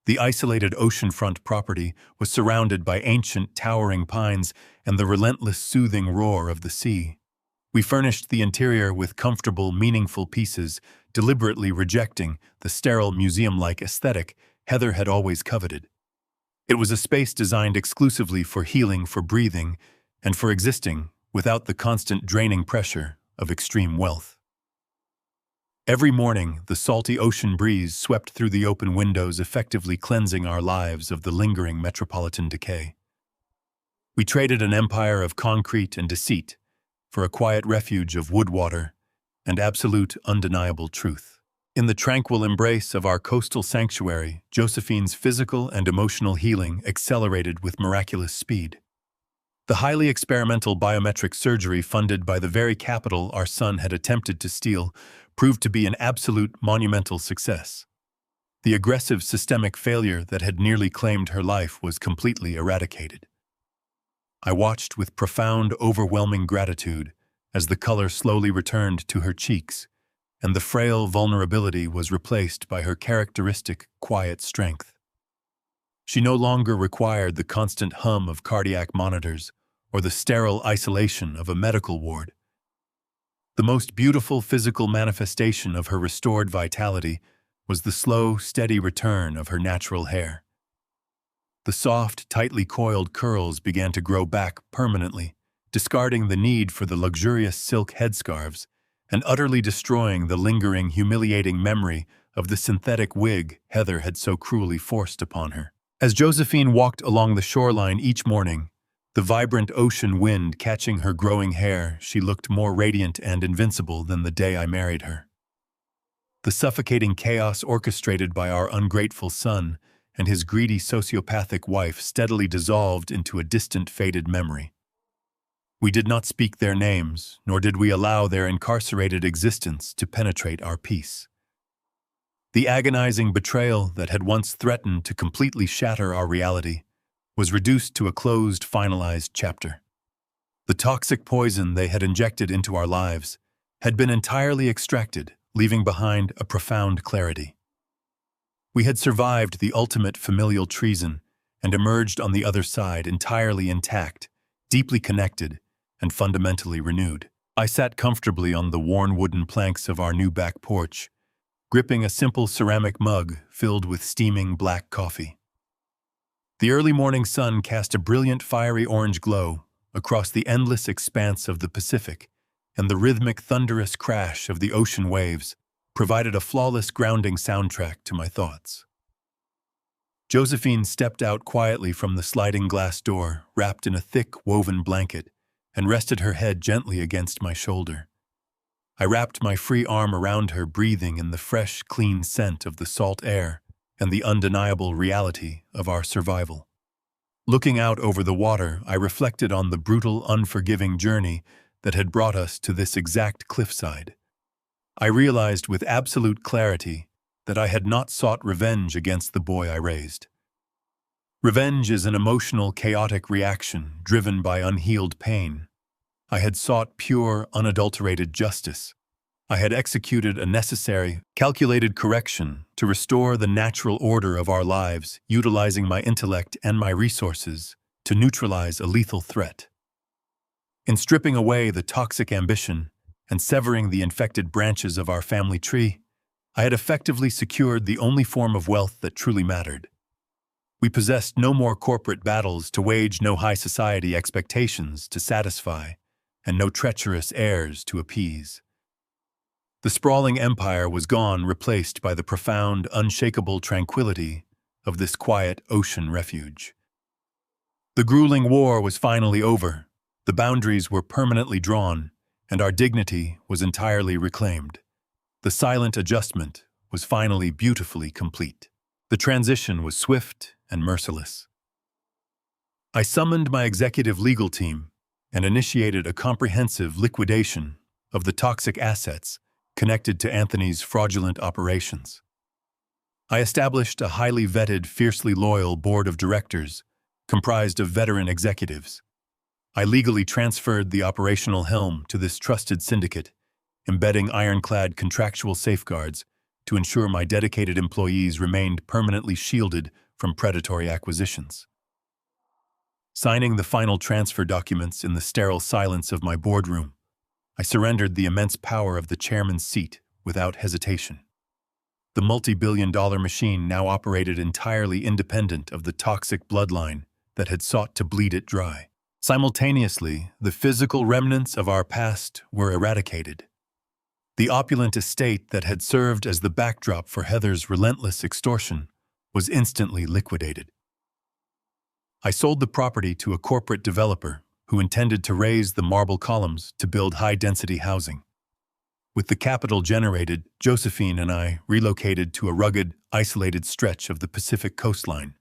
The isolated oceanfront property was surrounded by ancient, towering pines and the relentless, soothing roar of the sea. We furnished the interior with comfortable, meaningful pieces, deliberately rejecting the sterile, museum-like aesthetic Heather had always coveted. It was a space designed exclusively for healing, for breathing, and for existing without the constant draining pressure of extreme wealth. Every morning, the salty ocean breeze swept through the open windows, effectively cleansing our lives of the lingering metropolitan decay. We traded an empire of concrete and deceit for a quiet refuge of wood water and absolute, undeniable truth. In the tranquil embrace of our coastal sanctuary, Josephine's physical and emotional healing accelerated with miraculous speed. The highly experimental biometric surgery funded by the very capital our son had attempted to steal proved to be an absolute monumental success. The aggressive systemic failure that had nearly claimed her life was completely eradicated. I watched with profound, overwhelming gratitude as the color slowly returned to her cheeks, and the frail vulnerability was replaced by her characteristic, quiet strength. She no longer required the constant hum of cardiac monitors or the sterile isolation of a medical ward. The most beautiful physical manifestation of her restored vitality was the slow, steady return of her natural hair. The soft, tightly coiled curls began to grow back permanently, discarding the need for the luxurious silk headscarves and utterly destroying the lingering, humiliating memory of the synthetic wig Heather had so cruelly forced upon her. As Josephine walked along the shoreline each morning, the vibrant ocean wind catching her growing hair, she looked more radiant and invincible than the day I married her. The suffocating chaos orchestrated by our ungrateful son and his greedy sociopathic wife steadily dissolved into a distant, faded memory. We did not speak their names, nor did we allow their incarcerated existence to penetrate our peace. The agonizing betrayal that had once threatened to completely shatter our reality was reduced to a closed, finalized chapter. The toxic poison they had injected into our lives had been entirely extracted, leaving behind a profound clarity. We had survived the ultimate familial treason and emerged on the other side entirely intact, deeply connected, and fundamentally renewed. I sat comfortably on the worn wooden planks of our new back porch, gripping a simple ceramic mug filled with steaming black coffee. The early morning sun cast a brilliant fiery orange glow across the endless expanse of the Pacific, and the rhythmic thunderous crash of the ocean waves provided a flawless grounding soundtrack to my thoughts. Josephine stepped out quietly from the sliding glass door, wrapped in a thick, woven blanket, and rested her head gently against my shoulder. I wrapped my free arm around her, breathing in the fresh, clean scent of the salt air and the undeniable reality of our survival. Looking out over the water, I reflected on the brutal, unforgiving journey that had brought us to this exact cliffside. I realized with absolute clarity that I had not sought revenge against the boy I raised. Revenge is an emotional, chaotic reaction driven by unhealed pain. I had sought pure, unadulterated justice. I had executed a necessary, calculated correction to restore the natural order of our lives, utilizing my intellect and my resources to neutralize a lethal threat. In stripping away the toxic ambition and severing the infected branches of our family tree, I had effectively secured the only form of wealth that truly mattered. We possessed no more corporate battles to wage, no high society expectations to satisfy, and no treacherous heirs to appease. The sprawling empire was gone, replaced by the profound, unshakable tranquility of this quiet ocean refuge. The grueling war was finally over, the boundaries were permanently drawn, and our dignity was entirely reclaimed. The silent adjustment was finally beautifully complete. The transition was swift and merciless. I summoned my executive legal team and initiated a comprehensive liquidation of the toxic assets connected to Anthony's fraudulent operations. I established a highly vetted, fiercely loyal board of directors comprised of veteran executives. I legally transferred the operational helm to this trusted syndicate, embedding ironclad contractual safeguards to ensure my dedicated employees remained permanently shielded from predatory acquisitions. Signing the final transfer documents in the sterile silence of my boardroom, I surrendered the immense power of the chairman's seat without hesitation. The multi-billion-dollar machine now operated entirely independent of the toxic bloodline that had sought to bleed it dry. Simultaneously, the physical remnants of our past were eradicated. The opulent estate that had served as the backdrop for Heather's relentless extortion was instantly liquidated. I sold the property to a corporate developer who intended to raise the marble columns to build high-density housing. With the capital generated, Josephine and I relocated to a rugged, isolated stretch of the Pacific coastline.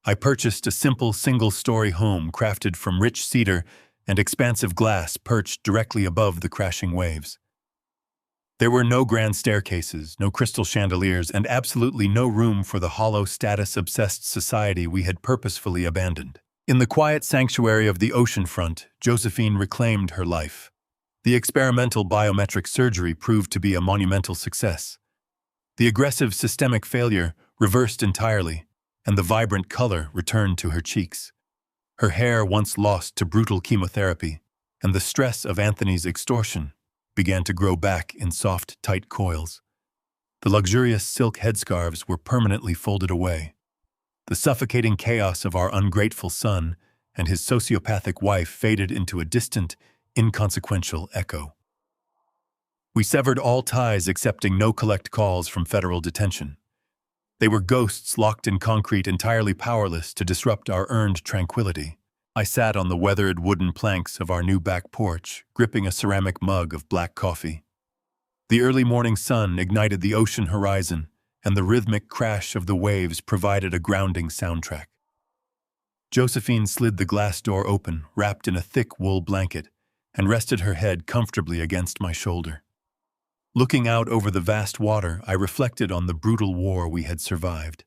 I purchased a simple single-story home crafted from rich cedar and expansive glass perched directly above the crashing waves. There were no grand staircases, no crystal chandeliers, and absolutely no room for the hollow, status-obsessed society we had purposefully abandoned. In the quiet sanctuary of the oceanfront, Josephine reclaimed her life. The experimental biometric surgery proved to be a monumental success. The aggressive systemic failure reversed entirely, and the vibrant color returned to her cheeks. Her hair, once lost to brutal chemotherapy, and the stress of Anthony's extortion, began to grow back in soft, tight coils. The luxurious silk headscarves were permanently folded away. The suffocating chaos of our ungrateful son and his sociopathic wife faded into a distant, inconsequential echo. We severed all ties, accepting no collect calls from federal detention. They were ghosts locked in concrete, entirely powerless to disrupt our earned tranquility. I sat on the weathered wooden planks of our new back porch, gripping a ceramic mug of black coffee. The early morning sun ignited the ocean horizon, and the rhythmic crash of the waves provided a grounding soundtrack. Josephine slid the glass door open, wrapped in a thick wool blanket, and rested her head comfortably against my shoulder. Looking out over the vast water, I reflected on the brutal war we had survived.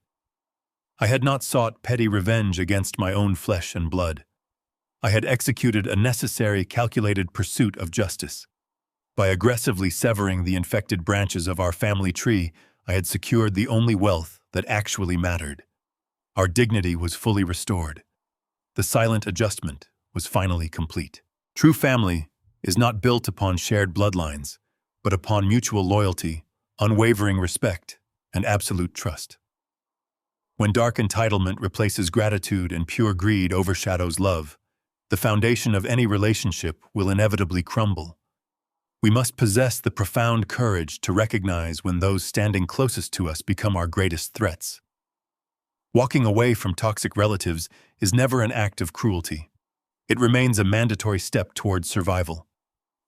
I had not sought petty revenge against my own flesh and blood. I had executed a necessary, calculated pursuit of justice. By aggressively severing the infected branches of our family tree, I had secured the only wealth that actually mattered. Our dignity was fully restored. The silent adjustment was finally complete. True family is not built upon shared bloodlines, but upon mutual loyalty, unwavering respect, and absolute trust. When dark entitlement replaces gratitude and pure greed overshadows love, the foundation of any relationship will inevitably crumble. We must possess the profound courage to recognize when those standing closest to us become our greatest threats. Walking away from toxic relatives is never an act of cruelty. It remains a mandatory step towards survival.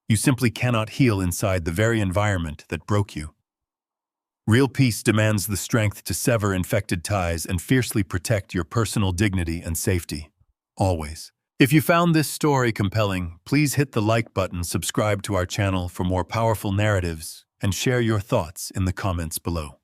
You simply cannot heal inside the very environment that broke you. Real peace demands the strength to sever infected ties and fiercely protect your personal dignity and safety. Always. If you found this story compelling, please hit the like button, subscribe to our channel for more powerful narratives, and share your thoughts in the comments below.